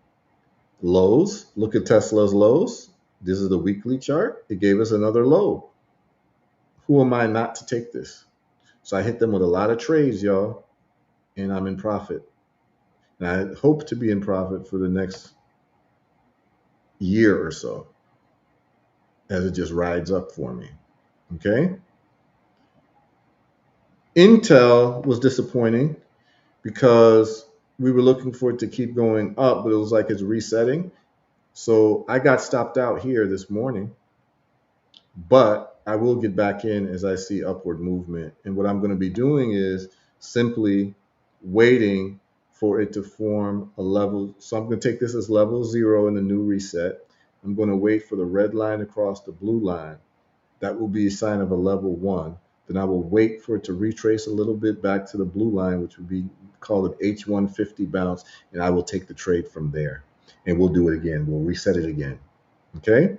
lows. Look at Tesla's lows. This is the weekly chart. It gave us another low. Who am I not to take this? So I hit them with a lot of trades, y'all, and I'm in profit. And I hope to be in profit for the next year or so as it just rides up for me. Okay. Intel was disappointing because we were looking for it to keep going up, but it was like it's resetting. So I got stopped out here this morning, but I will get back in as I see upward movement. And what I'm going to be doing is simply waiting for it to form a level. So I'm going to take this as level 0 in the new reset. I'm going to wait for the red line across the blue line. That will be a sign of a level 1. Then I will wait for it to retrace a little bit back to the blue line, which would be called an H150 bounce, and I will take the trade from there. And we'll do it again. We'll reset it again. Okay?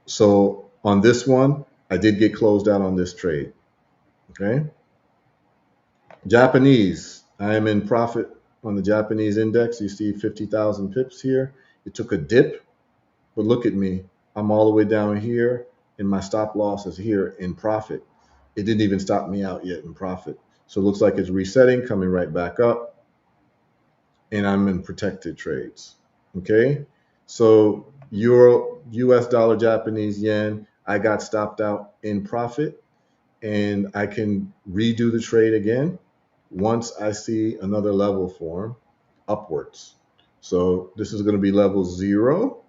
So on this one, I did get closed out on this trade. Okay. Japanese, I am in profit on the Japanese index. You see 50,000 pips here. It took a dip, but look at me. I'm all the way down here, and my stop loss is here in profit. It didn't even stop me out yet in profit. So it looks like it's resetting, coming right back up, and I'm in protected trades. Okay. So Euro, US dollar, Japanese yen, I got stopped out in profit, and I can redo the trade again once I see another level form upwards. So this is going to be level 0.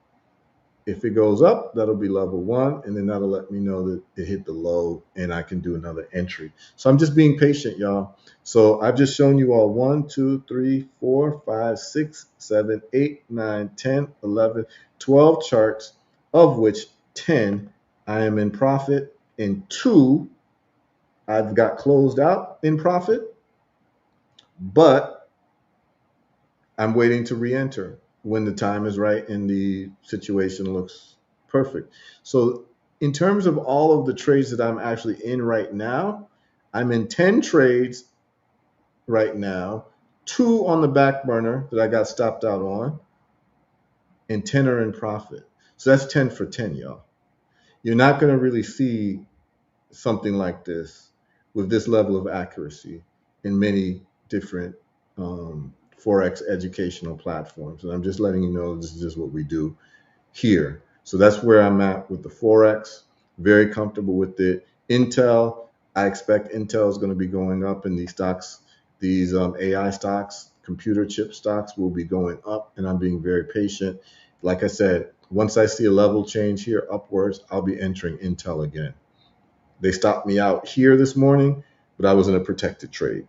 If it goes up, that'll be level 1, and then that'll let me know that it hit the low and I can do another entry. So I'm just being patient, y'all. So I've just shown you all 1, 2, 3, 4, 5, 6, 7, 8, 9, 10, 11, 12 charts, of which 10 I am in profit, and 2 I've got closed out in profit, but I'm waiting to re-enter when the time is right and the situation looks perfect. So in terms of all of the trades that I'm actually in right now, I'm in 10 trades right now, 2 on the back burner that I got stopped out on, and 10 are in profit. So that's 10 for 10, y'all. You're not going to really see something like this with this level of accuracy in many different forex educational platforms. And I'm just letting you know this is just what we do here. So that's where I'm at with the forex. Very comfortable with it. Intel, I expect Intel is going to be going up, and these stocks, these AI stocks, computer chip stocks will be going up, and I'm being very patient. Like I said, once I see a level change here upwards, I'll be entering Intel again. They stopped me out here this morning, but I was in a protected trade,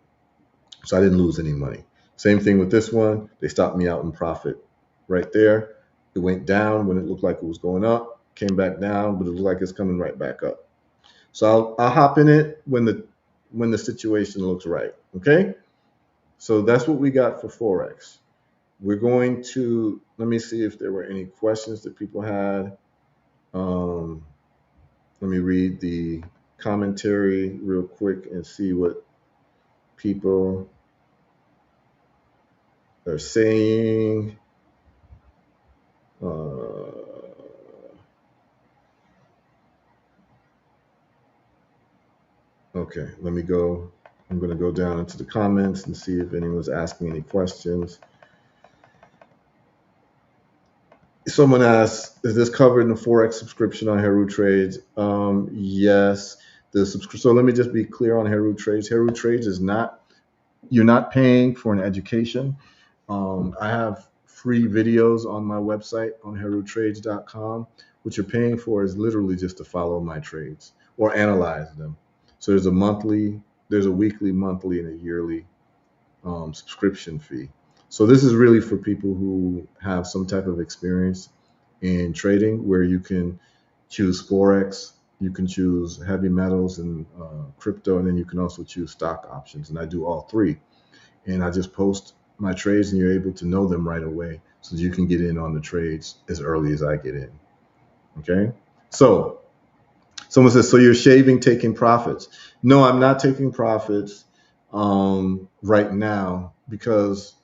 so I didn't lose any money. Same thing with this one. They stopped me out in profit right there. It went down when it looked like it was going up, came back down, but it looks like it's coming right back up. So I'll hop in it when the situation looks right. Okay. So that's what we got for forex. We're going to let me see if there were any questions that people had. Um, Let me read the commentary real quick and see what people are saying. Okay, let me go. I'm going to go down into the comments and see if anyone's asking any questions. Someone asked, "Is this covered in the forex subscription on Heru Trades?" Yes. So let me just be clear on Heru Trades. Heru Trades is not. You're not paying for an education. I have free videos on my website on herutrades.com What you're paying for is literally just to follow my trades or analyze them. So there's a weekly, monthly, and a yearly subscription fee. So this is really for people who have some type of experience in trading, where you can choose forex, you can choose heavy metals and crypto, and then you can also choose stock options. And I do all three. And I just post my trades, and you're able to know them right away, so that you can get in on the trades as early as I get in. Okay. So someone says, so you're shaving, taking profits. No, I'm not taking profits right now, because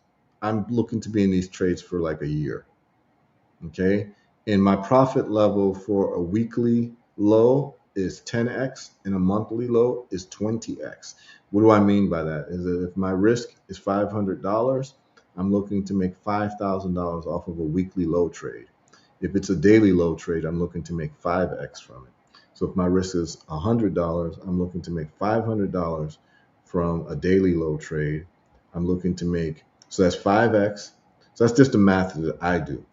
I'm looking to be in these trades for like a year. Okay. And my profit level for a weekly low is 10x and a monthly low is 20x. What do I mean by that? Is that if my risk is $500, I'm looking to make $5,000 off of a weekly low trade. If it's a daily low trade, I'm looking to make 5x from it. So if my risk is $100, I'm looking to make $500 from a daily low trade. I'm looking to make, so that's 5x. So that's just the math that I do.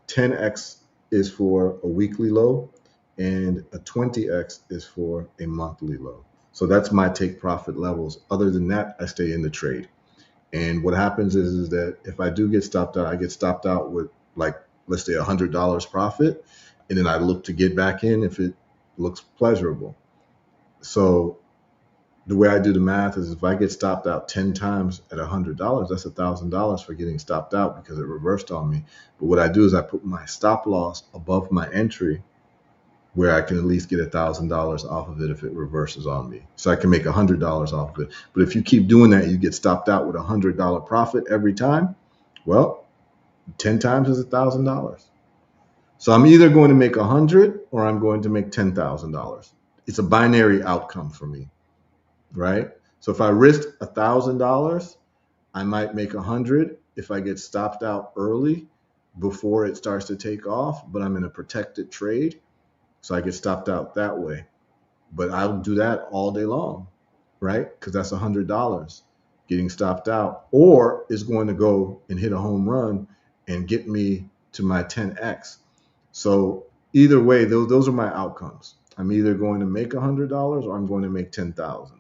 10x is for a weekly low, and a 20x is for a monthly low. So that's my take profit levels. Other than that, I stay in the trade. And what happens is that if I do get stopped out, I get stopped out with, like, let's say $100 profit, and then I look to get back in if it looks pleasurable. So the way I do the math is, if I get stopped out 10 times at $100, that's $1,000 for getting stopped out because it reversed on me. But what I do is I put my stop loss above my entry, where I can at least get $1,000 off of it if it reverses on me. So I can make $100 off of it. But if you keep doing that, you get stopped out with $100 profit every time. Well, 10 times is $1,000. So I'm either going to make 100 or I'm going to make $10,000. It's a binary outcome for me, right? So if I risked $1,000, I might make 100 if I get stopped out early before it starts to take off, but I'm in a protected trade, so I get stopped out that way. But I'll do that all day long, right? Because that's $100 getting stopped out, or is going to go and hit a home run and get me to my 10x. So either way, those are my outcomes. I'm either going to make $100 or I'm going to make 10,000.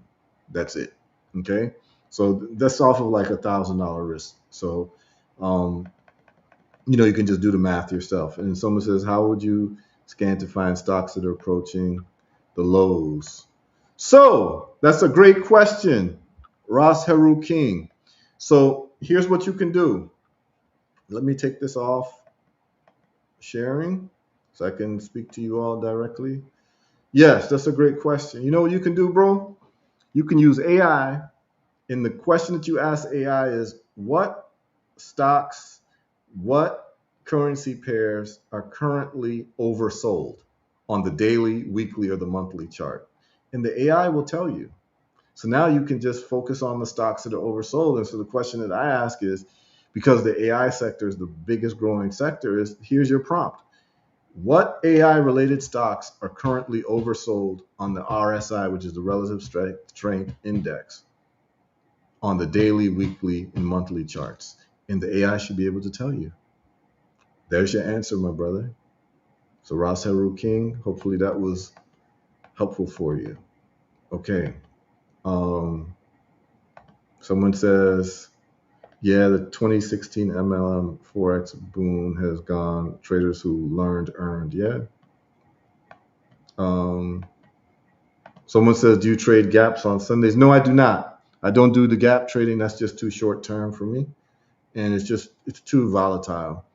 That's it. Okay. So that's off of like $1,000 risk. So, um, you can just do the math yourself. And someone says, how would you scan to find stocks that are approaching the lows? So that's a great question, Ross Heru King. So here's what you can do. Let me take this off sharing so I can speak to you all directly. Yes, that's a great question. You know what you can do, bro? You can use AI. And the question that you ask AI is, what stocks, what currency pairs are currently oversold on the daily, weekly, or the monthly chart? And the AI will tell you. So now you can just focus on the stocks that are oversold. And so the question that I ask is, because the AI sector is the biggest growing sector, is here's your prompt. What AI related stocks are currently oversold on the RSI, which is the relative strength index, on the daily, weekly, and monthly charts? And the AI should be able to tell you. There's your answer, my brother. So Ross Heru King, hopefully that was helpful for you. Okay. Um, Someone says, yeah, the 2016 MLM Forex boom has gone. Traders who learned earned. Yeah. Um, Someone says, do you trade gaps on Sundays? No, I do not. I don't do the gap trading. That's just too short term for me. And it's too volatile.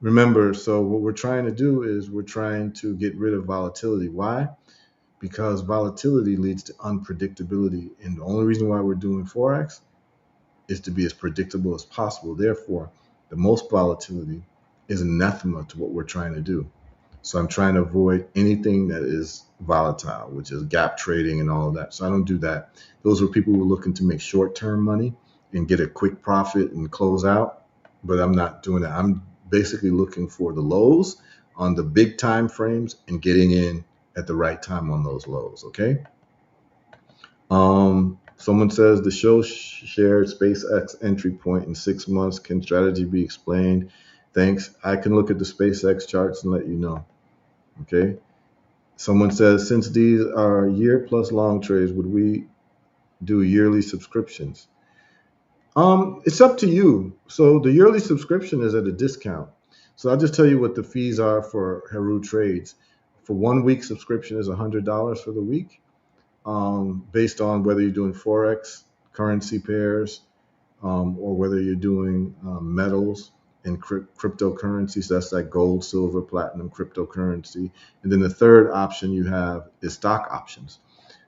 Remember, so what we're trying to do is we're trying to get rid of volatility. Why? Because volatility leads to unpredictability. And the only reason why we're doing Forex is to be as predictable as possible. Therefore, the most volatility is anathema to what we're trying to do. So I'm trying to avoid anything that is volatile, which is gap trading and all of that. So I don't do that. Those are people who are looking to make short-term money and get a quick profit and close out. But I'm not doing that. I'm basically looking for the lows on the big time frames and getting in at the right time on those lows. Okay. Someone says the show shared SpaceX entry point in 6 months. Can strategy be explained? Thanks. I can look at the SpaceX charts and let you know. Okay. Someone says, since these are year plus long trades, would we do yearly subscriptions? It's up to you. So the yearly subscription is at a discount. So I'll just tell you what the fees are for Heru trades. For 1 week subscription is $100 for the week, based on whether you're doing forex, currency pairs, or whether you're doing metals and cryptocurrencies. That's like gold, silver, platinum, cryptocurrency. And then the third option you have is stock options.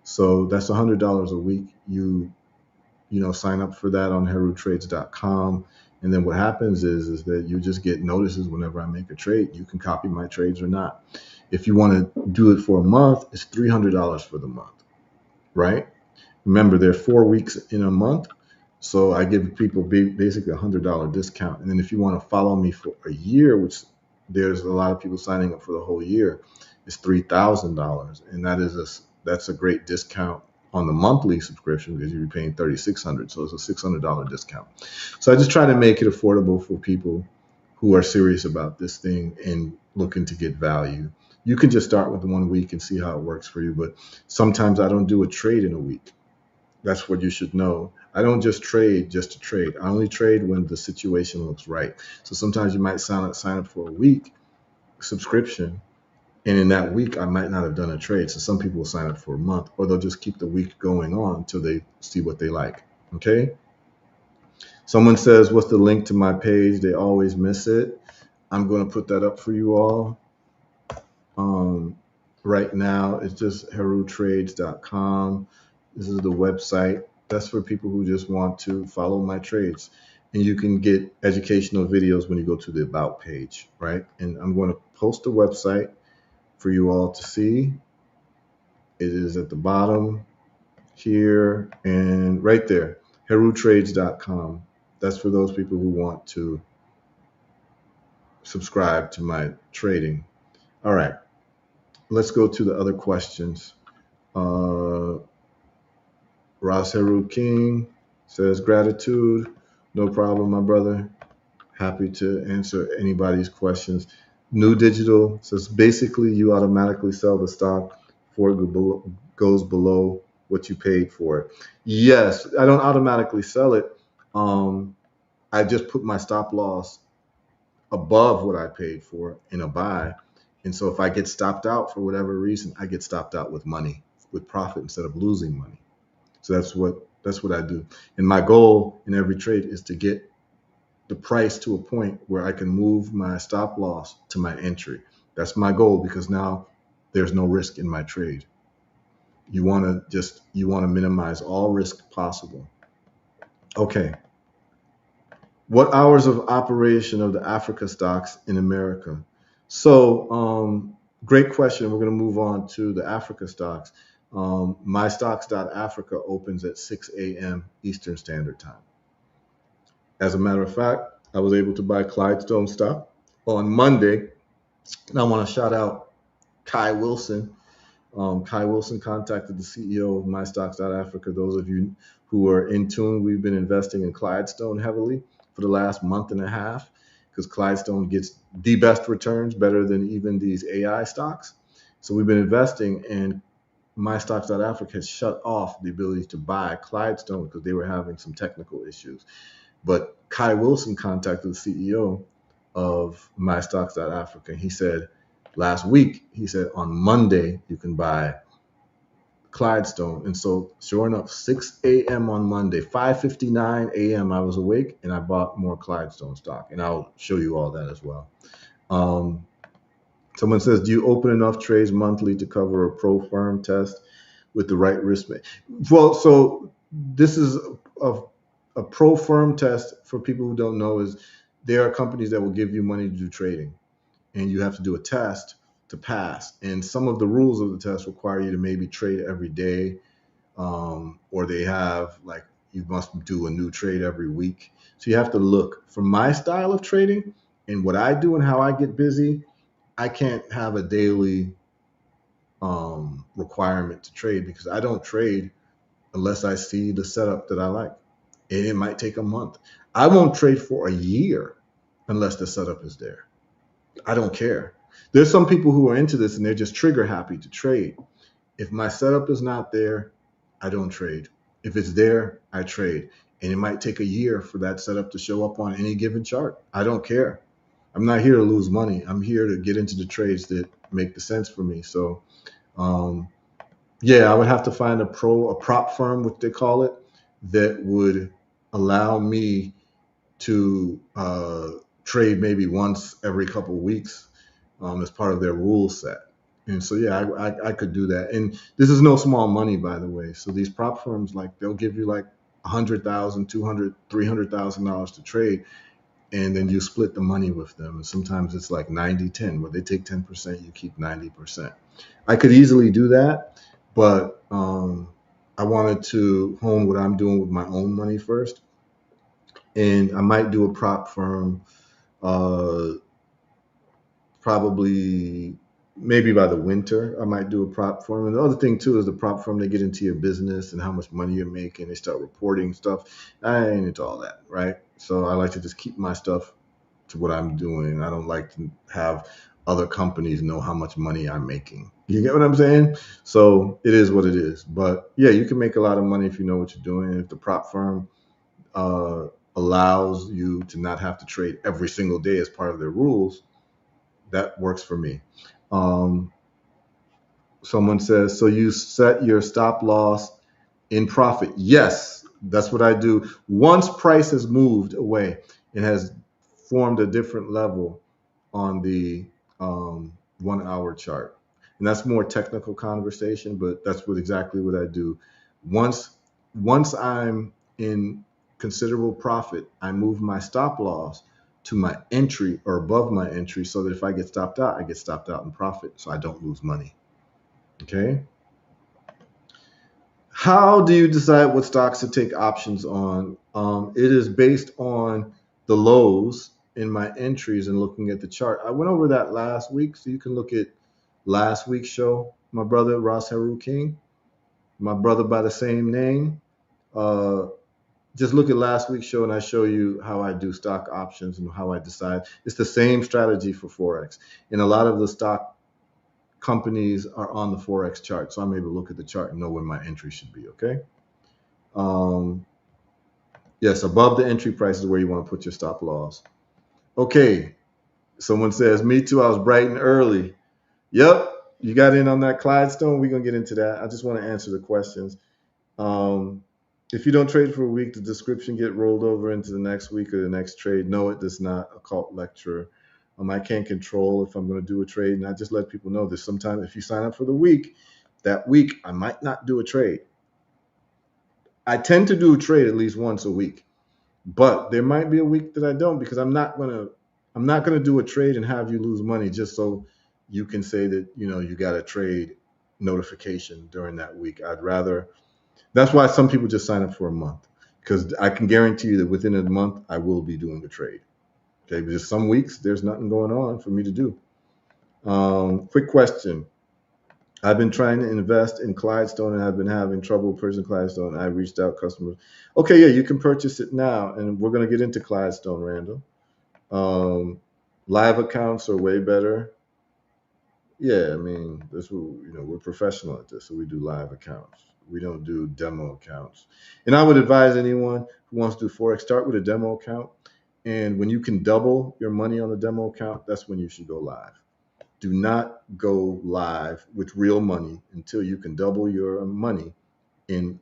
So that's $100 a week. You sign up for that on herutrades.com. And then what happens is that you just get notices whenever I make a trade. You can copy my trades or not. If you want to do it for a month, it's $300 for the month, right? Remember, there are 4 weeks in a month, so I give people basically $100 discount. And then if you want to follow me for a year, which there's a lot of people signing up for the whole year, it's $3,000, and that's a great discount on the monthly subscription because you're paying $3,600, so it's a $600 discount. So I just try to make it affordable for people who are serious about this thing and looking to get value. You can just start with 1 week and see how it works for you, but sometimes I don't do a trade in a week. That's what you should know. I don't just trade just to trade. I only trade when the situation looks right. So sometimes you might sign up for a week subscription, and in that week I might not have done a trade. So some people will sign up for a month, or they'll just keep the week going on until they see what they like. Okay. Someone says, "What's the link to my page?" They always miss it. I'm going to put that up for you all. Um, right now, it's just herutrades.com. This is the website. That's for people who just want to follow my trades. And you can get educational videos when you go to the About page, right? And I'm going to post the website for you all to see. It is at the bottom here and right there, herutrades.com. That's for those people who want to subscribe to my trading. All right, let's go to the other questions. Uh, Ross Heru King says, gratitude. No problem, my brother. Happy to answer anybody's questions. New Digital says, basically, you automatically sell the stock before it goes below what you paid for it. Yes, I don't automatically sell it. Um, I just put my stop loss above what I paid for in a buy. And so if I get stopped out for whatever reason, I get stopped out with money, with profit instead of losing money. So that's what I do. And my goal in every trade is to get the price to a point where I can move my stop loss to my entry. That's my goal because now there's no risk in my trade. You want to minimize all risk possible. Okay. What hours of operation of the Africa stocks in America? So, great question. We're going to move on to the Africa stocks. MyStocks.Africa opens at 6 a.m. Eastern Standard Time. As a matter of fact, I was able to buy Clydestone stock on Monday. And I want to shout out Kai Wilson. Kai Wilson contacted the CEO of MyStocks.Africa. Those of you who are in tune, we've been investing in Clydestone heavily for the last month and a half because Clydestone gets the best returns, better than even these AI stocks. So we've been investing, and MyStocks.Africa has shut off the ability to buy Clydestone because they were having some technical issues. But Kai Wilson contacted the CEO of MyStocks.Africa. He said last week, he said on Monday you can buy Clydestone. And so sure enough, 6 a.m. on Monday, 5:59 a.m. I was awake and I bought more Clydestone stock. And I'll show you all that as well. Um, Someone says, do you open enough trades monthly to cover a pro firm test with the right risk? Well, so this is a pro firm test for people who don't know is there are companies that will give you money to do trading and you have to do a test to pass. And some of the rules of the test require you to maybe trade every day, or they have like you must do a new trade every week. So you have to look. For my style of trading and what I do and how I get busy, I can't have a daily requirement to trade because I don't trade unless I see the setup that I like. And it might take a month. I won't trade for a year unless the setup is there. I don't care. There's some people who are into this and they're just trigger happy to trade. If my setup is not there, I don't trade. If it's there, I trade. And it might take a year for that setup to show up on any given chart. I don't care. I'm not here to lose money. I'm here to get into the trades that make the sense for me. So, um, yeah, I would have to find a prop firm, what they call it, that would allow me to trade maybe once every couple of weeks as part of their rule set. And so, yeah, I could do that. And this is no small money, by the way. So these prop firms, like, they'll give you like 100,000, 200, $300,000 to trade, and then you split the money with them. And sometimes it's like 90-10, where they take 10%, you keep 90%. I could easily do that, but I wanted to hone what I'm doing with my own money first. And I might do a prop firm uh, probably maybe by the winter. I might do a prop firm. And the other thing too is the prop firm, they get into your business and how much money you're making. They start reporting stuff. I ain't into all that, right? So I like to just keep my stuff to what I'm doing. I don't like to have other companies know how much money I'm making. You get what I'm saying? So it is what it is. But yeah, you can make a lot of money if you know what you're doing. If the prop firm uh, allows you to not have to trade every single day as part of their rules, that works for me. Um, Someone says, so you set your stop loss in profit? Yes, that's what I do. Once price has moved away and has formed a different level on the 1 hour chart. And that's more technical conversation, but that's what exactly what I do. Once once I'm in considerable profit, I move my stop loss to my entry or above my entry so that if I get stopped out, I get stopped out in profit so I don't lose money. Okay. How do you decide what stocks to take options on? It is based on the lows in my entries and looking at the chart. I went over that last week, so you can look at last week's show. My brother Ross Heru King, my brother by the same name. Uh, just look at last week's show, and I show you how I do stock options and how I decide. It's the same strategy for forex, and a lot of the stock companies are on the forex chart, so I'm able to look at the chart and know where my entry should be. Okay. Um, yes, above the entry price is where you want to put your stop loss. Okay. Someone says, me too. I was bright and early. Yep. You got in on that Clydestone. We're going to get into that. I just want to answer the questions. Um, if you don't trade for a week, the description get rolled over into the next week or the next trade. No, it does not. A cult lecturer. I can't control if I'm going to do a trade. And I just let people know that sometimes if you sign up for the week, that week I might not do a trade. I tend to do a trade at least once a week. But there might be a week that I don't because I'm not gonna do a trade and have you lose money just so you can say that you got a trade notification during that week. I'd rather. That's why some people just sign up for a month because I can guarantee you that within a month I will be doing a trade. Okay, because some weeks there's nothing going on for me to do. Quick question: I've been trying to invest in Clydestone and I've been having trouble purchasing Clydestone. I reached out customers. Okay, yeah, you can purchase it now, and we're gonna get into Clydestone, Randall. Um, Live accounts are way better. Yeah, I mean, this we're professional at this, so we do live accounts. We don't do demo accounts. And I would advise anyone who wants to do forex start with a demo account. And when you can double your money on a demo account, that's when you should go live. Do not go live with real money until you can double your money in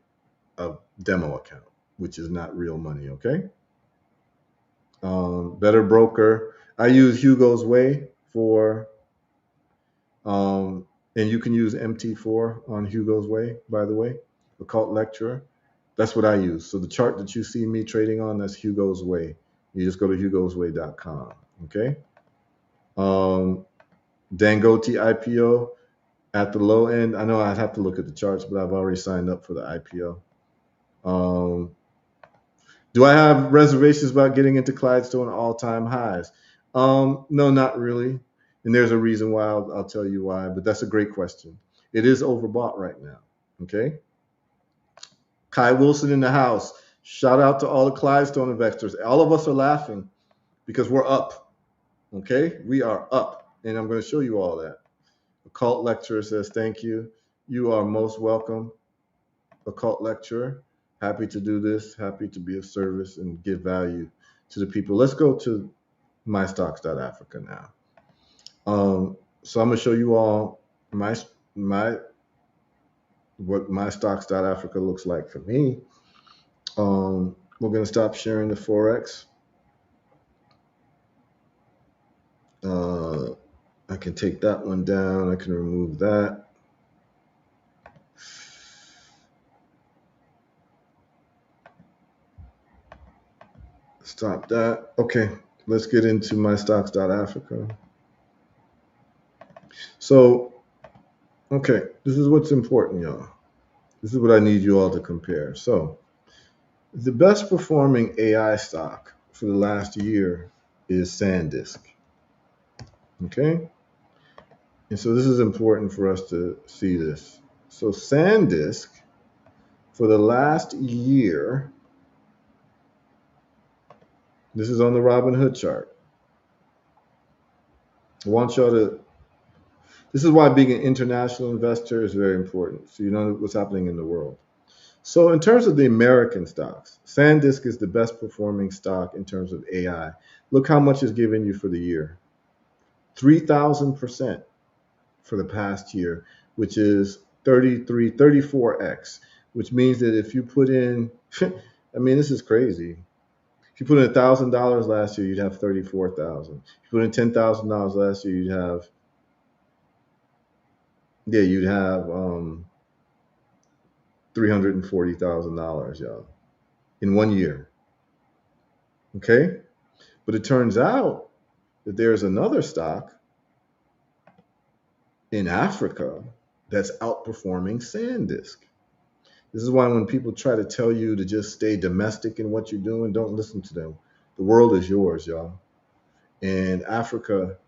a demo account, which is not real money. Okay. Better broker. I use Hugo's Way for, and you can use MT4 on Hugo's Way, by the way, occult lecturer. That's what I use. So the chart that you see me trading on, that's Hugo's Way. You just go to hugosway.com. Okay. Um, Dangote IPO at the low end. I know I'd have to look at the charts, but I've already signed up for the IPO. Um, Do I have reservations about getting into Clydestone all-time highs? No, not really. And there's a reason why. I'll tell you why. But that's a great question. It is overbought right now. Okay. Kai Wilson in the house. Shout out to all the Clydestone investors. All of us are laughing because we're up. Okay, we are up. And I'm going to show you all that. Occult lecturer says, thank you. You are most welcome, occult lecturer. Happy to do this, happy to be of service and give value to the people. Let's go to mystocks.africa now. So I'm going to show you all my what mystocks.africa looks like for me. We're going to stop sharing the Forex. Uh, I can take that one down. I can remove that. Stop that. Okay, let's get into mystocks.africa. So, okay, this is what's important, y'all. This is what I need you all to compare. So, the best performing AI stock for the last year is SanDisk. Okay? And so this is important for us to see this. So SanDisk for the last year, this is on the Robinhood chart. I want y'all to, this is why being an international investor is very important. So you know what's happening in the world. So in terms of the American stocks, SanDisk is the best performing stock in terms of AI. Look how much it's given you for the year. 3,000% for the past year, which is 34x, which means that if you put in, I mean, this is crazy. If you put in $1,000 last year, you'd have 34,000. If you put in $10,000 last year, you'd have $340,000, y'all, in 1 year. Okay, but it turns out that there's another stock in Africa that's outperforming SanDisk. This is why when people try to tell you to just stay domestic in what you're doing, don't listen to them. The world is yours, y'all. And Africa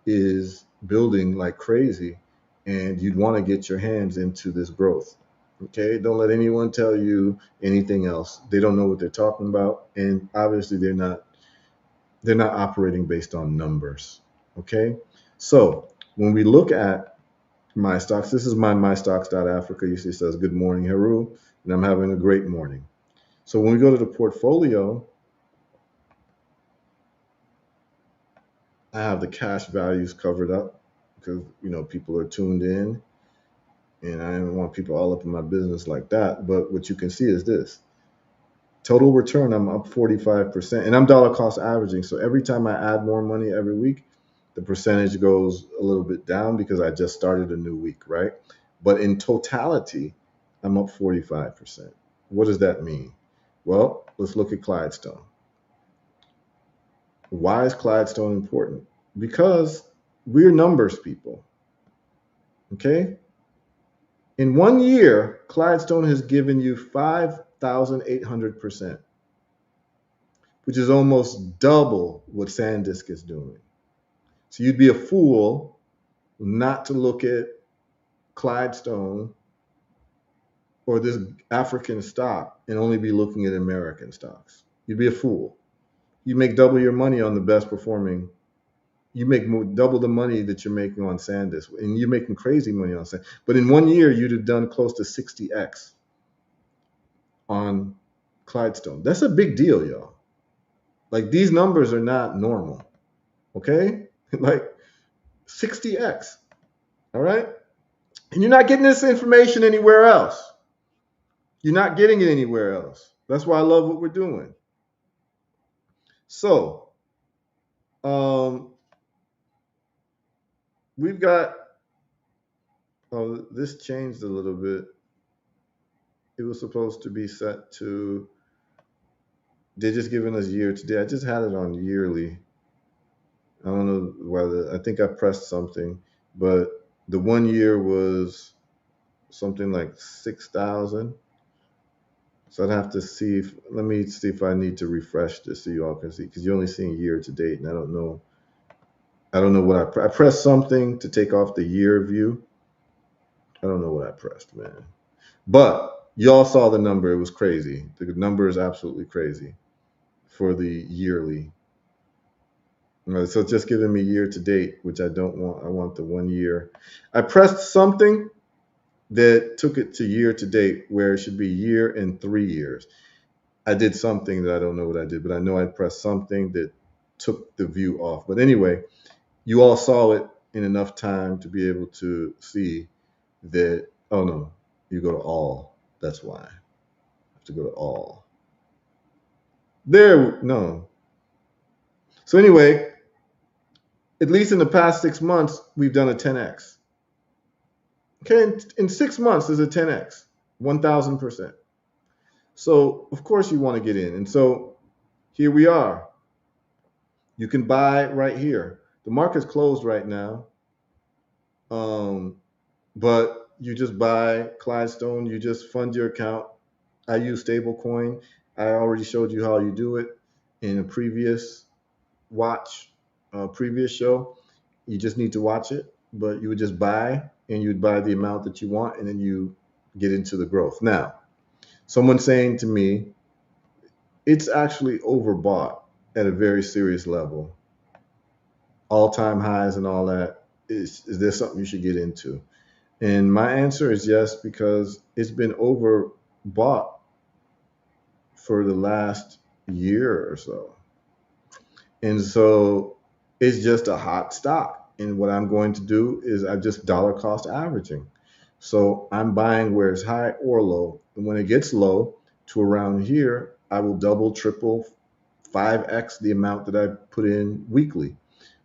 is building like crazy, and you'd want to get your hands into this growth. Okay? Don't let anyone tell you anything else. They don't know what they're talking about, and obviously they're not operating based on numbers. Okay? So, when we look at my stocks, this is my mystocks.africa. You see it says good morning, Heru, and I'm having a great morning. So when we go to the portfolio, I have the cash values covered up because people are tuned in, and I don't want people all up in my business like that. But what you can see is this: total return. I'm up 45%, and I'm dollar cost averaging. So every time I add more money every week, the percentage goes a little bit down because I just started a new week, right? But in totality, I'm up 45%. What does that mean? Well, let's look at Clydestone. Why is Clydestone important? Because we're numbers people. Okay? In 1 year, Clydestone has given you 5,800%, which is almost double what SanDisk is doing. So you'd be a fool not to look at Clydestone or this African stock and only be looking at American stocks. You'd be a fool. You make double your money on the best performing. You make double the money that you're making on SanDisk, and you're making crazy money on SanDisk. But in 1 year, you'd have done close to 60x on Clydestone. That's a big deal, y'all. Like these numbers are not normal. Okay? Like 60x. All right? And you're not getting this information anywhere else. You're not getting it anywhere else. That's why I love what we're doing. So, um, we've got, oh, this changed a little bit. It was supposed to be set to, they're just giving us year today. I just had it on yearly. I don't know whether, I think I pressed something, but the 1 year was something like 6,000. So I'd have to see if, let me see if I need to refresh this so you all can see, because you're only seeing year to date, and I don't know. I don't know what I pressed something to take off the year view. I don't know what I pressed, man. But y'all saw the number. It was crazy. The number is absolutely crazy for the yearly. So it's just giving me year to date, which I don't want. I want the 1 year. I pressed something that took it to year to date, where it should be year and 3 years. I did something that I don't know what I did, but I know I pressed something that took the view off. But anyway, you all saw it in enough time to be able to see that. Oh no, you go to all. That's why I have to go to all. There, no. So anyway, at least in the past 6 months, we've done a 10x. Okay, in 6 months, there's a 10x, 1,000%. So of course you want to get in, and so here we are. You can buy right here. The market's closed right now, um, but you just buy Clydestone. You just fund your account. I use stablecoin. I already showed you how you do it in a previous watch, previous show. You just need to watch it, but you would just buy, and you'd buy the amount that you want, and then you get into the growth. Now, someone saying to me, it's actually overbought at a very serious level, all time highs and all that. Is there something you should get into? And my answer is yes, because it's been overbought for the last year or so. And so it's just a hot stock. And what I'm going to do is I just dollar cost averaging. So I'm buying where it's high or low. And when it gets low to around here, I will double, triple, 5x the amount that I put in weekly.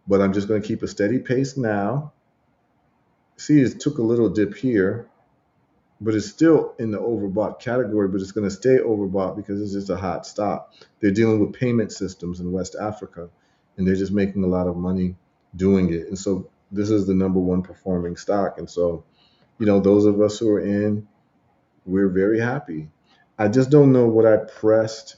But I'm just going to keep a steady pace now. See, it took a little dip here, but it's still in the overbought category, but it's going to stay overbought because it's just a hot stock. They're dealing with payment systems in West Africa, and they're just making a lot of money doing it. And so this is the number one performing stock. And so, those of us who are in, we're very happy. I just don't know what I pressed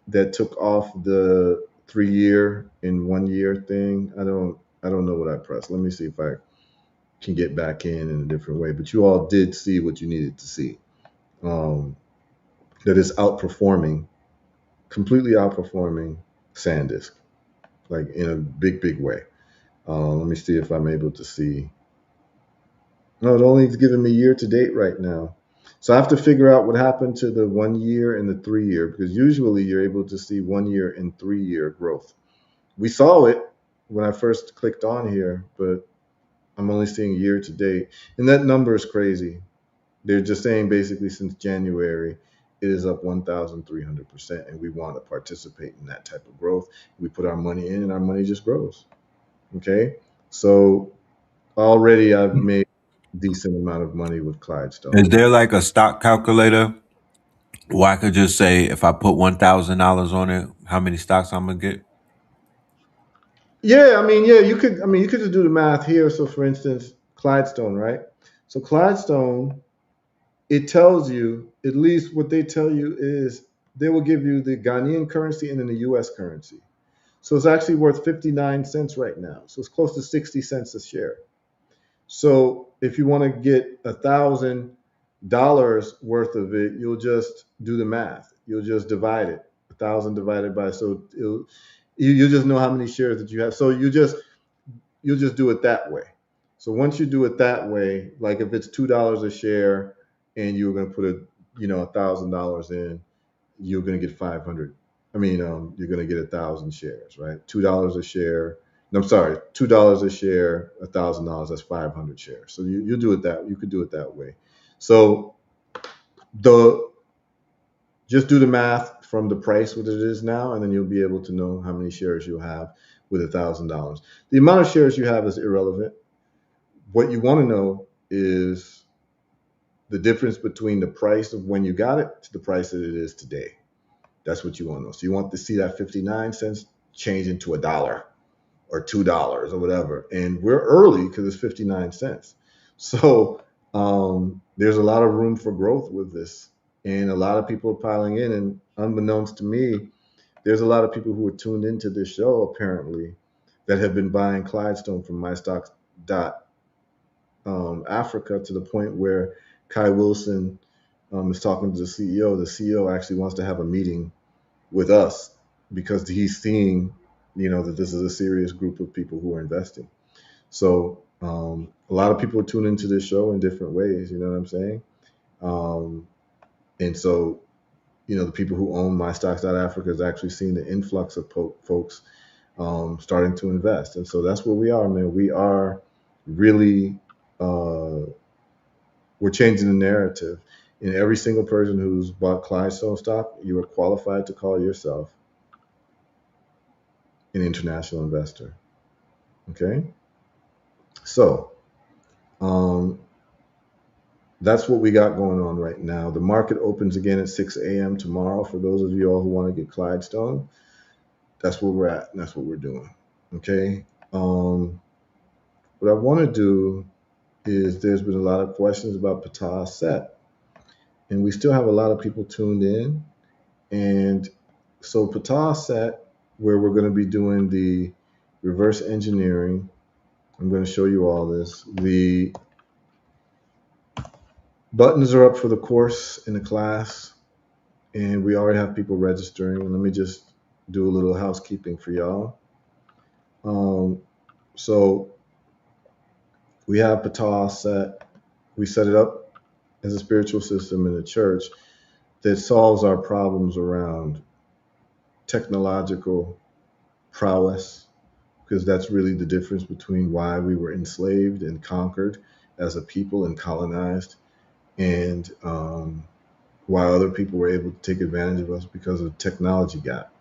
that took off the 3 year and 1 year thing. I don't know what I pressed. Let me see if I can get back in a different way. But you all did see what you needed to see. Um, that is outperforming, completely outperforming SanDisk, like in a big, big way. Let me see if I'm able to see. No, it only is giving me year to date right now. So I have to figure out what happened to the 1 year and the 3 year, because usually you're able to see 1 year and 3 year growth. We saw it when I first clicked on here, but I'm only seeing year to date. And that number is crazy. They're just saying basically since January, it is up 1,300%, and we want to participate in that type of growth. We put our money in, and our money just grows. Okay, so already I've made a decent amount of money with Is Clydestone. there like a stock calculator where I could just say if I put $1,000 on it, how many stocks I'm gonna get? Yeah, I mean, yeah, you could. I mean, you could just do the math here. So, for instance, Clydestone, right? So, Clydestone, it tells you, at least what they tell you is they will give you the Ghanaian currency and then the U.S. currency. So it's actually worth 59 cents right now. So it's close to 60 cents a share. So if you want to get $1,000 worth of it, you'll just do the math. You'll just divide it. 1,000 divided by, so you just know how many shares that you have. So you'll just do it that way. So once you do it that way, like if it's $2 a share and you were going to put $1,000 in, you're going to get 500. I mean, you're going to get 1,000 shares, right? $2 a share. No, I'm sorry, $2 a share, $1,000. That's 500 shares. So you do it that you could do it that way. So the just do the math from the price what it is now, and then you'll be able to know how many shares you'll have with $1,000. The amount of shares you have is irrelevant. What you want to know is the difference between the price of when you got it to the price that it is today. That's what you want to know. So you want to see that 59 cents change into $1 or $2 or whatever. And we're early because it's 59 cents. So there's a lot of room for growth with this. And a lot of people are piling in. And unbeknownst to me, there's a lot of people who are tuned into this show apparently that have been buying Clydestone from MyStocks Africa, to the point where Kai Wilson is talking to the CEO. The CEO actually wants to have a meeting with us because he's seeing that this is a serious group of people who are investing. So a lot of people tune into this show in different ways. You know what I'm saying? Um, and so the people who own MyStocks.Africa has actually seen the influx of folks starting to invest. And so that's where we are, man. We are really we're changing the narrative. And every single person who's bought Clydestone stock, you are qualified to call yourself an international investor. Okay, so um, that's what we got going on right now. The market opens again at 6 a.m. tomorrow. For those of you all who want to get Clydestone, that's where we're at, and that's what we're doing. Okay. What I want to do is there's been a lot of questions about Patah set, and we still have a lot of people tuned in. And so Patah set, where we're going to be doing the reverse engineering, I'm going to show you all this. The buttons are up for the course in the class, and we already have people registering. And let me just do a little housekeeping for y'all. Um, so we have Patah set. We set it up as a spiritual system in the church that solves our problems around technological prowess, because that's really the difference between why we were enslaved and conquered as a people and colonized, and why other people were able to take advantage of us because of the technology gap.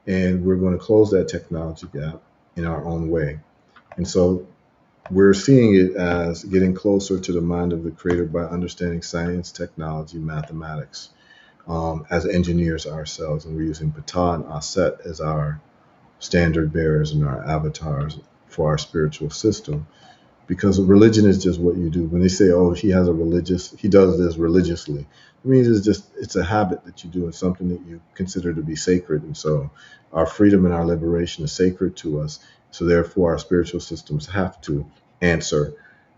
And we're going to close that technology gap in our own way. And so we're seeing it as getting closer to the mind of the creator by understanding science, technology, mathematics, as engineers ourselves. And we're using Ptah and Aset as our standard bearers and our avatars for our spiritual system, because religion is just what you do. When they say, "Oh, he does this religiously," it means it's a habit that you do and something that you consider to be sacred. And so, our freedom and our liberation is sacred to us. So therefore, our spiritual systems have to answer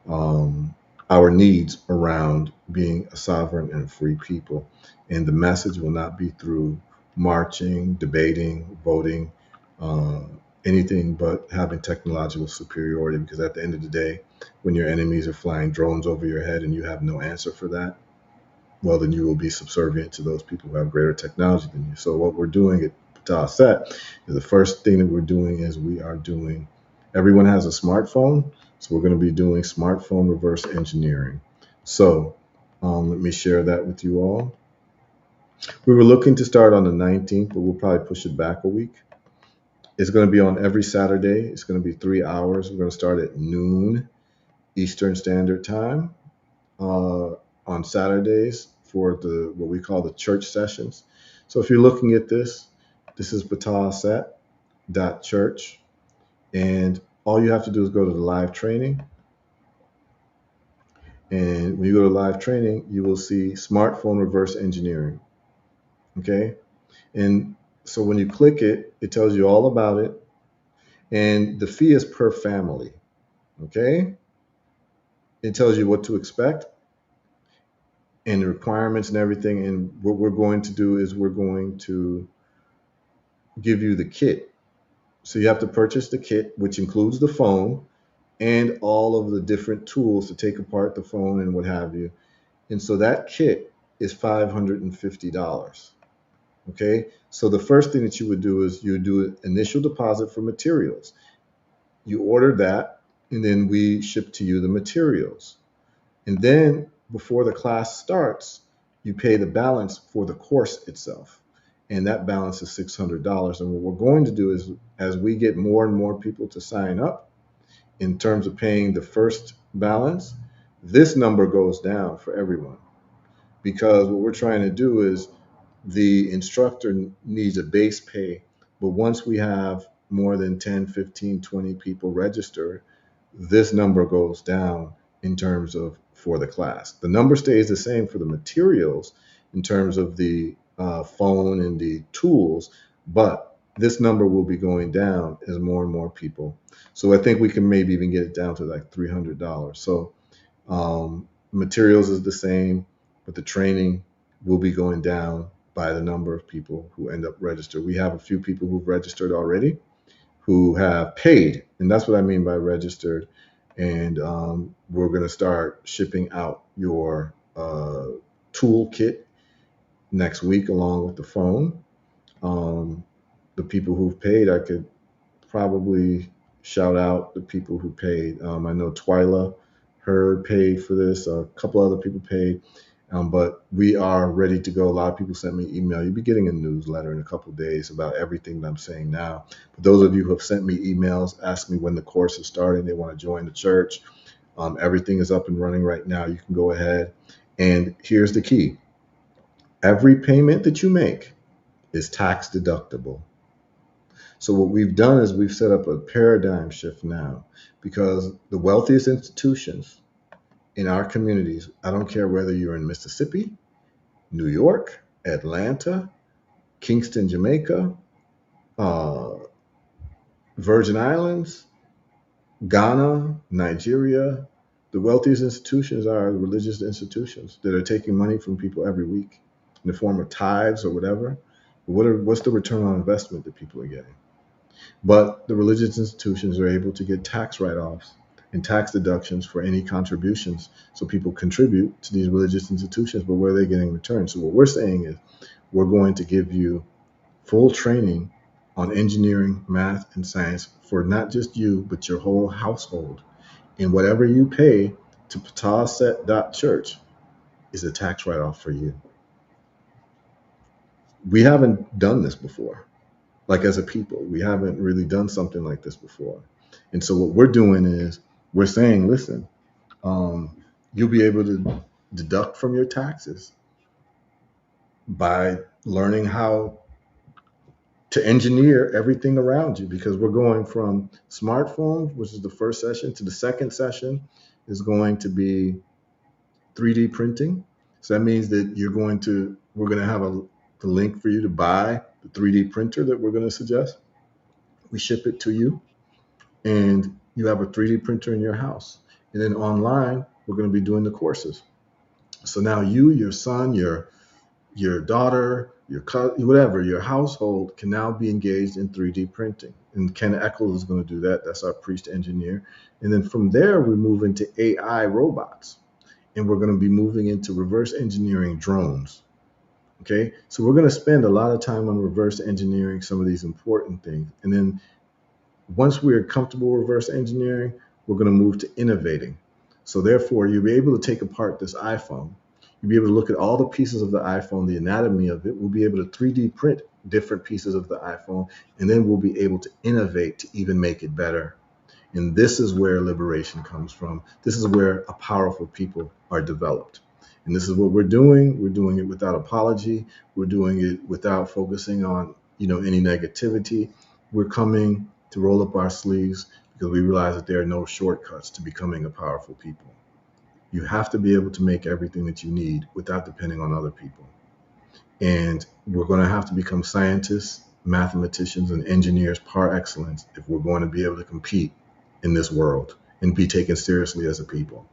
um, our needs around being a sovereign and free people. And the message will not be through marching, debating, voting. Uh, Anything but having technological superiority, because at the end of the day, when your enemies are flying drones over your head and you have no answer for that, well, then you will be subservient to those people who have greater technology than you. So what we're doing at Patah Set is the first thing that we're doing is everyone has a smartphone, so we're going to be doing smartphone reverse engineering. So let me share that with you all. We were looking to start on the 19th, but we'll probably push it back a week. It's going to be on every Saturday. It's going to be 3 hours. We're going to start at noon Eastern Standard Time uh, on Saturdays for the what we call the church sessions. So if you're looking at this is batahset.church, and all you have to do is go to the live training. And when you go to live training, you will see smartphone reverse engineering. Okay, and so when you click it, it tells you all about it, and the fee is per family. Okay, it tells you what to expect and the requirements and everything. And what we're going to do is we're going to give you the kit. So you have to purchase the kit, which includes the phone and all of the different tools to take apart the phone and what have you. And so that kit is $550. Okay. So the first thing that you would do is you do an initial deposit for materials. You order that, and then we ship to you the materials. And then before the class starts, you pay the balance for the course itself. And that balance is $600. And what we're going to do is, as we get more and more people to sign up in terms of paying the first balance, this number goes down for everyone. Because what we're trying to do is the instructor needs a base pay. But once we have more than 10, 15, 20 people registered, this number goes down in terms of for the class. The number stays the same for the materials in terms of the phone and the tools, but this number will be going down as more and more people. So I think we can maybe even get it down to like $300. So materials is the same, but the training will be going down by the number of people who end up registered. We have a few people who've registered already, who have paid, and that's what I mean by registered. And we're going to start shipping out your toolkit next week along with the phone. Um, the people who've paid, I could probably shout out the people who paid. I know Twyla, her paid for this. A couple other people paid, but we are ready to go. A lot of people sent me email. You'll be getting a newsletter in a couple of days about everything that I'm saying now. But those of you who have sent me emails, ask me when the course is starting. They want to join the church. Everything is up and running right now. You can go ahead. And here's the key: every payment that you make is tax deductible. So what we've done is we've set up a paradigm shift now, because the wealthiest institutions in our communities, I don't care whether you're in Mississippi, New York, Atlanta, Kingston, Jamaica, uh, Virgin Islands, Ghana, Nigeria, the wealthiest institutions are religious institutions that are taking money from people every week in the form of tithes or whatever. What's the return on investment that people are getting? But the religious institutions are able to get tax write offs and tax deductions for any contributions. So people contribute to these religious institutions, but where are they getting returns? So what we're saying is we're going to give you full training on engineering, math, and science for not just you, but your whole household. And whatever you pay to pataset.church is a tax write off for you. We haven't done this before. Like as a people, we haven't really done something like this before. And so what we're doing is we're saying, listen, you'll be able to deduct from your taxes by learning how to engineer everything around you, because we're going from smartphones, which is the first session, to the second session is going to be 3D printing. So that means that we're going to have the link for you to buy the 3D printer that we're going to suggest. We ship it to you, and you have a 3D printer in your house. And then online, we're going to be doing the courses. So now you, your son, your daughter, your cousin, whatever, your household can now be engaged in 3D printing. And Ken Eccles is going to do that. That's our priest engineer. And then from there, we move into AI robots. And we're going to be moving into reverse engineering drones. Okay. So we're going to spend a lot of time on reverse engineering some of these important things. And then once we're comfortable reverse engineering, we're going to move to innovating. So therefore, you'll be able to take apart this iPhone. You'll be able to look at all the pieces of the iPhone, the anatomy of it. We'll be able to 3D print different pieces of the iPhone, and then we'll be able to innovate to even make it better. And this is where liberation comes from. This is where a powerful people are developed. And this is what we're doing. We're doing it without apology. We're doing it without focusing on, any negativity. We're coming to roll up our sleeves because we realize that there are no shortcuts to becoming a powerful people. You have to be able to make everything that you need without depending on other people. And we're going to have to become scientists, mathematicians, and engineers par excellence if we're going to be able to compete in this world and be taken seriously as a people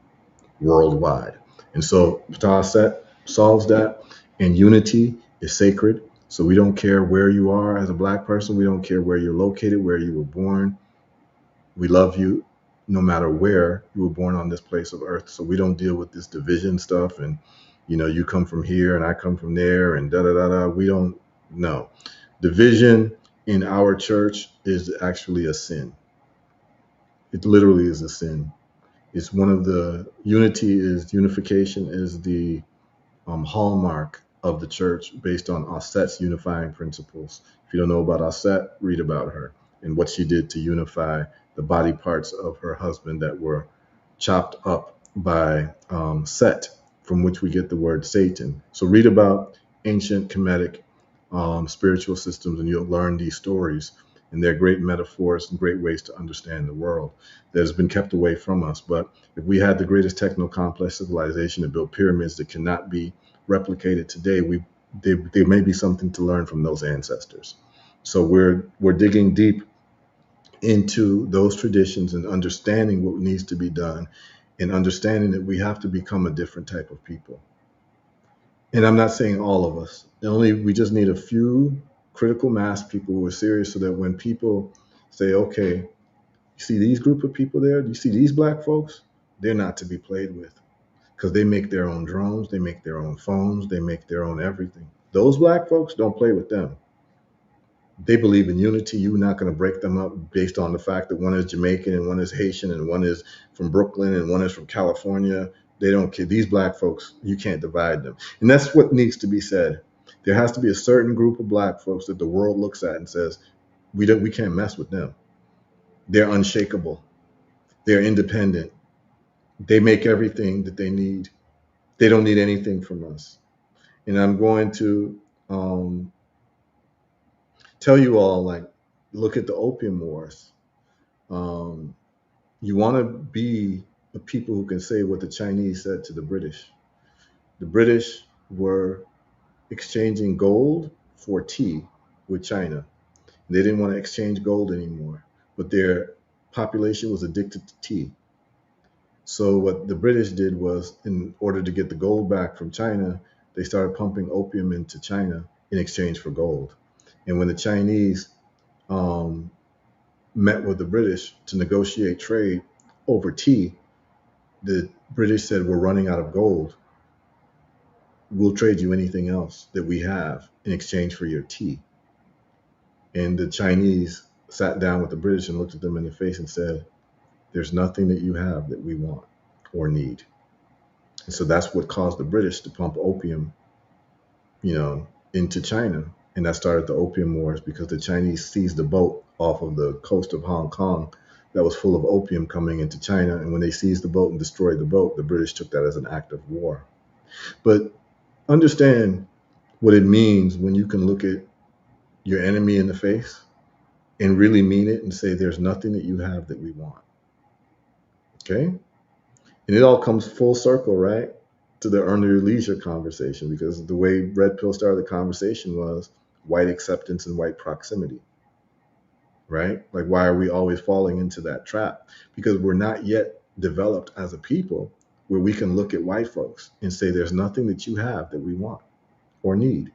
worldwide. And so Ptah Set solves that. And unity is sacred. So we don't care where you are as a Black person. We don't care where you're located, where you were born. We love you no matter where you were born on this place of earth. So we don't deal with this division stuff and, you come from here and I come from there and da da da da. We don't know. Division in our church is actually a sin. It literally is a sin. It's one of the unification is the hallmark of the church based on Osset's unifying principles. If you don't know about Osset, read about her and what she did to unify the body parts of her husband that were chopped up by Set, from which we get the word Satan. So read about ancient Kemetic spiritual systems, and you'll learn these stories. And they're great metaphors and great ways to understand the world that has been kept away from us. But if we had the greatest techno-complex civilization that built pyramids that cannot be replicated today, there may be something to learn from those ancestors. So we're digging deep into those traditions and understanding what needs to be done, and understanding that we have to become a different type of people. And I'm not saying all of us. We just need a few critical mass people who are serious, so that when people Say, okay, you see these group of people there? You see these black folks? They're not to be played with because they make their own drones, they make their own phones, they make their own everything. Those black folks, don't play with them. They believe in unity. You're not going to break them up based on the fact that one is Jamaican and one is Haitian and one is from Brooklyn and one is from California. They don't care. These black folks, you can't divide them. And that's what needs to be said. There has to be a certain group of black folks that the world looks at and says, we can't mess with them. They're unshakable. They're independent. They make everything that they need. They don't need anything from us. And I'm going to tell you all, like, look at the opium wars. Um, you want to be the people who can say what the Chinese said to the British. The British were exchanging gold for tea with China. They didn't want to exchange gold anymore, but their population was addicted to tea. So what the British did was, in order to get the gold back from China, they started pumping opium into China in exchange for gold. And when the Chinese um, met with the British to negotiate trade over tea, the British said, "We're running out of gold. We'll trade you anything else that we have in exchange for your tea." And the Chinese sat down with the British and looked at them in the face and said, "There's nothing that you have that we want or need." And so that's what caused the British to pump opium, into China. And that started the opium wars because the Chinese seized a boat off of the coast of Hong Kong that was full of opium coming into China. And when they seized the boat and destroyed the boat, the British took that as an act of war. But understand what it means when you can look at your enemy in the face and really mean it and say, "There's nothing that you have that we want." Okay? And it all comes full circle, right? To the earn your leisure conversation, because the way Red Pill started the conversation was white acceptance and white proximity, right? Like, why are we always falling into that trap? Because we're not yet developed as a people where we can look at white folks and say, "There's nothing that you have that we want or need."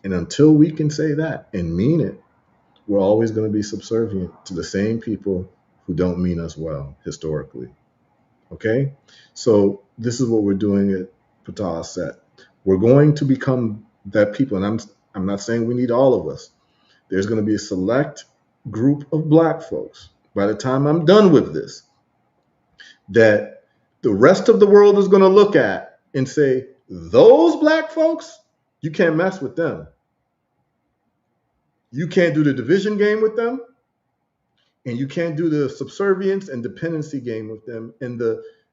And until we can say that and mean it, we're always going to be subservient to the same people who don't mean us well historically. Okay? So this is what we're doing at Patah Set. We're going to become that people, and I'm not saying we need all of us. There's going to be a select group of black folks by the time I'm done with this that the rest of the world is going to look at and say, "Those black folks, you can't mess with them. You can't do the division game with them, and you can't do the subservience and dependency game with them, and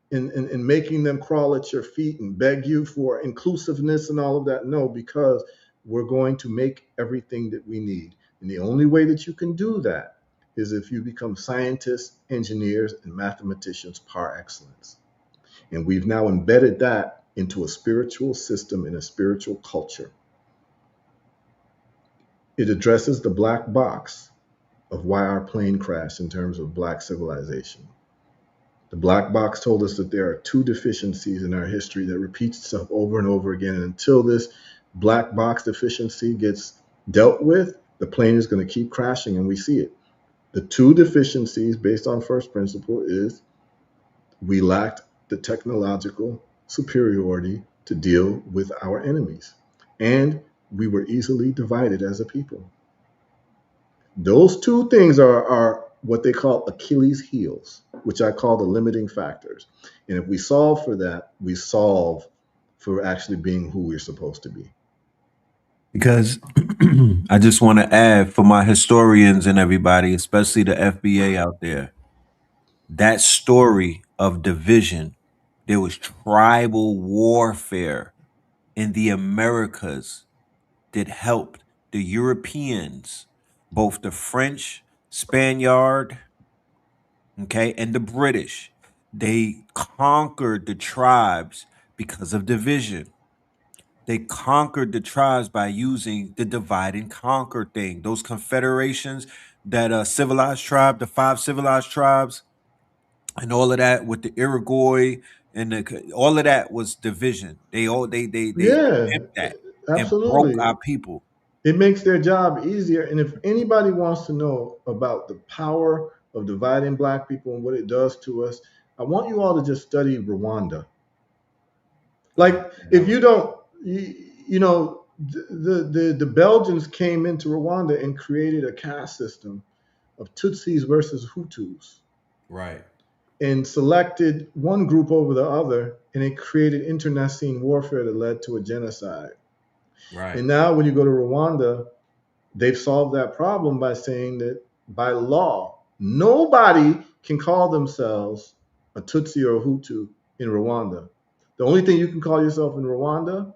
in making them crawl at your feet and beg you for inclusiveness and all of that." No, because we're going to make everything that we need. And the only way that you can do that is if you become scientists, engineers, and mathematicians par excellence. And we've now embedded that into a spiritual system and a spiritual culture. It addresses the black box of why our plane crashed in terms of black civilization. The black box told us that there are two deficiencies in our history that repeats itself over and over again. And until this black box deficiency gets dealt with, the plane is going to keep crashing, and we see it. The two deficiencies, based on first principle, is we lacked the technological superiority to deal with our enemies, and we were easily divided as a people. Those two things are what they call Achilles' heels, which I call the limiting factors. And if we solve for that, we solve for actually being who we're supposed to be. Because I just want to add for my historians and everybody, especially the FBA out there, that story of division, there was tribal warfare in the Americas that helped the Europeans, both the French, Spaniard, okay, and the British. They conquered the tribes because of division. They conquered the tribes by using the divide and conquer thing. Those confederations, that civilized tribe, the five civilized tribes, and all of that with the Iroquois and all of that was division. They all they Yeah, pimped that and broke absolutely. our people. It makes their job easier. And if anybody wants to know about the power of dividing black people and what it does to us, I want you all to just study Rwanda. Like, That if was you don't, you know, the Belgians came into Rwanda and created a caste system of Tutsis versus Hutus right, and selected one group over the other, and it created internecine warfare that led to a genocide. right, And now, when you go to Rwanda, they've solved that problem by saying that by law, nobody can call themselves a Tutsi or a Hutu in Rwanda. The only thing you can call yourself in Rwanda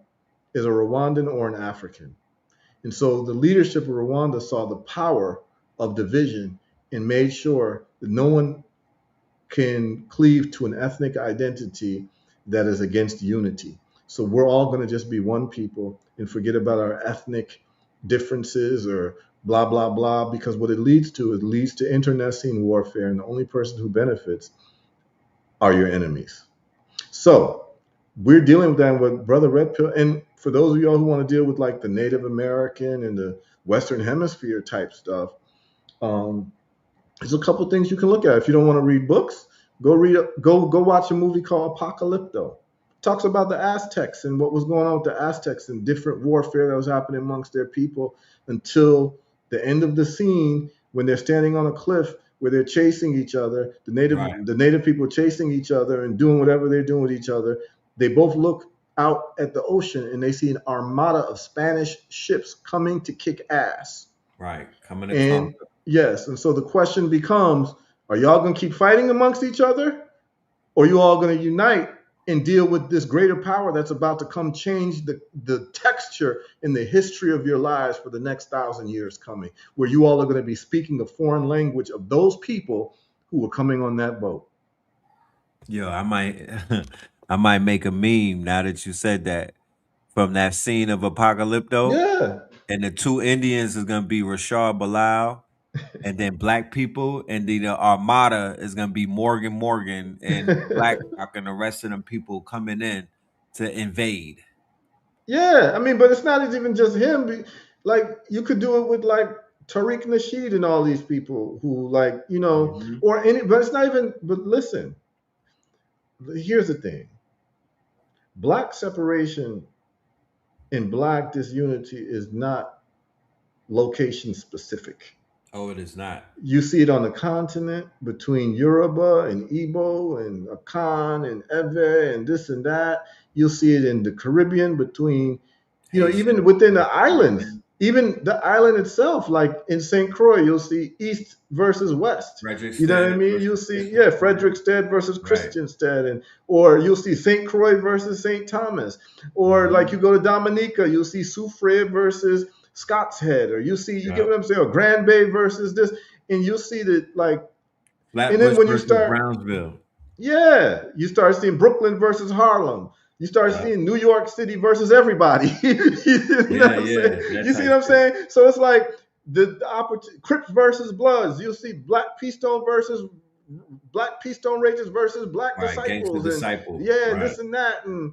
is a Rwandan or an African. And so the leadership of Rwanda saw the power of division and made sure that no one can cleave to an ethnic identity that is against unity. So we're all going to just be one people and forget about our ethnic differences or blah blah blah, because what it leads to, it leads to internecine warfare, and the only person who benefits are your enemies. So we're dealing with that with Brother Red Pill. And for those of y'all who want to deal with like the Native American and the Western Hemisphere type stuff, um, there's a couple things you can look at. If you don't want to read books, go watch a movie called Apocalypto. It talks about the Aztecs and what was going on with the Aztecs and different warfare that was happening amongst their people until the end of the scene when they're standing on a cliff where they're chasing each other. right, The native people chasing each other and doing whatever they're doing with each other. They both look out at the ocean and they see an armada of Spanish ships coming to kick ass. right. Coming to And conquer. yes, and so the question becomes, are y'all going to keep fighting amongst each other? Or are you all going to unite and deal with this greater power that's about to come change the texture in the history of your lives for the next 1,000 years coming, where you all are going to be speaking a foreign language of those people who were coming on that boat? Yo, I might, I might make a meme now that you said that from that scene of Apocalypto, Yeah. and the two Indians is gonna be Rashad Bilal, and then black people, and the Armada is gonna be Morgan and Black Rock and the rest of them people coming in to invade. Yeah, I mean, but it's not even just him. Like, you could do it with like Tariq Nasheed and all these people who, like, Hmm. or any. But it's not even. But listen, here's the thing: black separation and black disunity is not location specific. Oh, it is not. You see it on the continent between Yoruba and Igbo and Akan and Ewe and this and that. You'll see it in the Caribbean between, even Haitian, within the islands, Haitian, even the island itself, like in St. Croix, you'll see East versus West. You know what I Frederickstead mean? You'll versus see, yeah, Christiansted. Frederickstead versus Right. Christiansted, or you'll see St. Croix versus St. Thomas, or like you Hmm. go to Dominica, you'll see Soufriere versus Scott's Head, or you get Yep. what I'm saying, or Grand Bay versus this, and you'll see that, like, and then Flatbush when you versus start, Brownsville. yeah, you start seeing Brooklyn versus Harlem. You start Yep. seeing New York City versus everybody. You know Yeah, what I'm saying? yeah, that You see type what I'm shit. saying? So it's like the opportunity, Crips versus Bloods. You'll see Black Peace Stone Rangers versus Black Right. Gangster Disciples, and disciple. yeah, and Right. this and that, and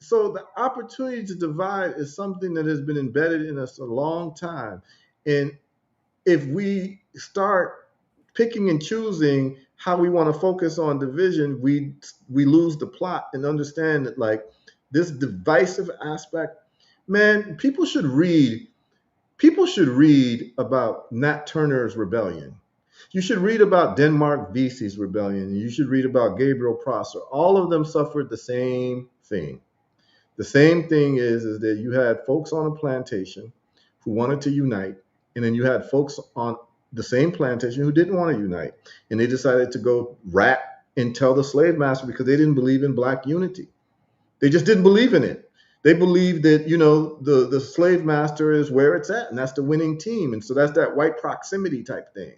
so the opportunity to divide is something that has been embedded in us a long time, and if we start picking and choosing how we want to focus on division, we lose the plot and understand that, like, this divisive aspect, man, people should read about Nat Turner's rebellion. You should read about Denmark Vesey's rebellion. You should read about Gabriel Prosser. All of them suffered the same thing. The same thing is that you had folks on a plantation who wanted to unite, and then you had folks on the same plantation who didn't want to unite, and they decided to go rat and tell the slave master because they didn't believe in black unity. They just didn't believe in it. They believed that, the slave master is where it's at, and that's the winning team, and so that's that white proximity type thing.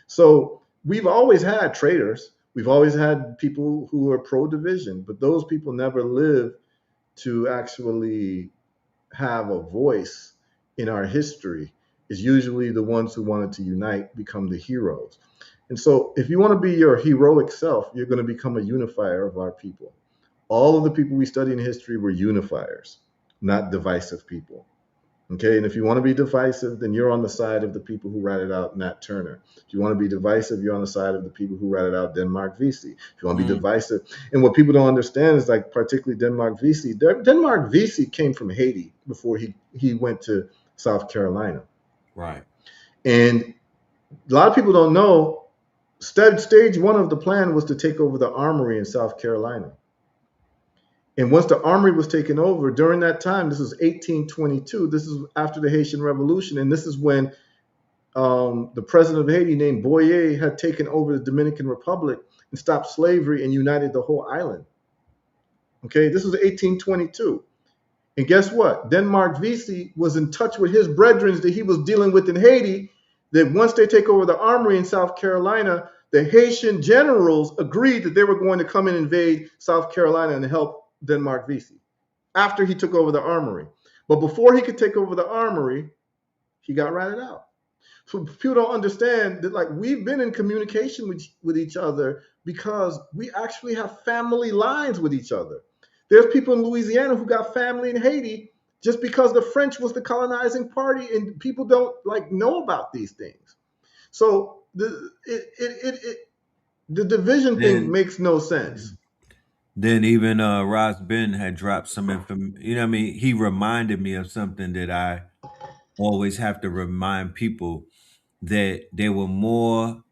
So we've always had traitors. We've always had people who are pro division, but those people never live to actually have a voice in our history. Is usually the ones who wanted to unite become the heroes. And so if you want to be your heroic self, you're going to become a unifier of our people. All of the people we study in history were unifiers, not divisive people. Okay, and if you want to be divisive, then you're on the side of the people who ratted out Nat Turner. If you want to be divisive, you're on the side of the people who ratted out Denmark Vesey. If you want to be Mm, divisive, and what people don't understand is like particularly Denmark Vesey. Denmark Vesey came from Haiti before he went to South Carolina, right. and a lot of people don't know. Stage one of the plan was to take over the armory in South Carolina. And once the armory was taken over, during that time, this was 1822. This is after the Haitian Revolution, and this is when the president of Haiti, named Boyer, had taken over the Dominican Republic and stopped slavery and united the whole island. Okay, this was 1822. And guess what? Denmark Vesey was in touch with his brethren that he was dealing with in Haiti. That once they take over the armory in South Carolina, the Haitian generals agreed that they were going to come and invade South Carolina and help Denmark Vesey after he took over the armory. But before he could take over the armory, he got ratted out. So people don't understand that like we've been in communication with each other because we actually have family lines with each other. There's people in Louisiana who got family in Haiti just because the French was the colonizing party, and people don't like know about these things. So the division thing Then makes no sense. then even Ross Ben had dropped some information. You know what I mean? He reminded me of something that I always have to remind people, that there were more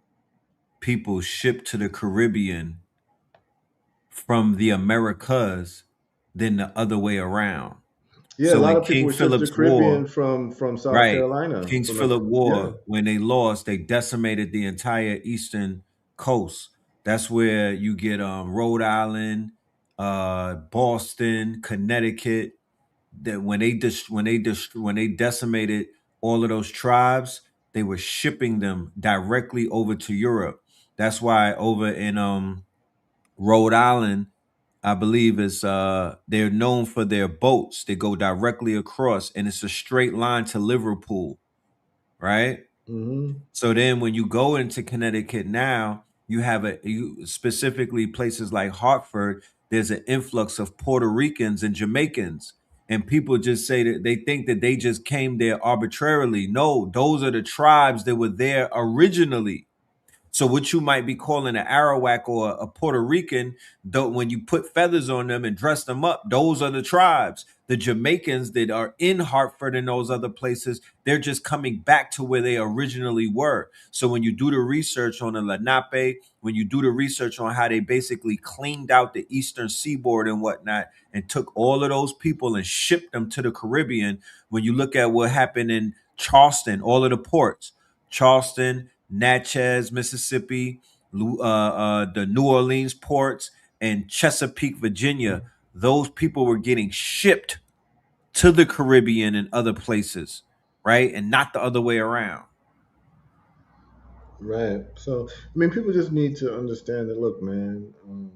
people shipped to the Caribbean from the Americas than the other way around. Yeah, a So lot when of people King were shipped to Philip's Caribbean War, from South right, Carolina. King's From the Philip yeah. War, when they lost, they decimated the entire eastern coast. That's where you get Rhode Island, Boston, Connecticut. That when they decimated all of those tribes, they were shipping them directly over to Europe. That's why over in Rhode Island, I believe is they're known for their boats. They go directly across, and it's a straight line to Liverpool, right? Hmm. So then when you go into Connecticut now, you have specifically places like Hartford, there's an influx of Puerto Ricans and Jamaicans. And people just say that they think that they just came there arbitrarily. No, those are the tribes that were there originally. So what you might be calling an Arawak or a Puerto Rican, though, when you put feathers on them and dress them up, those are the tribes. The Jamaicans that are in Hartford and those other places, they're just coming back to where they originally were. So when you do the research on the Lenape, when you do the research on how they basically cleaned out the eastern seaboard and whatnot, and took all of those people and shipped them to the Caribbean, when you look at what happened in Charleston, all of the ports, Charleston, Natchez, Mississippi, the New Orleans ports, and Chesapeake, Virginia. Those people were getting shipped to the Caribbean and other places, right? And not the other way around. Right. So, I mean, people just need to understand that. Look, man, I'm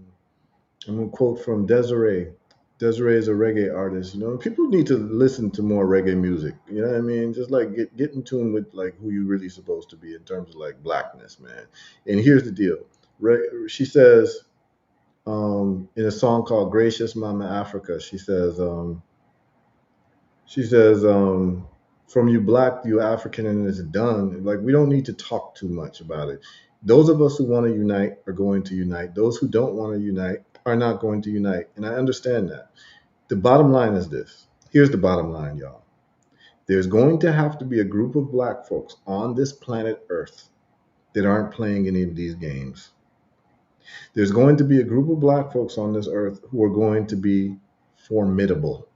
gonna quote from Desiree. Desiree is a reggae artist. You know, people need to listen to more reggae music. You know what I mean? Just like get in tune with like who you really supposed to be in terms of like blackness, man. And here's the deal. She says in a song called "Gracious Mama Africa," she says, from you black, you African, and it's done. Like, we don't need to talk too much about it. Those of us who want to unite are going to unite. Those who don't want to unite are not going to unite. And I understand that. The bottom line is this. Here's the bottom line, y'all. There's going to have to be a group of black folks on this planet Earth that aren't playing any of these games. There's going to be a group of black folks on this earth who are going to be formidable,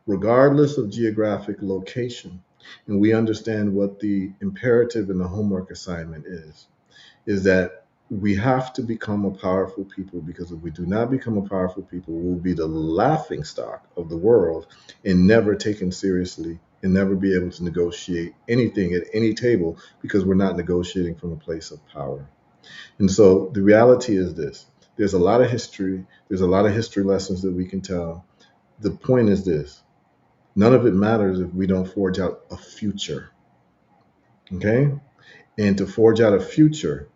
regardless of geographic location. And we understand what the imperative in the homework assignment is that we have to become a powerful people, because if we do not become a powerful people, we'll be the laughing stock of the world and never taken seriously and never be able to negotiate anything at any table, because we're not negotiating from a place of power. And so the reality is this: there's a lot of history, there's a lot of history lessons that we can tell. The point is this: none of it matters if we don't forge out a future. Okay? And to forge out a future,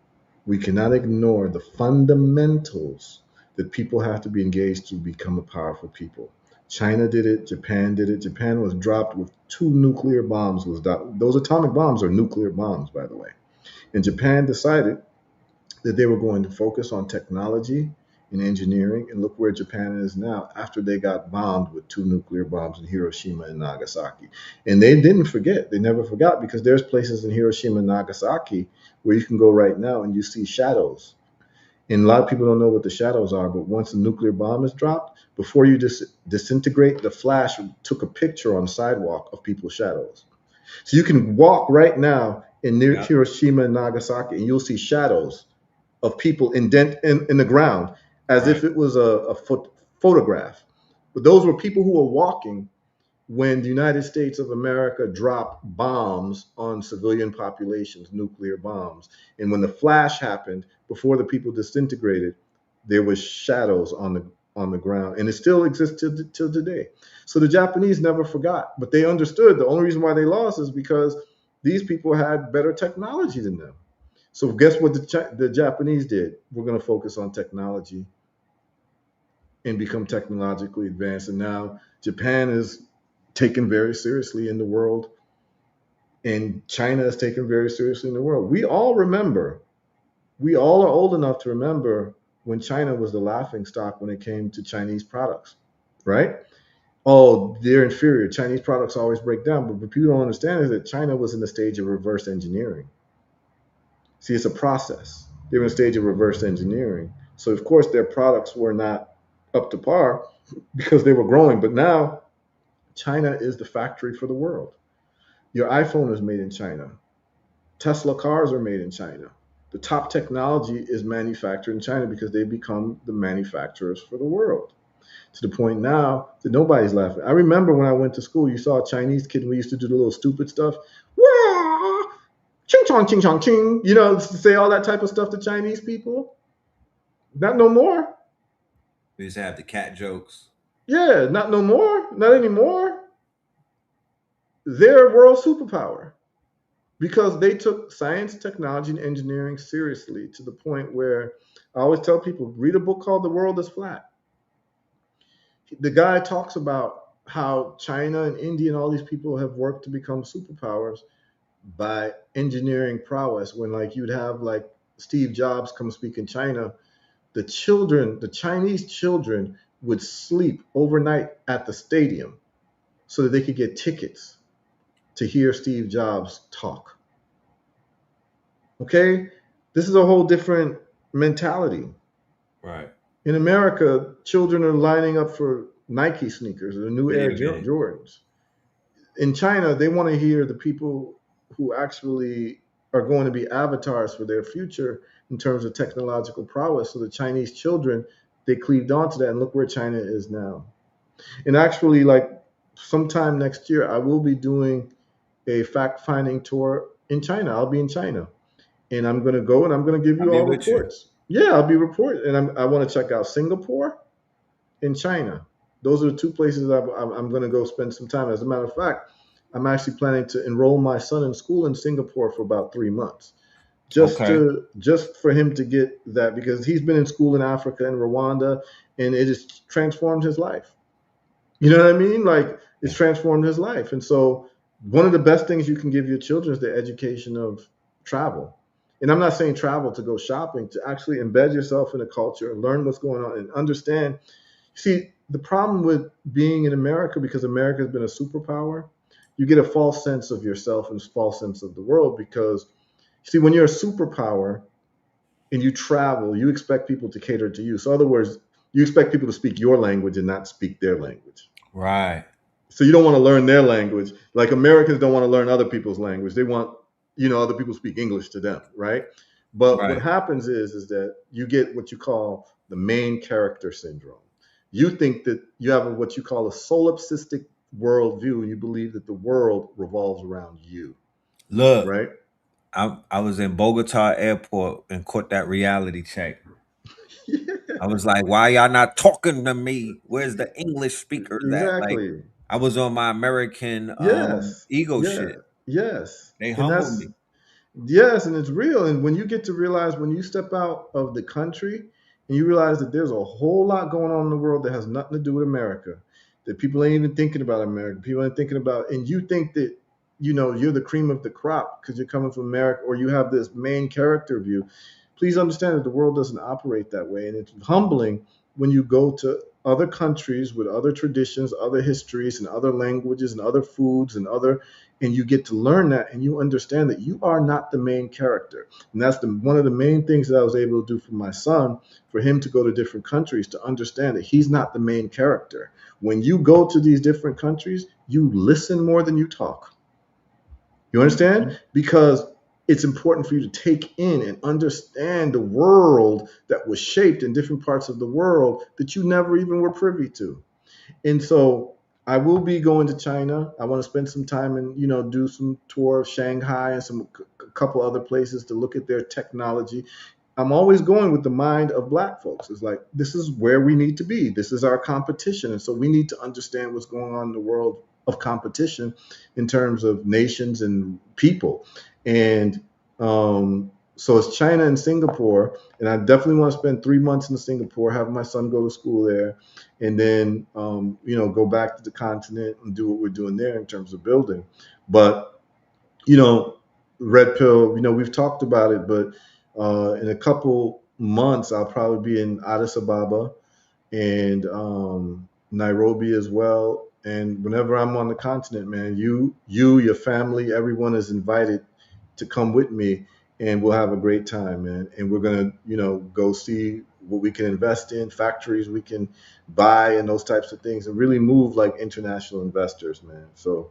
we cannot ignore the fundamentals that people have to be engaged to become a powerful people. China did it. Japan did it. Japan was dropped with two nuclear bombs. Those atomic bombs are nuclear bombs, by the way. And Japan decided that they were going to focus on technology and engineering. And look where Japan is now after they got bombed with two nuclear bombs in Hiroshima and Nagasaki. And they didn't forget. They never forgot because there's places in Hiroshima and Nagasaki where you can go right now and you see shadows. And a lot of people don't know what the shadows are, but once a nuclear bomb is dropped, before you disintegrate, the flash took a picture on the sidewalk of people's shadows. So you can walk right now in near Yep. Hiroshima and Nagasaki, and you'll see shadows of people in the ground as Right. if it was a photograph. But those were people who were walking when the United States of America dropped bombs on civilian populations, nuclear bombs. And when the flash happened, before the people disintegrated, there was shadows on the ground, and it still exists till today. So the Japanese never forgot, but they understood the only reason why they lost is because these people had better technology than them. So guess what the Japanese did? We're going to focus on technology and become technologically advanced. And now Japan is taken very seriously in the world, and China is taken very seriously in the world. We all are old enough to remember when China was the laughing stock when it came to Chinese products, right? Oh, they're inferior. Chinese products always break down. But what people don't understand is that China was in the stage of reverse engineering. See, it's a process. They were in a stage of reverse engineering. So, of course, their products were not up to par because they were growing. But now China is the factory for the world. Your iPhone is made in China. Tesla cars are made in China. The top technology is manufactured in China because they become the manufacturers for the world. To the point now that nobody's laughing. I remember when I went to school, you saw a Chinese kid. We used to do the little stupid stuff. Wah! Ching chong, ching chong, ching. You know, to say all that type of stuff to Chinese people. Not no more. We used to have the cat jokes. Yeah, not no more. Not anymore. They're a world superpower because they took science, technology, and engineering seriously to the point where I always tell people read a book called The World is Flat. The guy talks about how China and India and all these people have worked to become superpowers by engineering prowess. When like you'd have like Steve Jobs come speak in China, the Chinese children would sleep overnight at the stadium so that they could get tickets to hear Steve Jobs talk. Okay? This is a whole different mentality. Right. In America, children are lining up for Nike sneakers or the new Air Video game. Jordans. In China, they want to hear the people who actually are going to be avatars for their future in terms of technological prowess. So the Chinese children, they cleaved onto that, and look where China is now. And actually, like sometime next year, I will be doing a fact finding tour in China. I'll be in China, and I'm going to go and I'm going to give I'll you be all with you. reports. Yeah, I'll be reporting, and I want to check out Singapore in China. Those are the two places I'm going to go spend some time. As a matter of fact, I'm actually planning to enroll my son in school in Singapore for about 3 months, Okay. just for him to get that because he's been in school in Africa and Rwanda, and it has transformed his life. You know what I mean? Like it's Yeah. transformed his life, and so one of the best things you can give your children is the education of travel. And I'm not saying travel to go shopping, to actually embed yourself in a culture, learn what's going on, and understand. See, the problem with being in America, because America has been a superpower, you get a false sense of yourself and a false sense of the world. Because, see, when you're a superpower and you travel, you expect people to cater to you. So, in other words, you expect people to speak your language and not speak their language. Right. So you don't want to learn their language. Like Americans don't want to learn other people's language. They want, other people speak English to them, right? But what Right. happens is that you get what you call the main character syndrome. You think that you have what you call a solipsistic worldview, and you believe that the world revolves around you, Look, right? I was in Bogota airport and caught that reality check. I was like, why y'all not talking to me? Where's the English speakers at? Like, Exactly. I was on my American Yes. ego Yeah. shit. Yes. They And humbled that's me. Yes, and it's real. And when you get to realize when you step out of the country and you realize that there's a whole lot going on in the world that has nothing to do with America, that people ain't even thinking about America. People ain't thinking about, and you think that you're the cream of the crop because you're coming from America, or you have this main character view. Please understand that the world doesn't operate that way, and it's humbling when you go to other countries with other traditions, other histories, and other languages, and other foods, and you get to learn that, and you understand that you are not the main character. And that's one of the main things that I was able to do for my son, for him to go to different countries, to understand that he's not the main character. When you go to these different countries, you listen more than you talk. You understand? Because it's important for you to take in and understand the world that was shaped in different parts of the world that you never even were privy to. And so I will be going to China. I want to spend some time and do some tour of Shanghai and a couple other places to look at their technology. I'm always going with the mind of black folks. It's like, this is where we need to be. This is our competition. And so we need to understand what's going on in the world of competition in terms of nations and people. And so it's China and Singapore. And I definitely want to spend 3 months in Singapore, have my son go to school there, and then, go back to the continent and do what we're doing there in terms of building. But, you know, red pill, we've talked about it, but in a couple months, I'll probably be in Addis Ababa and Nairobi as well. And whenever I'm on the continent, man, your family, everyone is invited to come with me, and we'll have a great time, man. And we're gonna, go see what we can invest in, factories we can buy, and those types of things, and really move like international investors, man. So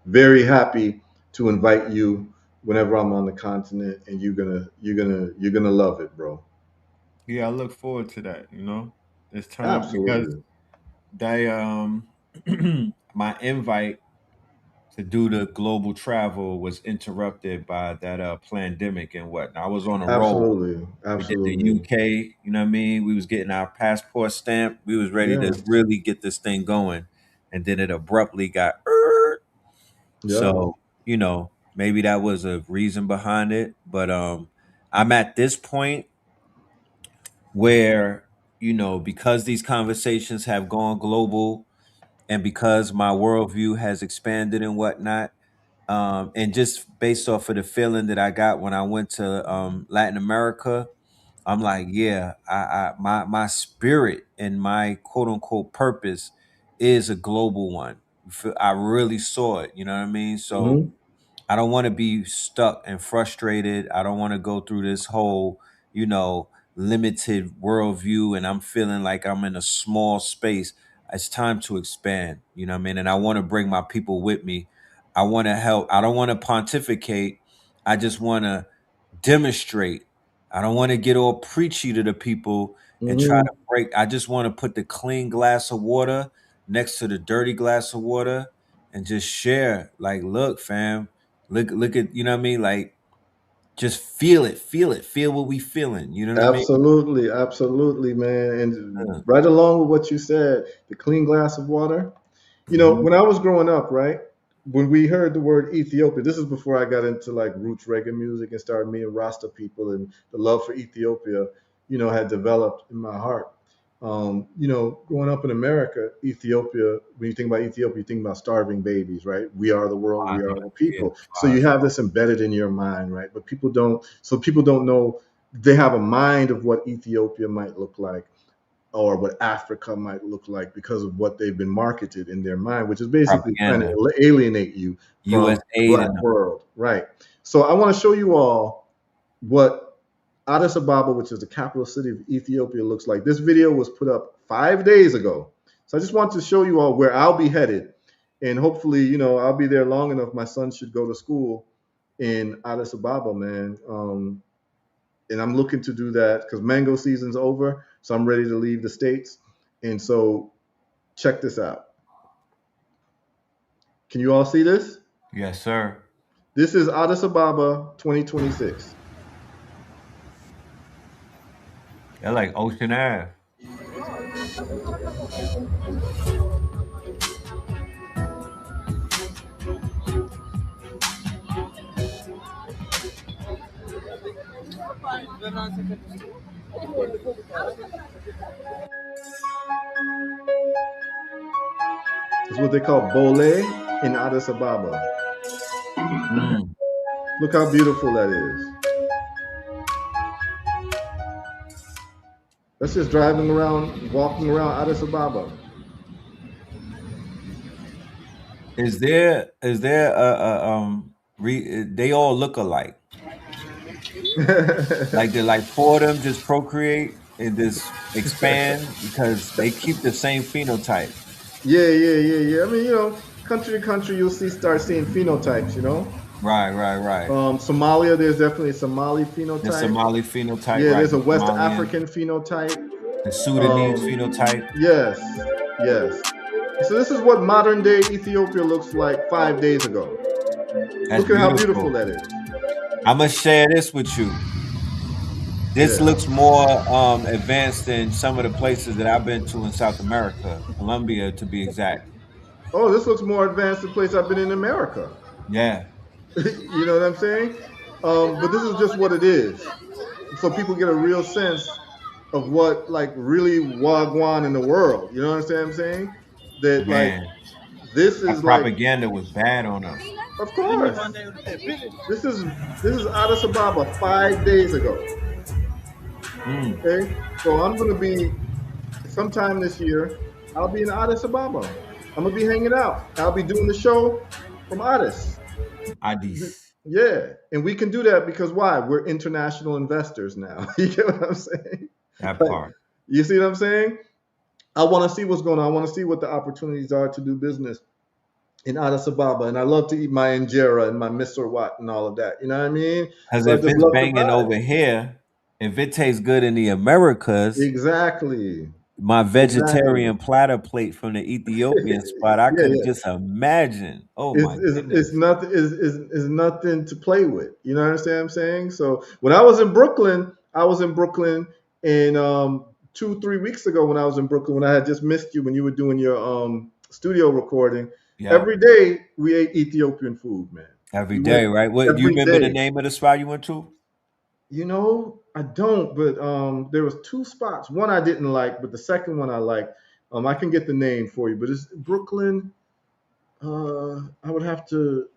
very happy to invite you whenever I'm on the continent, and you're gonna love it, bro. Yeah, I look forward to that. This time because Absolutely. they my invite to do the global travel was interrupted by that pandemic and whatnot. I was on a roll. Absolutely. We did the Absolutely. UK, you know what I mean? We was getting our passport stamped. We was ready Yeah. to really get this thing going. And then it abruptly got Yeah. so, maybe that was a reason behind it. But I'm at this point where, because these conversations have gone global and because my worldview has expanded and whatnot, and just based off of the feeling that I got when I went to Latin America, I'm like, yeah, my spirit and my quote unquote purpose is a global one. I really saw it. You know what I mean? So Hmm. I don't want to be stuck and frustrated. I don't want to go through this whole, limited worldview and I'm feeling like I'm in a small space. It's time to expand, you know what I mean? And I want to bring my people with me. I want to help. I don't want to pontificate. I just want to demonstrate. I don't want to get all preachy to the people and try Hmm. to break. I just want to put the clean glass of water next to the dirty glass of water and just share. Like, look, fam, look at, you know what I mean? Like, just feel it, feel what we feeling. You know what I mean? Absolutely. Absolutely, man. And Uh, right along with what you said, the clean glass of water. mhm. When I was growing up, right, when we heard the word Ethiopia, this is before I got into like roots reggae music and started meeting Rasta people, and the love for Ethiopia, had developed in my heart. Growing up in America, Ethiopia, when you think about Ethiopia, you think about starving babies, right? We are the world, we Fire, are the yeah, people. So fire. you have this embedded in your mind, right? But people don't know, they have a mind of what Ethiopia might look like, or what Africa might look like, because of what they've been marketed in their mind, which is basically trying Propaganda, to alienate you U.S. from the aid black and world. Right. So I want to show you all what Addis Ababa, which is the capital city of Ethiopia, looks like. This video was put up 5 days ago. So I just want to show you all where I'll be headed. And hopefully, I'll be there long enough. My son should go to school in Addis Ababa, man. And I'm looking to do that because mango season's over. So I'm ready to leave the States. And so check this out. Can you all see this? yes, sir. This is Addis Ababa 2026. They're like Ocean Ave. It's what they call Bole in Addis Ababa. Mm. Look how beautiful that is. That's just driving around, walking around Addis Ababa. Is there they all look alike? Like did like four of them just procreate and just expand because they keep the same phenotype? Yeah. I mean, country to country, you'll start seeing phenotypes. Right. Somalia, there's definitely a Somali The phenotype. Somali phenotype, Yeah, right? there's The a West Somalian, African phenotype. the Sudanese Um, phenotype. yes, yes. So this is what modern day Ethiopia looks like 5 days ago. That's Look at how beautiful beautiful. that is. I'm gonna share this with you. This Yeah. looks more advanced than some of the places that I've been to in South America, Colombia to be exact. Oh, this looks more advanced than the place I've been in America. Yeah, You know what I'm saying? But this is just what it is. So people get a real sense of what like really wagwan in the world. You know what I'm saying? That like man, this is that like, propaganda was bad on us. of course, this is this is Addis Ababa 5 days ago. Mm, Okay, so I'm gonna be sometime this year. I'll be in Addis Ababa. I'm gonna be hanging out. I'll be doing the show from Addis. Addis, Yeah, and we can do that because why? We're international investors now. You get what I'm saying? that Like, part. you see what I'm saying? I want to see what's going on. I want to see what the opportunities are to do business in Addis Ababa, and I love to eat my injera and my Mr. Watt and all of that. You know what I mean? Because So I if just it's love the banging vibe. over here, if it tastes good in the Americas, Exactly. my Exactly. vegetarian platter plate from the Ethiopian spot, I Yeah, could yeah. just imagine. Oh It's, my is is goodness. nothing is nothing to play with. You know what I'm saying? So when I was in Brooklyn, I was in Brooklyn in 2 3 weeks ago when I was in Brooklyn when I had just missed you when you were doing your studio recording. Yep. Every day we ate Ethiopian food, man. Every We went day, right? What do you every remember the day. name of the spot you went to? I don't, but there was two spots. One I didn't like, but the second one I liked. I can get the name for you, but it's Brooklyn. I would have to.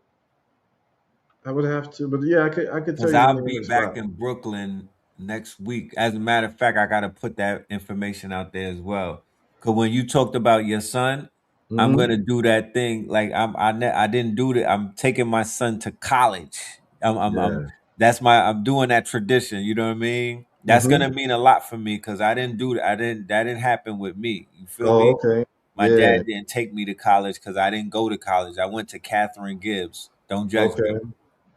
But yeah, I could tell Because you the I'll name of be the back spot. in Brooklyn next week. As a matter of fact, I got to put that information out there as well. Because when you talked about your son, I'm gonna Hmm. do that thing. Like I didn't do that. I'm taking my son to college. I'm Yeah. that's my I'm doing that tradition. You know what I mean? That's gonna Hmm. mean a lot for me because I didn't do that. I didn't that didn't happen with me. You feel Oh, me? okay. My dad Yeah. didn't take me to college because I didn't go to college. I went to Catherine Gibbs. Don't judge me. Okay.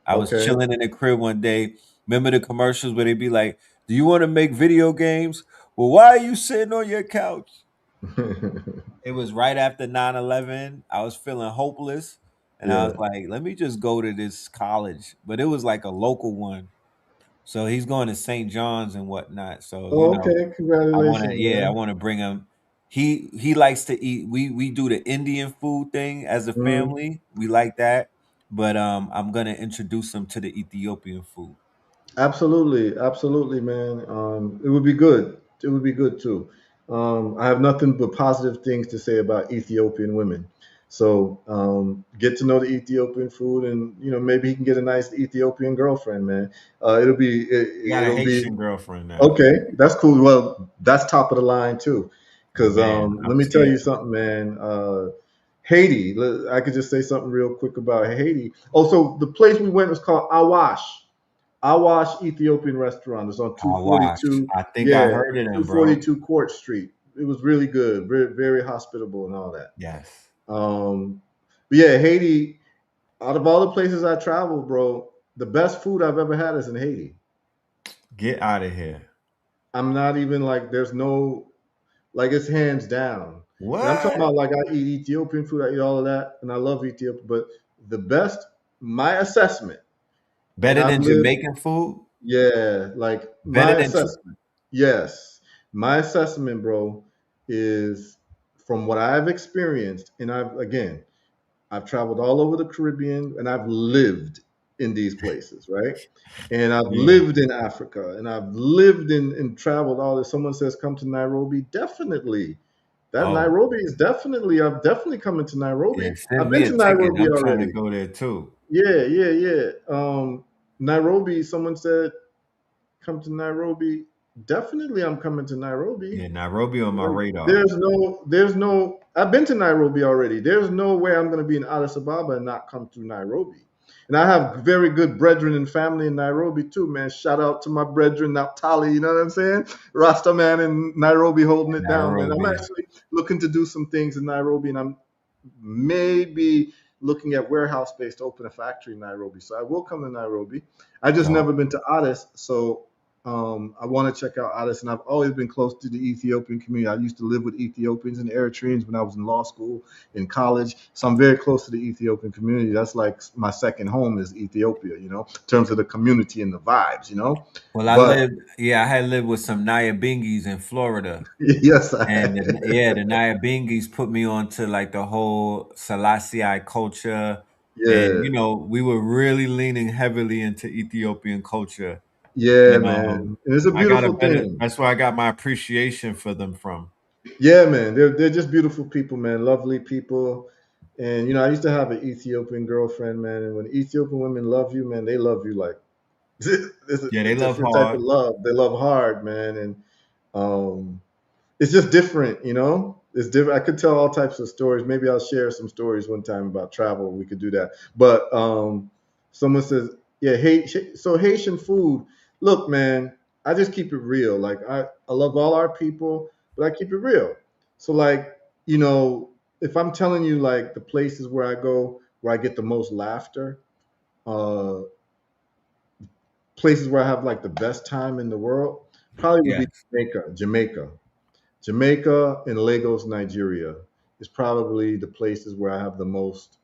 I was Okay. chilling in the crib one day. Remember the commercials where they be like, "Do you want to make video games? Well, why are you sitting on your couch?" It was right after 9/11. I was feeling hopeless, and I was Yeah. like, "Let me just go to this college." But it was like a local one, so he's going to St. John's and whatnot. So Oh, okay. Congratulations, I man. want to bring him. He likes to eat. We do the Indian food thing as a Mhm. family. We like that, but I'm gonna introduce him to the Ethiopian food. Absolutely, absolutely, man. It would be good. It would be good too. I have nothing but positive things to say about Ethiopian women. So get to know the Ethiopian food, and maybe he can get a nice Ethiopian girlfriend, man. He got a It'll be Haitian girlfriend now. okay. That's cool. Well, that's top of the line too, because Man, let I'm me tell scared you for him. something, man. Haiti. I could just say something real quick about Haiti. Also, the place we went was called Awash. Awash Ethiopian restaurant. It's on I watch. 242. I think I Yeah, heard of him, bro. 242 Court Street. It was really good, very, very hospitable and all that. Yes. Um, but yeah, Haiti. Out of all the places I traveled, bro, the best food I've ever had is in Haiti. Get out of here. I'm not even like there's no like it's hands down. And I'm talking What? about like I eat Ethiopian food, I eat all of that, and I love Ethiopia. But the best, my assessment, and Better I've than lived, Jamaican food? yeah, like Better my than assessment. Yes. My assessment, bro, is from what I've experienced, and I've traveled all over the Caribbean and I've lived in these places, right? And I've yeah. lived in Africa and I've lived in and traveled all this. Someone says, come to Nairobi, definitely. That Oh, Nairobi is definitely. I'm definitely coming to yeah. Nairobi. Send I've me been a to ticket. Nairobi I'm trying to already. go there too. Yeah, yeah, yeah. Nairobi. Someone said come to Nairobi. Definitely, I'm coming to Nairobi. Yeah, Nairobi on my Like, radar. there's no. I've been to Nairobi already. There's no way I'm going to be in Addis Ababa and not come through Nairobi. And I have very good brethren and family in Nairobi too, man. Shout out to my brethren, Naphtali. You know what I'm saying? Rasta man in Nairobi holding it down, man. I'm Nairobi. actually looking to do some things in Nairobi, and I'm maybe looking at warehouse space to open a factory in Nairobi. So I will come to Nairobi. I just Dope. never been to Addis, so I want to check out Addis, and I've always been close to the Ethiopian community. I used to live with Ethiopians and Eritreans when I was in law school, in college, so I'm very close to the Ethiopian community. That's like my second home is Ethiopia, you know, in terms of the community and the vibes, you know. Well, But I had lived with some Nyabingis in Florida. yes, And yeah, the Nyabingis put me on to like the whole Selassie culture. And, yeah, we were really leaning heavily into Ethiopian culture. yeah, And man, and it's a I got a beautiful better, thing. that's where I got my appreciation for them from. Yeah, man, they're just beautiful people, man, lovely people. And you know, I used to have an Ethiopian girlfriend, man, and when Ethiopian women love you, man, they love you like it's Yeah, a they love different type of hard. love. They love hard, man, and um, it's just different, you know. It's different. I could tell all types of stories. Maybe I'll share some stories one time about travel. We could do that. But someone says, yeah, so Haitian food. Look, man, I just keep it real. Like I love all our people, but I keep it real. So like, you know, if I'm telling you like the places where I go, where I get the most laughter, uh, places where I have like the best time in the world, probably would be Yes. Jamaica. Jamaica and Lagos, Nigeria is probably the places where I have the most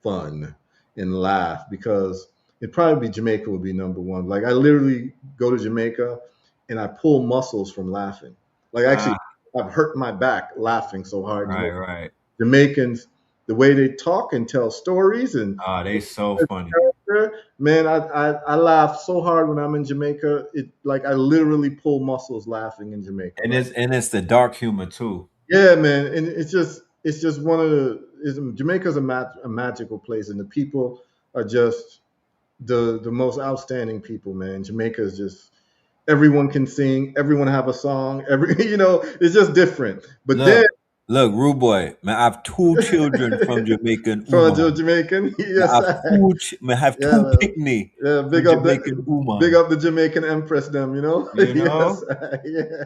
fun and laugh because it'd probably be Jamaica would be number one. Like I literally go to Jamaica and I pull muscles from laughing. Like actually, Ah, I've hurt my back laughing so hard. You know, right, right. Jamaicans, the way they talk and tell stories and Ah, they the so funny. character, man, I laugh so hard when I'm in Jamaica. It like I literally pull muscles laughing in Jamaica. And Like it's the dark humor too. yeah, man, and it's just one of Jamaica's a magical place, and the people are just the most outstanding people, man. Jamaica is just everyone can sing, everyone have a song, every it's just different. But then Look, look, rude boy, man, I have two children from Jamaican from a Uma. Jamaican, Man, I yes, have I have yeah, two man. picnic Yeah, from Jamaican big Uma. up the Jamaican Empress, them, You yes, know? yeah.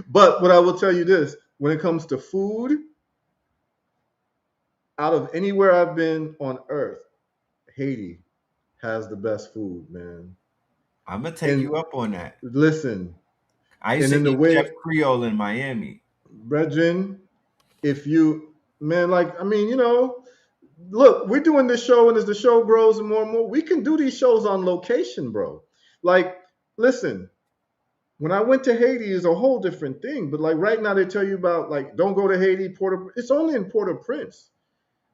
But what I will tell you this: when it comes to food, out of anywhere I've been on Earth, Haiti has the best food, man. I'm gonna take And you up on that. listen, I used and to in the eat Chef way, Creole in Miami. brethren, if you, man, like, I mean, look, we're doing this show, and as the show grows and more, we can do these shows on location, bro. Like, listen, when I went to Haiti is a whole different thing. But like right now, they tell you about like don't go to Haiti, Port. It's only in Port-au-Prince.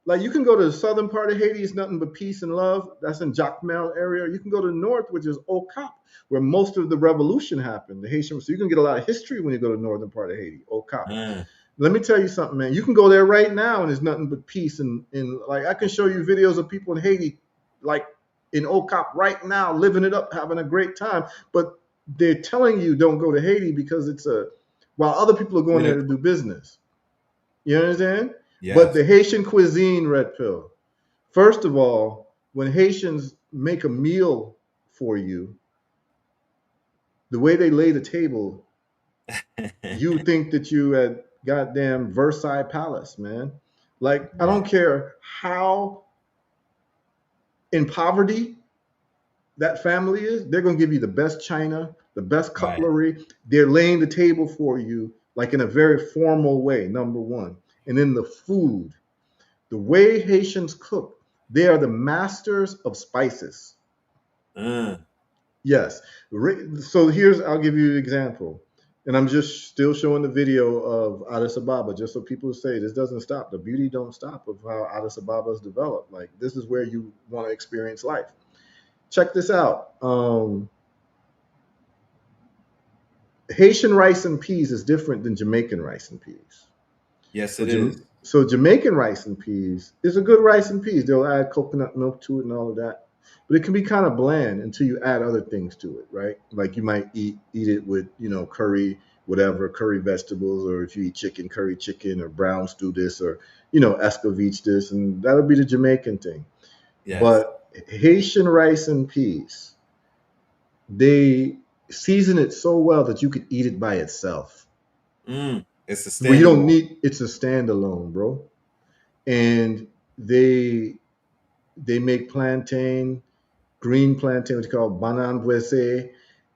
Like you can go to the southern part of Haiti, it's nothing but peace and love. That's in Jacmel area. You can go to the north, which is Okap, where most of the revolution happened. The Haitian, so you can get a lot of history when you go to the northern part of Haiti, Okap. Mm, Let me tell you something, man. You can go there right now, and there's nothing but peace. And like I can show you videos of people in Haiti, like in Okap right now, living it up, having a great time. But they're telling you don't go to Haiti because it's a while other people are going there to political. do business. You understand? But Yes. the Haitian cuisine, Red Pill. First of all, when Haitians make a meal for you, the way they lay the table, you think that you at goddamn Versailles Palace, man. Like, I Yeah. don't care how in poverty that family is, they're gonna give you the best china, the best Right. cutlery. They're laying the table for you, like in a very formal way, number one. And then the food, the way Haitians cook, they are the masters of spices. Mm, Yes. So I'll give you an example. And I'm just still showing the video of Addis Ababa, just so people say this doesn't stop. The beauty don't stop of how Addis Ababa is developed. Like this is where you want to experience life. Check this out. Haitian rice and peas is different than Jamaican rice and peas. Yes, So, it is. so Jamaican rice and peas is a good rice and peas. They'll add coconut milk to it and all of that, but it can be kind of bland until you add other things to it, right? Like you might eat it with curry, whatever curry vegetables, or if you eat chicken, curry chicken, or brown stew this, or escovitch this, and that'll be the Jamaican thing. Yes. But Haitian rice and peas, they season it so well that you could eat it by itself. It's a Well, you don't standalone. need it's a standalone, bro. And they they make plantain, green plantain, which is called banan buese,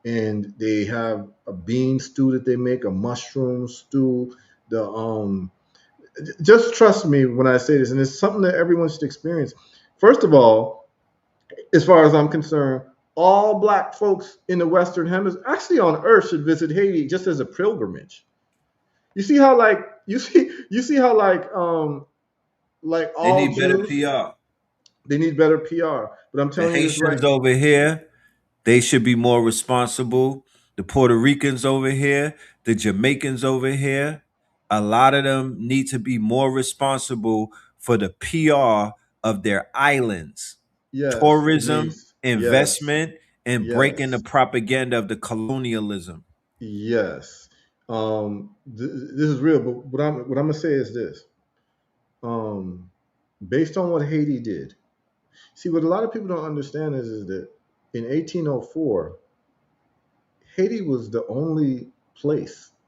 and they have a bean stew that they make, a mushroom stew. The just trust me when I say this, and it's something that everyone should experience. First of all, as far as I'm concerned, all black folks in the Western Hemisphere, actually on Earth, should visit Haiti just as a pilgrimage. You see how you see how like They all need better Jews, PR. they need better PR. But I'm The telling you this right. Haitians over here, they should be more responsible. The Puerto Ricans over here, the Jamaicans over here, a lot of them need to be more responsible for the PR of their islands. Yes, it Tourism, needs. Yes, investment, and breaking the yes, propaganda of the colonialism. yes. This is real. But what I'm gonna say is this. Um, Based on what Haiti did, see what a lot of people don't understand is that in 1804, Haiti was the only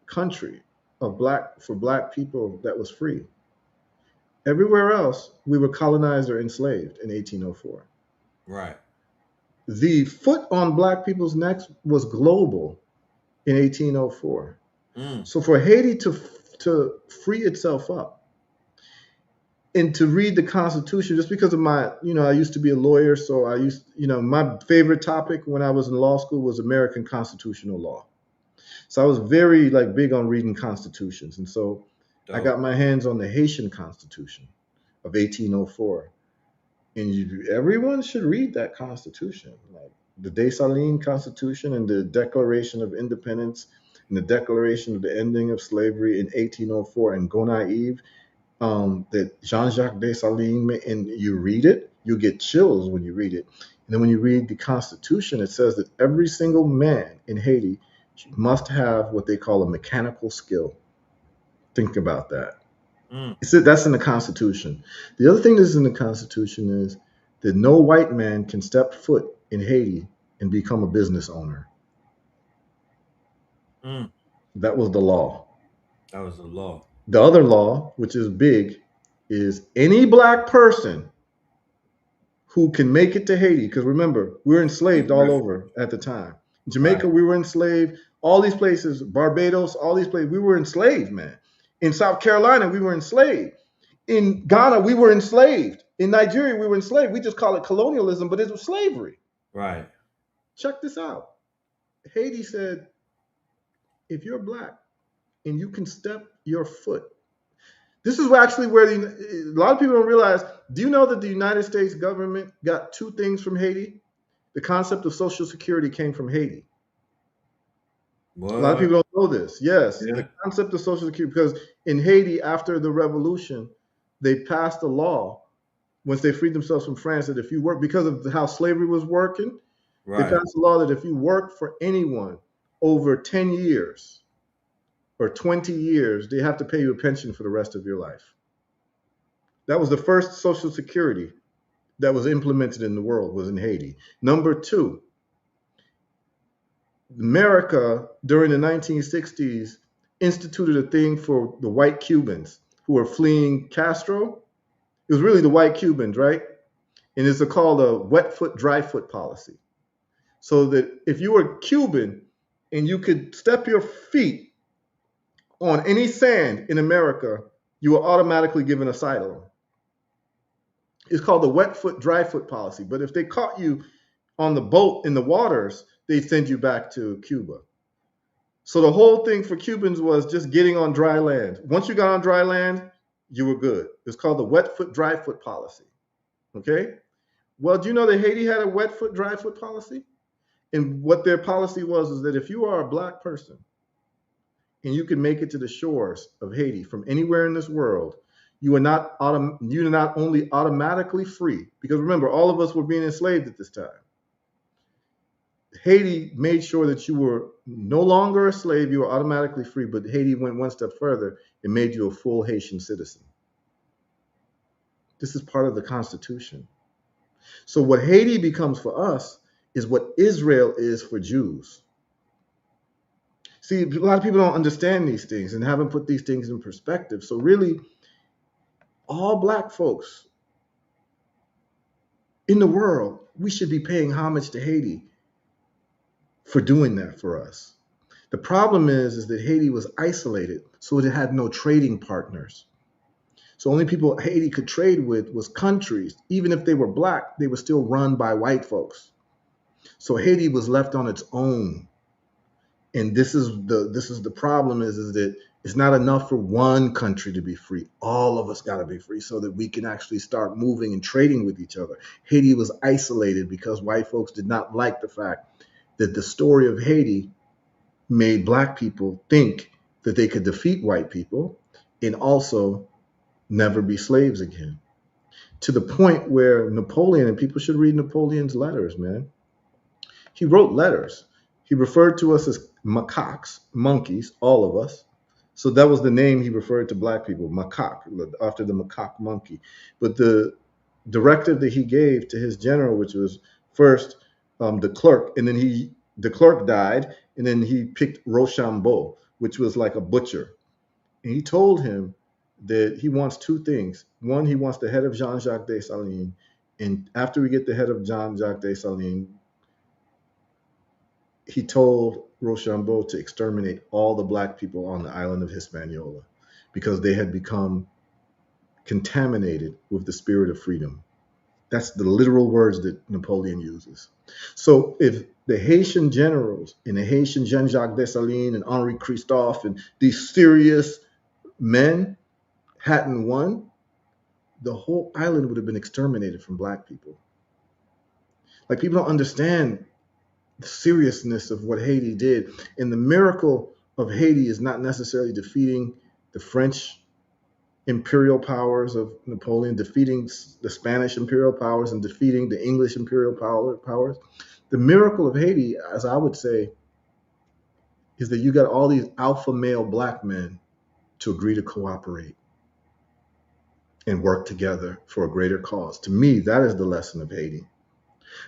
country of black people that was free. Everywhere else, we were colonized or enslaved in 1804. Right. The foot on black people's necks was global in 1804. Mm. So for Haiti to free itself up and to read the Constitution, just because of I used to be a lawyer, so I used, my favorite topic when I was in law school was American constitutional law. So I was very like big on reading constitutions, and so I got Dope. my hands on the Haitian Constitution of 1804, and everyone should read that Constitution, like the Dessalines Constitution and the Declaration of Independence and the Declaration of the Ending of Slavery in 1804 and Gonaïves, that Jean-Jacques Dessalines made, and you read it, you get chills when you read it. And then when you read the Constitution, it says that every single man in Haiti must have what they call a mechanical skill. Think about that. Mm. That's in the Constitution. The other thing that's in the Constitution is that no white man can step foot in Haiti and become a business owner. Mm. That was the law. That was the law. The other law, which is big, is any black person who can make it to Haiti, because remember, we were Be enslaved all worth it. over at the time. Jamaica, Right. we were enslaved. All these places, Barbados, all these places, we were enslaved, man. In South Carolina, we were enslaved. In Ghana, we were enslaved. In Nigeria, we were enslaved. We just call it colonialism, but it was slavery. Right. Check this out. Haiti said, if you're black and you can step your foot, this is actually where a lot of people don't realize. Do you know that the United States government got two things from Haiti? The concept of Social Security came from Haiti. A lot of What? people don't know this. Yes, the Yeah. concept of Social Security, because in Haiti, after the revolution, they passed a law once they freed themselves from France that if you work, because of how slavery was working, they Right. passed a law that if you work for anyone over 10 years or 20 years, they have to pay you a pension for the rest of your life. That was the first Social Security that was implemented in the world, was in Haiti. Number two, America during the 1960s instituted a thing for the white Cubans who were fleeing Castro. It was really the white Cubans, right? And it's called a wet foot, dry foot policy. So that if you were Cuban and you could step your feet on any sand in America, you were automatically given asylum. It's called the wet foot, dry foot policy. But if they caught you on the boat in the waters, they'd send you back to Cuba. So the whole thing for Cubans was just getting on dry land. Once you got on dry land, you were good. It's called the wet foot, dry foot policy. Okay? Well, do you know that Haiti had a wet foot, dry foot policy? And what their policy was is that if you are a black person and you can make it to the shores of Haiti from anywhere in this world, you are not only automatically free, because remember, all of us were being enslaved at this time. Haiti made sure that you were no longer a slave, you were automatically free, but Haiti went one step further and made you a full Haitian citizen. This is part of the Constitution. So, what Haiti becomes for us is what Israel is for Jews. See, a lot of people don't understand these things and haven't put these things in perspective. So, really, all black folks in the world, we should be paying homage to Haiti for doing that for us. The problem is that Haiti was isolated, so it had no trading partners. So only people Haiti could trade with was countries. Even if they were black, they were still run by white folks. So Haiti was left on its own. And this is the problem is that it's not enough for one country to be free. All of us got to be free so that we can actually start moving and trading with each other. Haiti was isolated because white folks did not like the fact that the story of Haiti made black people think that they could defeat white people and also never be slaves again. To the point where Napoleon, and people should read Napoleon's letters, man. He wrote letters. He referred to us as macaques, monkeys, all of us. So that was the name he referred to black people, macaque, after the macaque monkey. But the directive that he gave to his general, which was first the clerk, and then the clerk died, and then he picked Rochambeau, which was like a butcher. And he told him that he wants two things. One, he wants the head of Jean-Jacques Dessalines, and after we get the head of Jean-Jacques Dessalines, he told Rochambeau to exterminate all the black people on the island of Hispaniola because they had become contaminated with the spirit of freedom. That's the literal words that Napoleon uses. So if the Haitian generals and the Haitian Jean-Jacques Dessalines and Henri Christophe and these serious men hadn't won, the whole island would have been exterminated from black people. Like people don't understand the seriousness of what Haiti did. And the miracle of Haiti is not necessarily defeating the French imperial powers of Napoleon, defeating the Spanish imperial powers, and defeating the English imperial powers. The miracle of Haiti, as I would say, is that you got all these alpha male black men to agree to cooperate and work together for a greater cause. To me, that is the lesson of Haiti.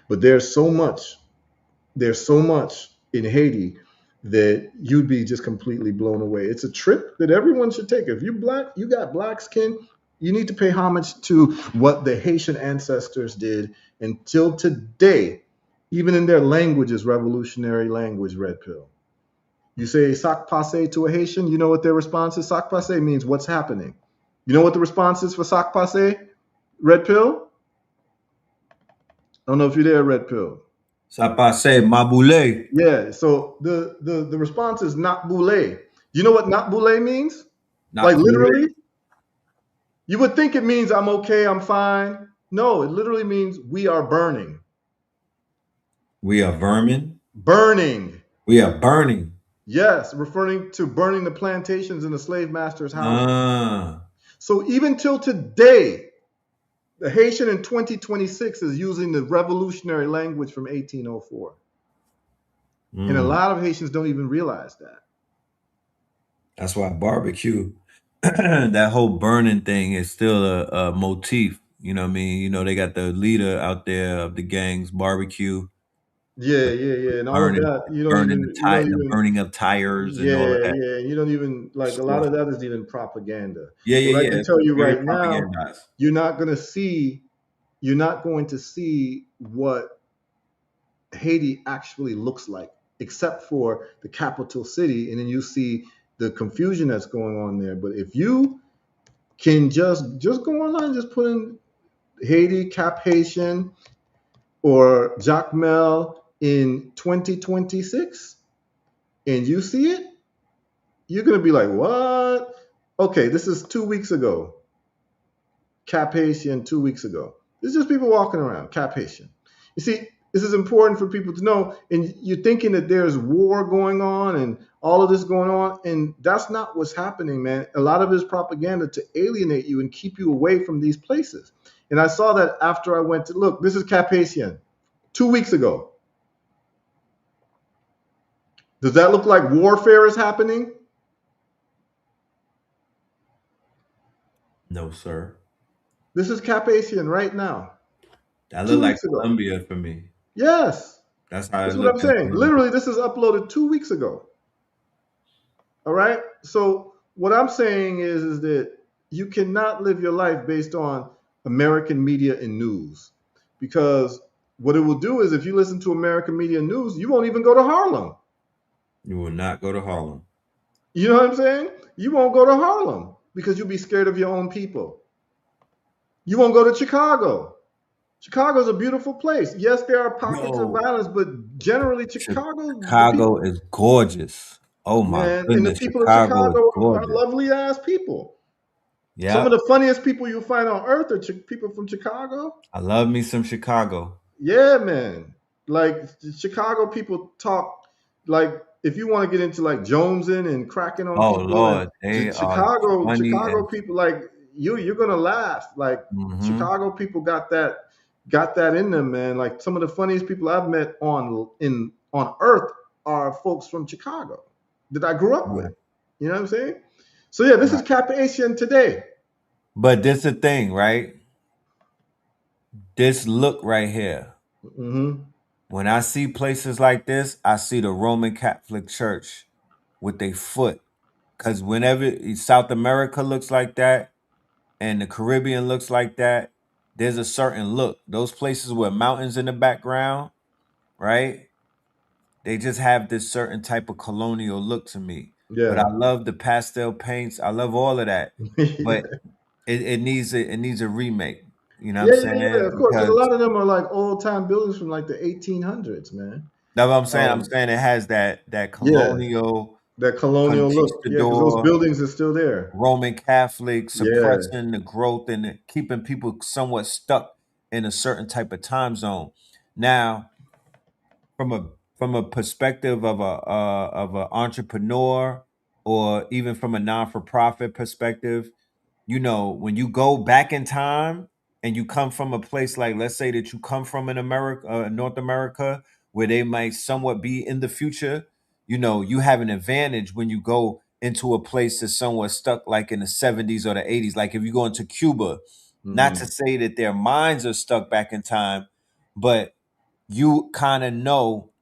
But there's so much in Haiti that you'd be just completely blown away. It's a trip that everyone should take. If you're black, you got black skin, you need to pay homage to what the Haitian ancestors did until today. Even in their language is revolutionary language, red pill. You say sac passe to a Haitian, you know what their response is? Sac passe means what's happening. You know what the response is for sac passe, red pill? I don't know if you're there, red pill. Ça passe, maboule. Yeah, so the response is not boule. You know what not boule means? Like Not literally, boule. you would think it means I'm okay, I'm fine. No, it literally means we are burning. We are vermin. Burning. We are burning. Yes, referring to burning the plantations in the slave master's house. Ah. So even till today, the Haitian in 2026 is using the revolutionary language from 1804. And a Mm. lot of Haitians don't even realize that. That's why barbecue, that whole burning thing is still a motif. You know what I mean? You know, they got the leader out there of the gangs, barbecue, Yeah, the, yeah, the yeah. And all of burning, that, the burning the tire, the burning of tires and all of yeah, that yeah. You don't even like a lot stuff. of that is even propaganda. Yeah, But yeah, I yeah. can It's tell you very right now, propagandized. you're not going to see, you're not going to see what Haiti actually looks like, except for the capital city, and then you see the confusion that's going on there. But if you can just go online, just put in Haiti, Cap Haitian, or Jacmel in 2026, and you see it, you're gonna be like, what? Okay, this is 2 weeks ago. Cap Haitian 2 weeks ago. It's just people walking around, Cap Haitian. You see, This is important for people to know. And you're thinking that there's war going on and all of this going on, and that's not what's happening, man. A lot of it is propaganda to alienate you and keep you away from these places. And I saw that after I went to look. This is Cap-Haitien, 2 weeks ago. Does that look like warfare is happening? No, sir. This is Cap-Haitien right now, That two looked like weeks ago. Colombia for me. Yes, That's how it that's what I'm looked in saying. Colombia. Literally, this is uploaded 2 weeks ago. All right. So what I'm saying is that you cannot live your life based on American media and news, because what it will do is if you listen to American media and news, you won't even go to Harlem. You will not go to Harlem. You know what I'm saying? You won't go to Harlem because you'll be scared of your own people. You won't go to Chicago. Chicago's a beautiful place. Yes, there are pockets of Yo, violence, but generally Chicago, the people, Chicago is gorgeous. Oh my man, and the goodness, people of Chicago is Chicago are gorgeous. lovely ass people. Some of Yep. the funniest people you'll find on earth are people from Chicago. I love me some Chicago. Yeah, man. Like the Chicago people talk like if you want to get into like jonesing and cracking on Oh people and Lord, they are funny Chicago and people like you're gonna laugh. Like hmm Chicago people got that in them, man. Like some of the funniest people I've met on earth are folks from Chicago that I grew up with. right, You know what I'm saying? So yeah, this is right. Cap Asian today. But this the thing, right? This look right here. Hmm. When I see places like this, I see the Roman Catholic Church with their foot. Because whenever South America looks like that and the Caribbean looks like that, there's a certain look. Those places with mountains in the background, right? They just have this certain type of colonial look to me. But I Yeah. love the pastel paints. I love all of that. But Yeah. it needs a remake. You know what I'm Yeah, yeah, yeah, saying? of course, because a Because lot of them are like old time buildings from like the 1800s, man. that's what I'm saying. I'm Um, saying it has that yeah, colonial that colonial look. Yeah, because those conquistador buildings are still there. Roman Catholic Yeah. suppressing the growth and keeping people somewhat stuck in a certain type of time zone. Now, from a perspective of a entrepreneur or even from a non for profit perspective, when you go back in time and you come from a place like, let's say that you come from in America, North America, where they might somewhat be in the future, you have an advantage when you go into a place that's somewhat stuck like in the 70s or the 80s. Like if you go into Cuba, not to Hmm. say that their minds are stuck back in time, but you kind of know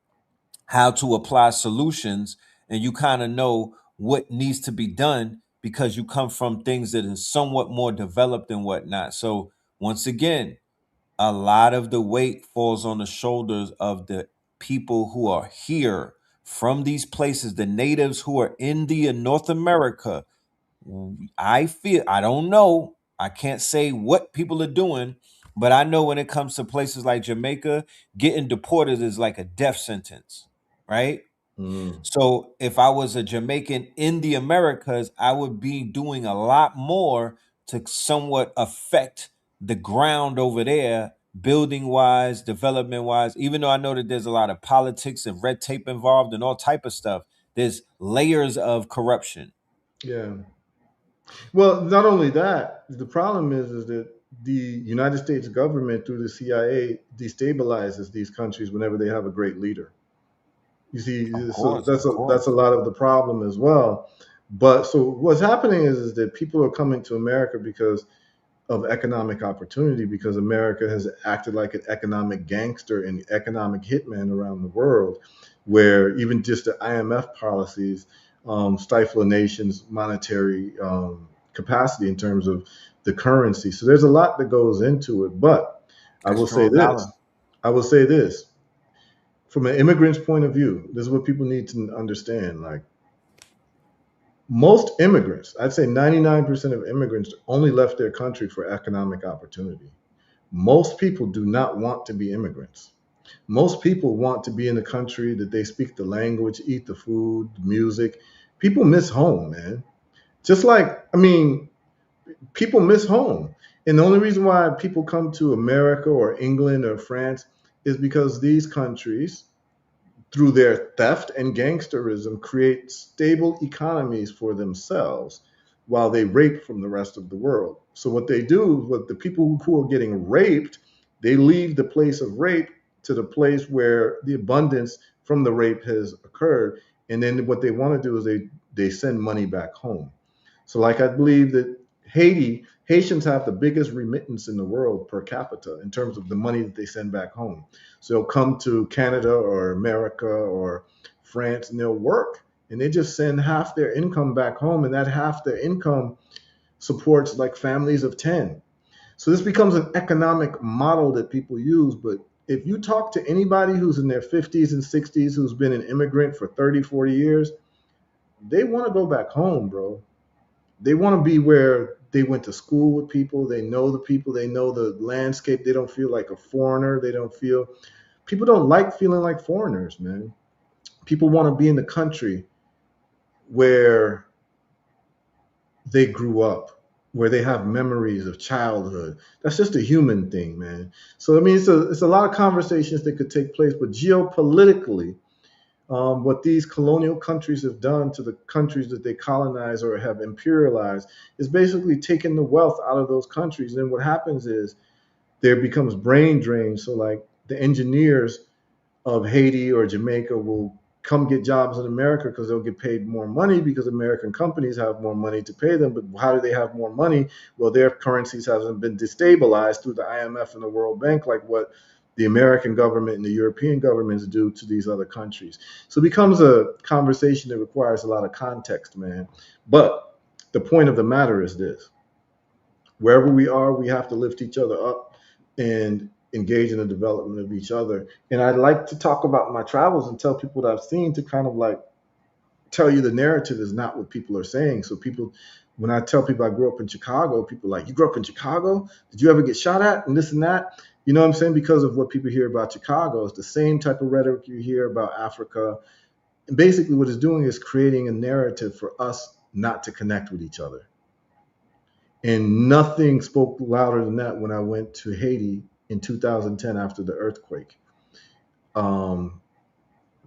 how to apply solutions and you kind of know what needs to be done because you come from things that is somewhat more developed and whatnot. So once again, a lot of the weight falls on the shoulders of the people who are here from these places, the natives who are in the North America. I feel I don't know. I can't say what people are doing, but I know when it comes to places like Jamaica, getting deported is like a death sentence, right? Hmm. So if I was a Jamaican in the Americas, I would be doing a lot more to somewhat affect the ground over there, building wise, development wise. Even though I know that there's a lot of politics and red tape involved and all type of stuff, there's layers of corruption. Yeah. Well, not only that, the problem is that the United States government through the CIA destabilizes these countries whenever they have a great leader. You see, so Of that's a course. lot of the problem as well. But so what's happening is that people are coming to America because of economic opportunity, because America has acted like an economic gangster and economic hitman around the world, where even just the IMF policies stifle a nation's monetary capacity in terms of the currency. So there's a lot that goes into it. But I That will say strong dollar. this. I will say this. From an immigrant's point of view, this is what people need to understand. Like most immigrants, I'd say 99% of immigrants only left their country for economic opportunity. Most people do not want to be immigrants. Most people want to be in a country that they speak the language, eat the food, the music. People miss home, man. Just like, I mean, people miss home. And the only reason why people come to America or England or France is because these countries, through their theft and gangsterism, create stable economies for themselves while they rape from the rest of the world. So what they do, what the people who are getting raped, they leave the place of rape to the place where the abundance from the rape has occurred, and then what they want to do is they send money back home. So, like, I believe that Haitians have the biggest remittance in the world per capita in terms of the money that they send back home. So they'll come to Canada or America or France and they'll work and they just send half their income back home, and that half their income supports like families of 10. So this becomes an economic model that people use. But if you talk to anybody who's in their 50s and 60s who's been an immigrant for 30, 40 years, they want to go back home, bro. They want to be where they went to school with people, they know the people, they know the landscape, they don't feel like a foreigner, they don't feel, people don't like feeling like foreigners, man. People want to be in the country where they grew up, where they have memories of childhood. That's just a human thing, man. So I mean, it's a lot of conversations that could take place, but geopolitically, what these colonial countries have done to the countries that they colonize or have imperialized is basically taking the wealth out of those countries. And what happens is there becomes brain drain. So, like, the engineers of Haiti or Jamaica will come get jobs in America because they'll get paid more money because American companies have more money to pay them. But how do they have more money? Well, their currencies haven't been destabilized through the IMF and the World Bank like what the American government and the European governments do to these other countries. So it becomes a conversation that requires a lot of context, man. But the point of the matter is this: wherever we are, we have to lift each other up and engage in the development of each other. And I'd like to talk about my travels and tell people what I've seen to kind of like tell you the narrative is not what people are saying. So people, when I tell people I grew up in Chicago, people are like, you grew up in Chicago? Did you ever get shot at and this and that? You know what I'm saying? Because of what people hear about Chicago, it's the same type of rhetoric you hear about Africa. And basically what it's doing is creating a narrative for us not to connect with each other. And nothing spoke louder than that when I went to Haiti in 2010 after the earthquake. Um,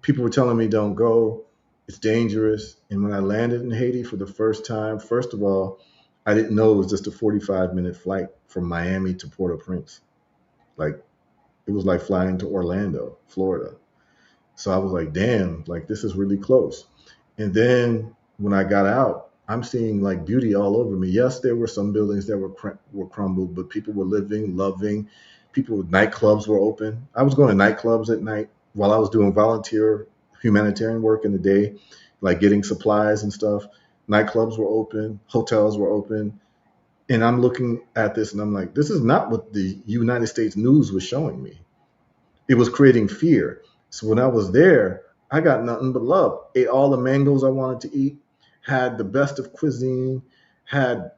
People were telling me, don't go, it's dangerous. And when I landed in Haiti for the first time, first of all, I didn't know it was just a 45-minute flight from Miami to Port-au-Prince. Like, it was like flying to Orlando, Florida. So I was like, damn, like this is really close. And then when I got out, I'm seeing like beauty all over me. Yes, there were some buildings that were crumbled, but people were living, loving. People, nightclubs were open. I was going to nightclubs at night while I was doing volunteer humanitarian work in the day, like getting supplies and stuff. Nightclubs were open, hotels were open. And I'm looking at this and I'm like, this is not what the United States news was showing me. It was creating fear. So when I was there, I got nothing but love. Ate all the mangoes I wanted to eat, had the best of cuisine, had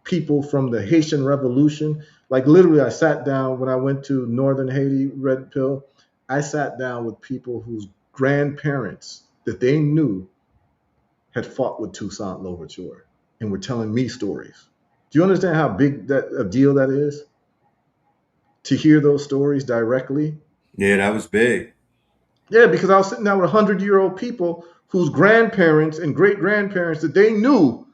people from the Haitian Revolution. Like, literally, I sat down when I went to northern Haiti, Red Pill. I sat down with people whose grandparents that they knew had fought with Toussaint Louverture and were telling me stories. Do you understand how big that a deal that is to hear those stories directly? Yeah, that was big. Yeah, because I was sitting down with 100-year-old people whose grandparents and great grandparents that they knew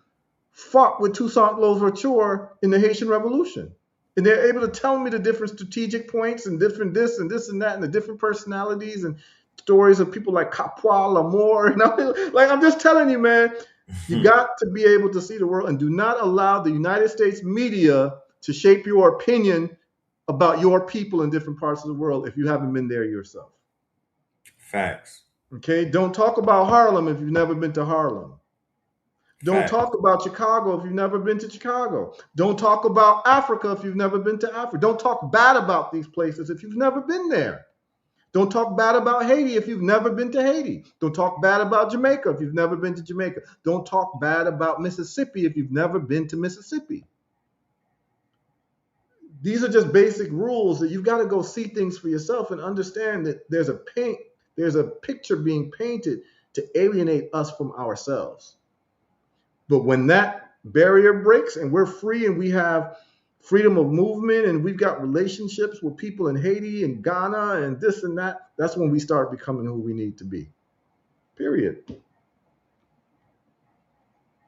fought with Toussaint Louverture in the Haitian Revolution. And they're able to tell me the different strategic points and different this and that and the different personalities and stories of people like Capois, L'Amour. And I'm just telling you, man, you got to be able to see the world and do not allow the United States media to shape your opinion about your people in different parts of the world if you haven't been there yourself. Facts. Okay, don't talk about Harlem if you've never been to Harlem. Don't Facts. talk about Chicago if you've never been to Chicago. Don't talk about Africa if you've never been to Africa. Don't talk bad about these places if you've never been there. Don't talk bad about Haiti if you've never been to Haiti. Don't talk bad about Jamaica if you've never been to Jamaica. Don't talk bad about Mississippi if you've never been to Mississippi. These are just basic rules that you've got to go see things for yourself and understand that there's a picture being painted to alienate us from ourselves. But when that barrier breaks and we're free and we have freedom of movement, and we've got relationships with people in Haiti and Ghana and this and that, that's when we start becoming who we need to be. Period.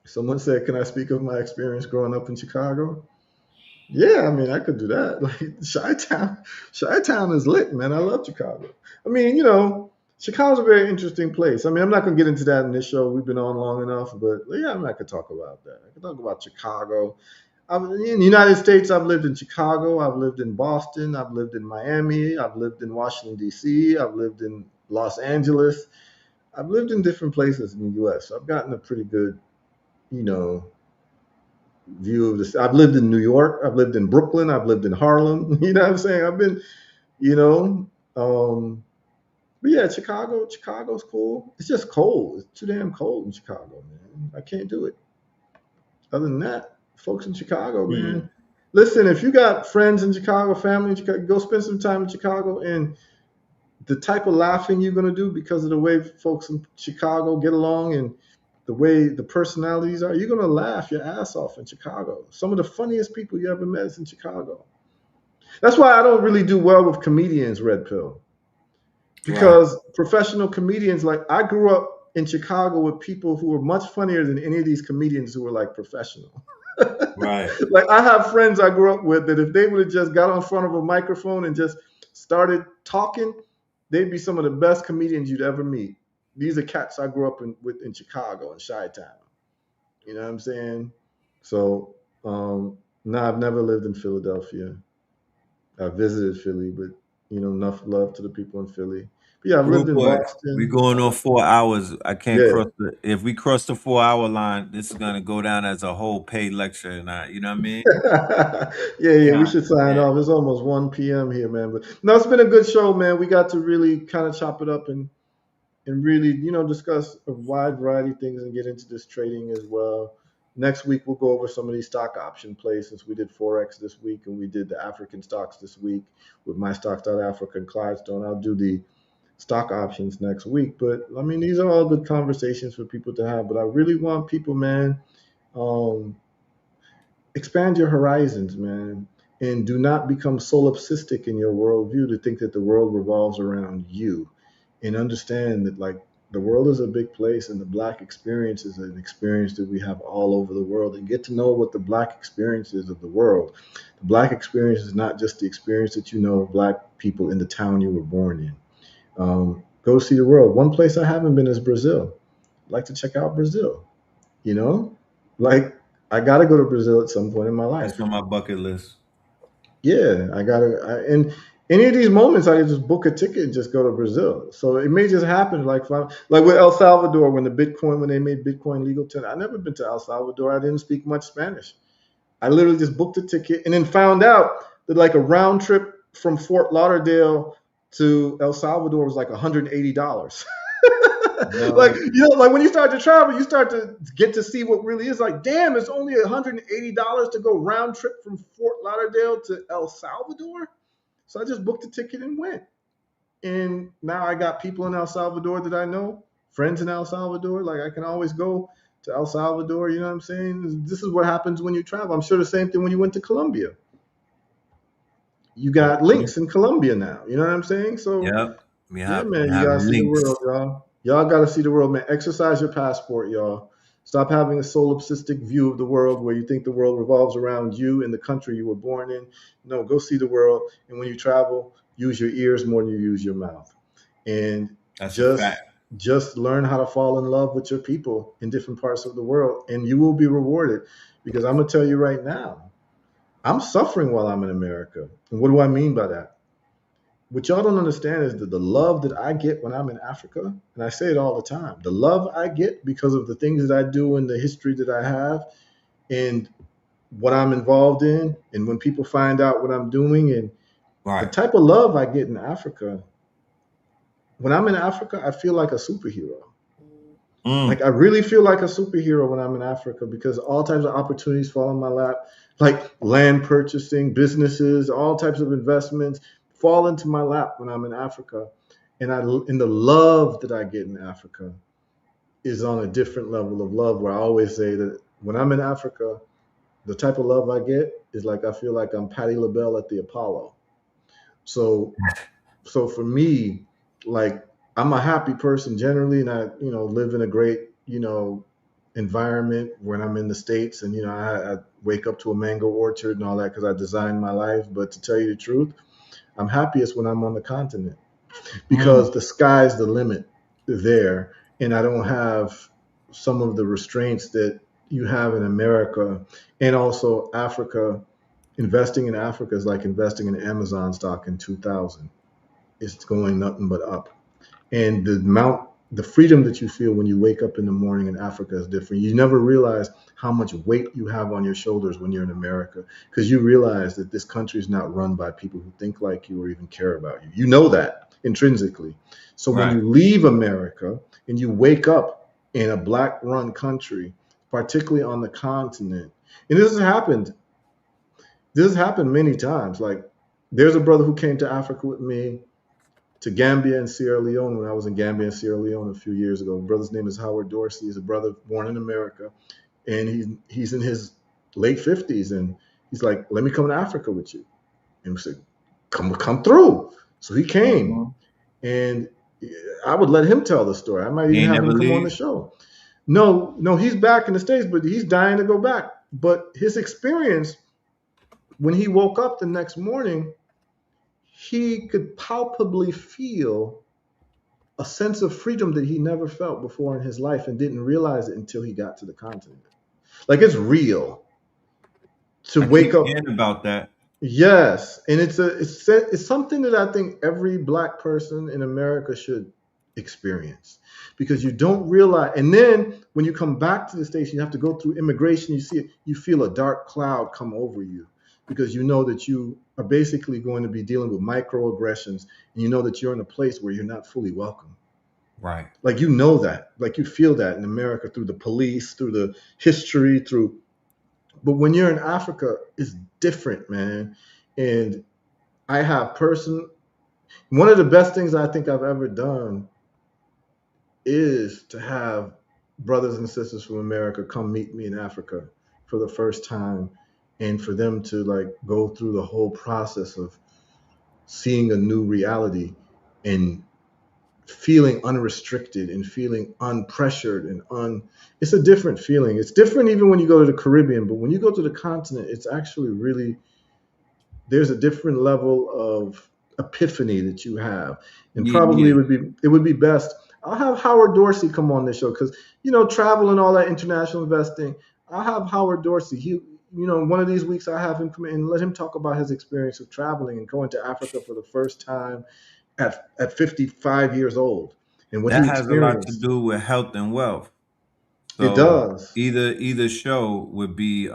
Someone said, "Can I speak of my experience growing up in Chicago?" Yeah, I mean, I could do that. Like Chi-Town, Chi-Town is lit, man. I love Chicago. I mean, Chicago's a very interesting place. I mean, I'm not gonna get into that in this show. We've been on long enough, but yeah, I mean, I could talk about that. I could talk about Chicago. In the United States, I've lived in Chicago. I've lived in Boston. I've lived in Miami. I've lived in Washington D.C. I've lived in Los Angeles. I've lived in different places in the U.S. So I've gotten a pretty good, you know, view of this. I've lived in New York. I've lived in Brooklyn. I've lived in Harlem. You know what I'm saying? I've been, you know, but yeah, Chicago's cool. It's just cold. It's too damn cold in Chicago, man. I can't do it. Other than that, folks in Chicago, Mm. man. Listen, if you got friends in Chicago, family in Chicago, go spend some time in Chicago. And the type of laughing you're gonna do because of the way folks in Chicago get along and the way the personalities are, you're gonna laugh your ass off in Chicago. Some of the funniest people you ever met is in Chicago. That's why I don't really do well with comedians, Red Pill, Right. because professional comedians, like I grew up in Chicago with people who were much funnier than any of these comedians who were like professional. Right. Like I have friends I grew up with that if they would have just got on front of a microphone and just started talking, they'd be some of the best comedians you'd ever meet. These are cats I grew up in Chicago in Chi-Town. You know what I'm saying? So, no, I've never lived in Philadelphia. I visited Philly, but enough love to the people in Philly. But yeah, I've lived Rude in boy, we Boston. going on 4 hours. I can't Yeah. cross the. If we cross the 4 hour line, this is gonna go down as a whole paid lecture, and you know what I mean? Yeah, we God should sign damn. off. It's almost 1 p.m. here, man. But no, it's been a good show, man. We got to really kind of chop it up and really, discuss a wide variety of things and get into this trading as well. Next week, we'll go over some of these stock option plays since we did Forex this week and we did the African stocks this week with my stocks.africa and Clydestone. I'll do the stock options next week. But I mean, these are all good conversations for people to have. But I really want people, man, um, expand your horizons, man, and do not become solipsistic in your worldview to think that the world revolves around you, and understand that like the world is a big place and the black experience is an experience that we have all over the world, and get to know what the black experience is of the world. The black experience is not just the experience that you know of black people in the town you were born in. Go see the world. One place I haven't been is Brazil. I'd like to check out Brazil. You know, like I got to go to Brazil at some point in my That's life. on my bucket list. Yeah, and any of these moments, I can just book a ticket and just go to Brazil. So it may just happen, like with El Salvador when they made Bitcoin legal. I never been to El Salvador. I didn't speak much Spanish. I literally just booked a ticket and then found out that like a round trip from Fort Lauderdale to El Salvador was like $180. Like What? like when you start to travel, you start to get to see what really is like. Damn, it's only $180 to go round trip from Fort Lauderdale to El Salvador. So I just booked a ticket and went. And now I got people in El Salvador that I know, friends in El Salvador. Like I can always go to El Salvador. You know what I'm saying? This is what happens when you travel. I'm sure the same thing when you went to Colombia. You got Mhm. links in Colombia now. You know what I'm saying? So Yep. yeah, We man, you have gotta see the world, links. y'all. Y'all gotta see the world, man. Exercise your passport, y'all. Stop having a solipsistic view of the world where you think the world revolves around you and the country you were born in. No, go see the world. And when you travel, use your ears more than you use your mouth. And That's a just fact. just learn how to fall in love with your people in different parts of the world, and you will be rewarded. Because I'm gonna tell you right now, I'm suffering while I'm in America. And what do I mean by that? What y'all don't understand is that the love that I get when I'm in Africa, and I say it all the time, the love I get because of the things that I do and the history that I have and what I'm involved in, and when people find out what I'm doing and the Right. type of love I get in Africa, when I'm in Africa, I feel like a superhero. Like Mm. I really feel like a superhero when I'm in Africa because all types of opportunities fall in my lap, like land purchasing, businesses, all types of investments fall into my lap when I'm in Africa, and the love that I get in Africa is on a different level of love. Where I always say that when I'm in Africa, The type of love I get is like I feel like I'm Patti LaBelle at the Apollo. So so for me, like I'm a happy person generally, and I live in a great environment when I'm in the states, and I wake up to a mango orchard and all that because I designed my life. But to tell you the truth, I'm happiest when I'm on the continent Mm, because the sky's the limit there, and I don't have some of the restraints that you have in America and also Africa. Investing in Africa is like investing in Amazon stock in 2000. It's going nothing but up. And the freedom that you feel when you wake up in the morning in Africa is different. You never realize how much weight you have on your shoulders when you're in America because you realize that this country is not run by people who think like you or even care about you. You know that intrinsically. So when right. you leave America and you wake up in a black run country, particularly on the continent, and this has happened many times. Like there's a brother who came to Africa with me to Gambia and Sierra Leone when I was in Gambia and Sierra Leone a few years ago. The brother's name is Howard Dorsey. He's a brother born in America, and he's in his late 50s, and he's like, "Let me come to Africa with you." And we said, "Come through." So he came, Mhm. and I would let him tell the story. I might He even ain't have him never come on the leave. show. No, no, he's back in the States, but he's dying to go back. But his experience when he woke up the next morning, he could palpably feel a sense of freedom that he never felt before in his life and didn't realize it until he got to the continent. Like it's real to I wake keep up. hearing about that. Yes, and it's something that I think every black person in America should experience because you don't realize. And then when you come back to the station, you have to go through immigration. You see it, you feel a dark cloud come over you because you know that you are basically going to be dealing with microaggressions, and you know that you're in a place where you're not fully welcome. Right. Like you know that, like you feel that in America through the police, through the history, through. But when you're in Africa, it's different, man. And I have person. One of the best things I think I've ever done is to have brothers and sisters from America come meet me in Africa for the first time, and for them to like go through the whole process of seeing a new reality and feeling unrestricted and feeling unpressured and un it's a different feeling. It's different even when you go to the Caribbean, but when you go to the continent, it's actually really there's a different level of epiphany that you have. And Yeah, probably yeah. it would be best. I'll have Howard Dorsey come on this show because travel and all that international investing. I'll have Howard Dorsey. One of these weeks I have him come in and let him talk about his experience of traveling and going to Africa for the first time at 55 years old and what That he has a lot to experienced. do with health and wealth. It So does. either show would be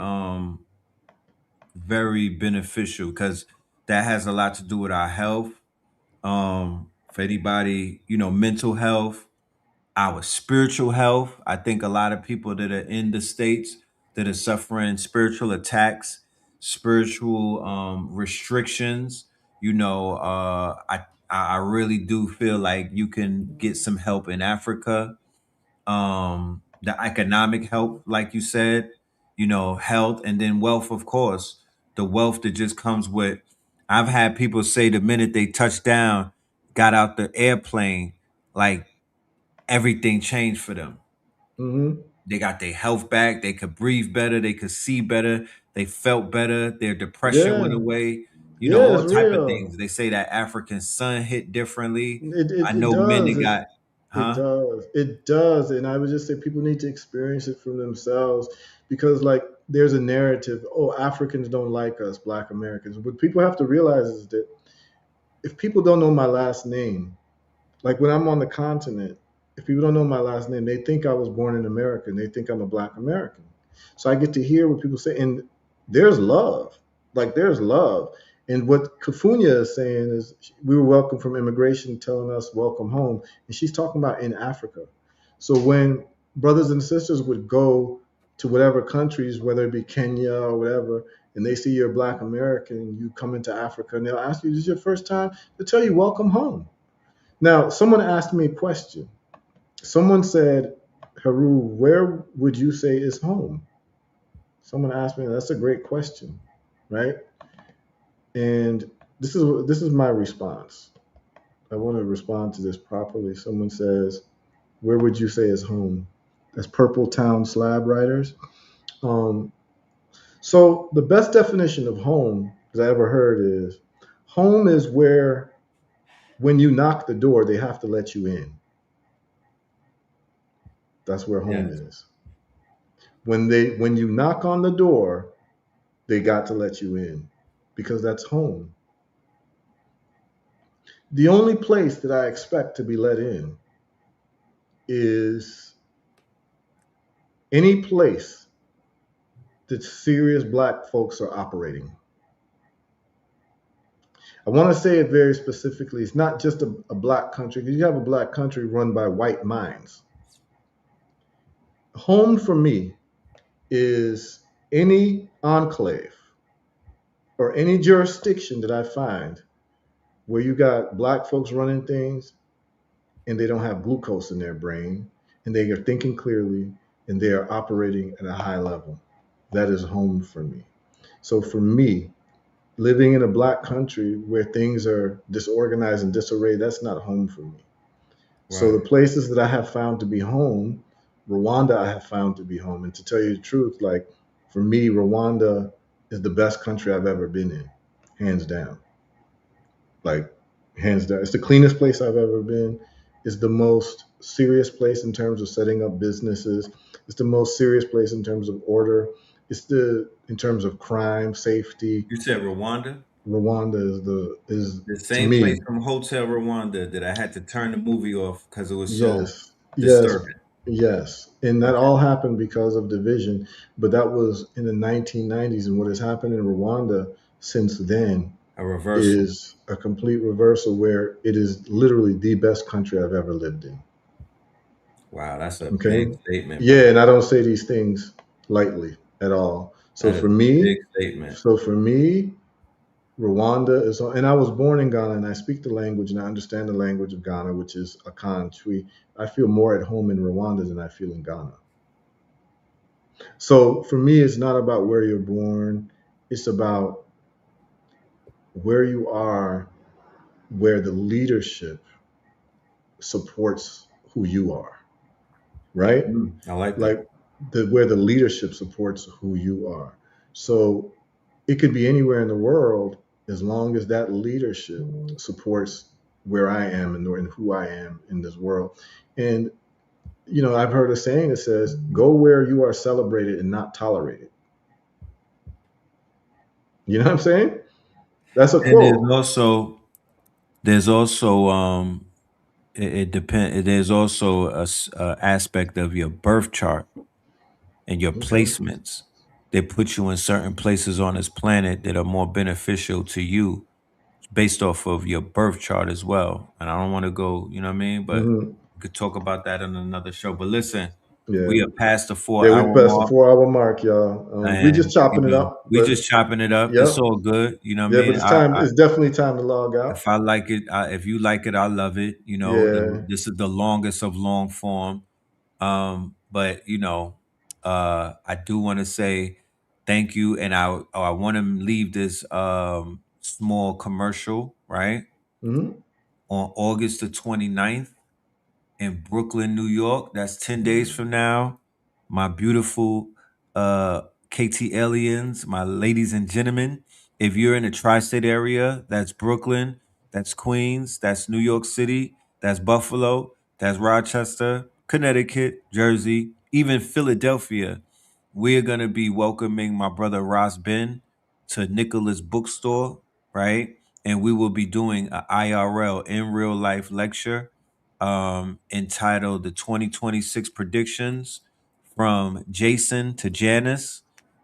very beneficial because that has a lot to do with our health. For anybody, mental health, our spiritual health. I think a lot of people that are in the states that are suffering spiritual attacks, spiritual restrictions. I really do feel like you can get some help in Africa. The economic help, like you said, health, and then wealth, of course. The wealth that just comes with. I've had people say the minute they touched down, got out the airplane, like everything changed for them. Hmm. They got their health back. They could breathe better. They could see better. They felt better. Their depression went Yeah. away. Yeah, All it's type of real. things. They say that African sun hit differently. I It know men does. that got, It huh? does. It does. And I would just say people need to experience it for themselves because, like, there's a narrative, oh, Africans don't like us, Black Americans. What people have to realize is that if people don't know my last name, like when I'm on the continent, if people don't know my last name, they think I was born in America and they think I'm a Black American. So I get to hear what people say, and there's love. Like there's love. And what Kafunya is saying is we were welcome from immigration telling us welcome home. And she's talking about in Africa. So when brothers and sisters would go to whatever countries, whether it be Kenya or whatever, and they see you're a Black American, you come into Africa and they'll ask you, this is your first time? They'll tell you, welcome home. Now, someone asked me a question. Someone said, Heru, where would you say is home? Someone asked me, that's a great question, right? And this is my response. I want to respond to this properly. Someone says, "Where would you say is home?" That's Purple Town Slab Riders. Um, so the best definition of home that I ever heard is home is where when you knock the door, they have to let you in. That's where home Yes. is. When you knock on the door, they got to let you in because that's home. The only place that I expect to be let in is any place that serious black folks are operating. I want to say it very specifically. It's not just a black country, because you have a black country run by white minds. Home for me is any enclave or any jurisdiction that I find where you got black folks running things and they don't have glucose in their brain and they are thinking clearly and they are operating at a high level. That is home for me. So for me, living in a black country where things are disorganized and disarrayed, that's not home for me. So the Right. places that I have found to be home, Rwanda I have found to be home. And to tell you the truth, like for me, Rwanda is the best country I've ever been in, hands down. Like hands down. It's the cleanest place I've ever been. It's the most serious place in terms of setting up businesses. It's the most serious place in terms of order. It's the in terms of crime, safety. You said Rwanda? Rwanda is The to same place me, from Hotel Rwanda that I had to turn the movie off because it was so yes, yes, disturbing. yes. And that Okay. all happened because of division, but that was in the 1990s. And what has happened in Rwanda since then A reversal. is a complete reversal where it is literally the best country I've ever lived in. Wow, that's a big Okay. statement, Yeah, brother. and I don't say these things lightly at all. So That is for a big me, statement. so for me, Rwanda is, and I was born in Ghana and I speak the language and I understand the language of Ghana, which is Akan Twi. I feel more at home in Rwanda than I feel in Ghana. So for me, it's not about where you're born, it's about where you are, where the leadership supports who you are, right? I like that. Like where the leadership supports who you are. So it could be anywhere in the world as long as that leadership supports where I am and who I am in this world. And I've heard a saying that says, "Go where you are celebrated and not tolerated." You know what I'm saying? That's a And quote. there's also it depend. There's also a aspect of your birth chart and your Okay. placements. They put you in certain places on this planet that are more beneficial to you based off of your birth chart as well. And I don't want to go, you know what I mean? But Hmm. we could talk about that in another show. But listen, we Yeah. are past the four Yeah, we hour passed the mark, 4 hour mark, y'all. We just and chopping it up, we but just chopping it up. It's yep. all good. You know what I Yeah, but mean? it's time. It's definitely time to log out. If I like it, if you like it, I love it. Yeah. This is the longest of long form. But I do want to say thank you, and I want to leave this small commercial right Hmm. on August the 29th in Brooklyn, New York. That's 10 days from now. My beautiful KT aliens, my ladies and gentlemen. If you're in the tri-state area, that's Brooklyn, that's Queens, that's New York City, that's Buffalo, that's Rochester, Connecticut, Jersey, even Philadelphia. We're going to be welcoming my brother Ross Ben to Nicholas Bookstore, right? And we will be doing an IRL in real life lecture entitled The 2026 Predictions from Jason to Janice.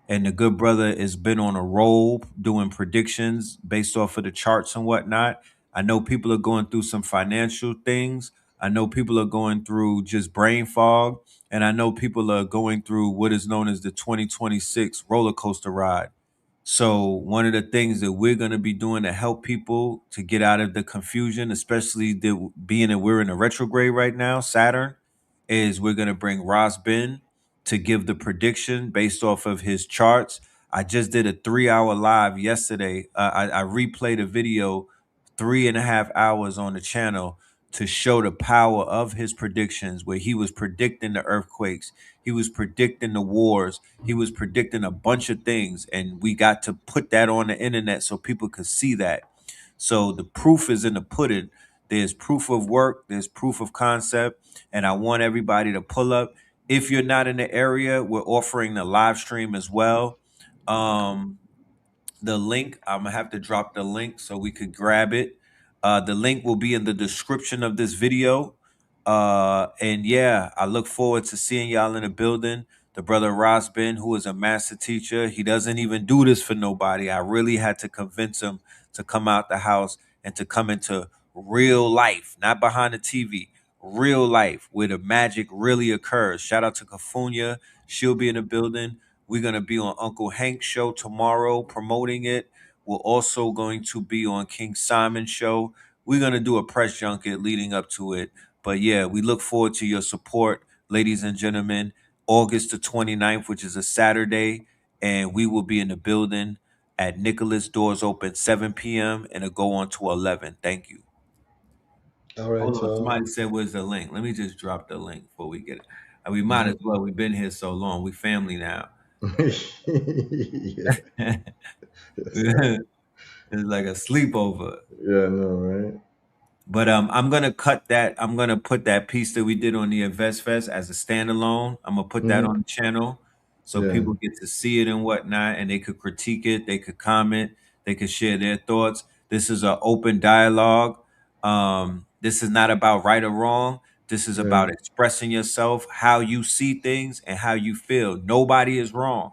And the good brother has been on a roll doing predictions based off of the charts and whatnot. I know people are going through some financial things. I know people are going through just brain fog. And I know people are going through what is known as the 2026 roller coaster ride. So one of the things that we're going to be doing to help people to get out of the confusion, especially being that we're in a retrograde right now, Saturn, is we're going to bring Ross Ben. to give the prediction based off of his charts. I just did a 3 hour live yesterday. I replayed a video 3.5 hours on the channel to show the power of his predictions, where he was predicting the earthquakes, he was predicting the wars, he was predicting a bunch of things, and we got to put that on the internet so people could see that. So the proof is in the pudding. There's proof of work, there's proof of concept, and I want everybody to pull up. If you're not in the area, we're offering the live stream as well. Um, the link, I'm gonna have to drop the link so we could grab it. The link will be in the description of this video. And yeah, I look forward to seeing y'all in the building. The brother Rosbin, who is a master teacher, he doesn't even do this for nobody. I really had to convince him to come out the house and to come into real life, not behind the TV, real life where the magic really occurs. Shout out to Kafunya. She'll be in the building. We're going to be on Uncle Hank's show tomorrow promoting it. We're also going to be on King Simon's show. We're going to do a press junket leading up to it. But yeah, we look forward to your support, ladies and gentlemen. August the 29th, which is a Saturday, and we will be in the building at Nicholas. Doors open 7 p.m. and it'll go on to 11. Thank you. All right, Hold on. y'all. Somebody said, where's the link? Let me just drop the link before we get it. We might as well. We've been here so long. We family now. Yeah, yes, sir. It's like a sleepover. Yeah, I know, right? But I'm gonna cut that. I'm gonna put that piece that we did on the Invest Fest as a standalone. I'm gonna put that on Hmm. the channel so Yeah, people get to see it and whatnot, and they could critique it, they could comment, they could share their thoughts. This is an open dialogue. This is not about right or wrong. This is yeah, about expressing yourself, how you see things, and how you feel. Nobody is wrong.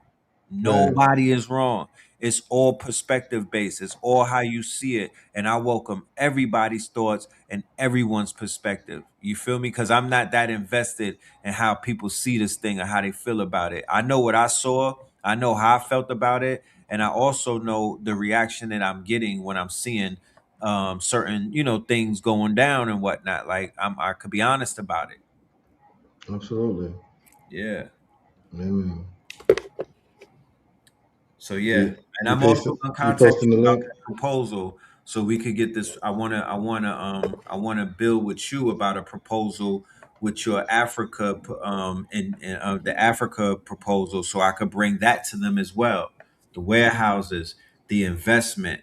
right. Nobody is wrong. It's all perspective based. It's all how you see it. And I welcome everybody's thoughts and everyone's perspective. You feel me? Because I'm not that invested in how people see this thing or how they feel about it. I know what I saw, I know how I felt about it, and I also know the reaction that I'm getting when I'm seeing certain, things going down and whatnot. Like I could be honest about it. Absolutely. Yeah. Amen. So yeah, You and you I'm also pasted gonna you contact posting the you about link? that proposal so we could get this. I wanna build with you about a proposal with your Africa and the Africa proposal, so I could bring that to them as well. The warehouses, the investment,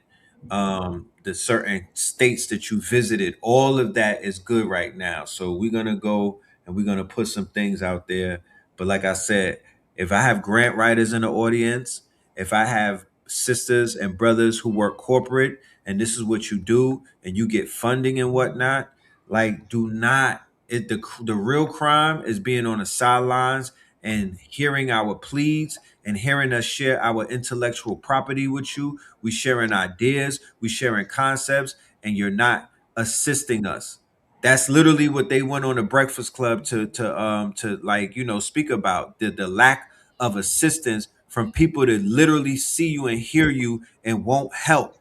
the certain states that you visited, all of that is good right now. So we're gonna go and we're gonna put some things out there. But like I said, if I have grant writers in the audience, if I have sisters and brothers who work corporate and this is what you do and you get funding and whatnot, like do not the real crime is being on the sidelines and hearing our pleads and hearing us share our intellectual property with you. We sharing ideas, we sharing concepts, and you're not assisting us. That's literally what they went on the Breakfast Club to like speak about the lack of assistance from people that literally see you and hear you and won't help.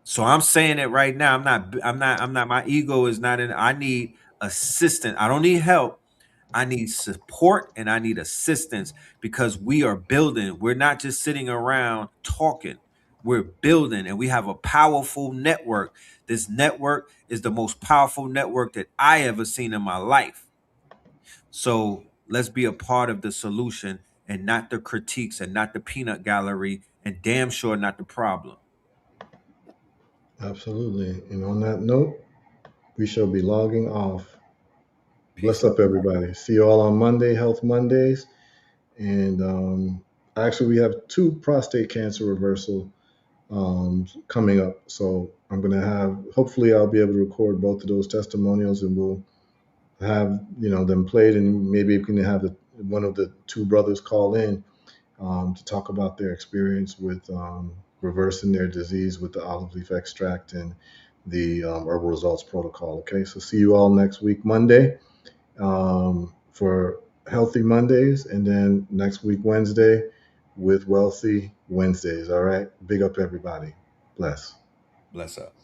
So I'm saying it right now. I'm not my ego is not in I need assistance. I don't need help. I need support and I need assistance because we are building. We're not just sitting around talking. We're building and we have a powerful network. This network is the most powerful network that I ever seen in my life. So let's be a part of the solution and not the critiques and not the peanut gallery and damn sure not the problem. Absolutely. And on that note, we shall be logging off. Peace Bless and up, everybody. See you all on Monday, Health Mondays. And actually, we have two prostate cancer reversal coming up. So I'm going to hopefully, I'll be able to record both of those testimonials and we'll have, them played. And maybe we can have one of the two brothers call in to talk about their experience with reversing their disease with the olive leaf extract and the herbal results protocol. Okay, so see you all next week, Monday, for Healthy Mondays, and then next week, Wednesday, with Wealthy Wednesdays. All right, big up, everybody. Bless. bless up.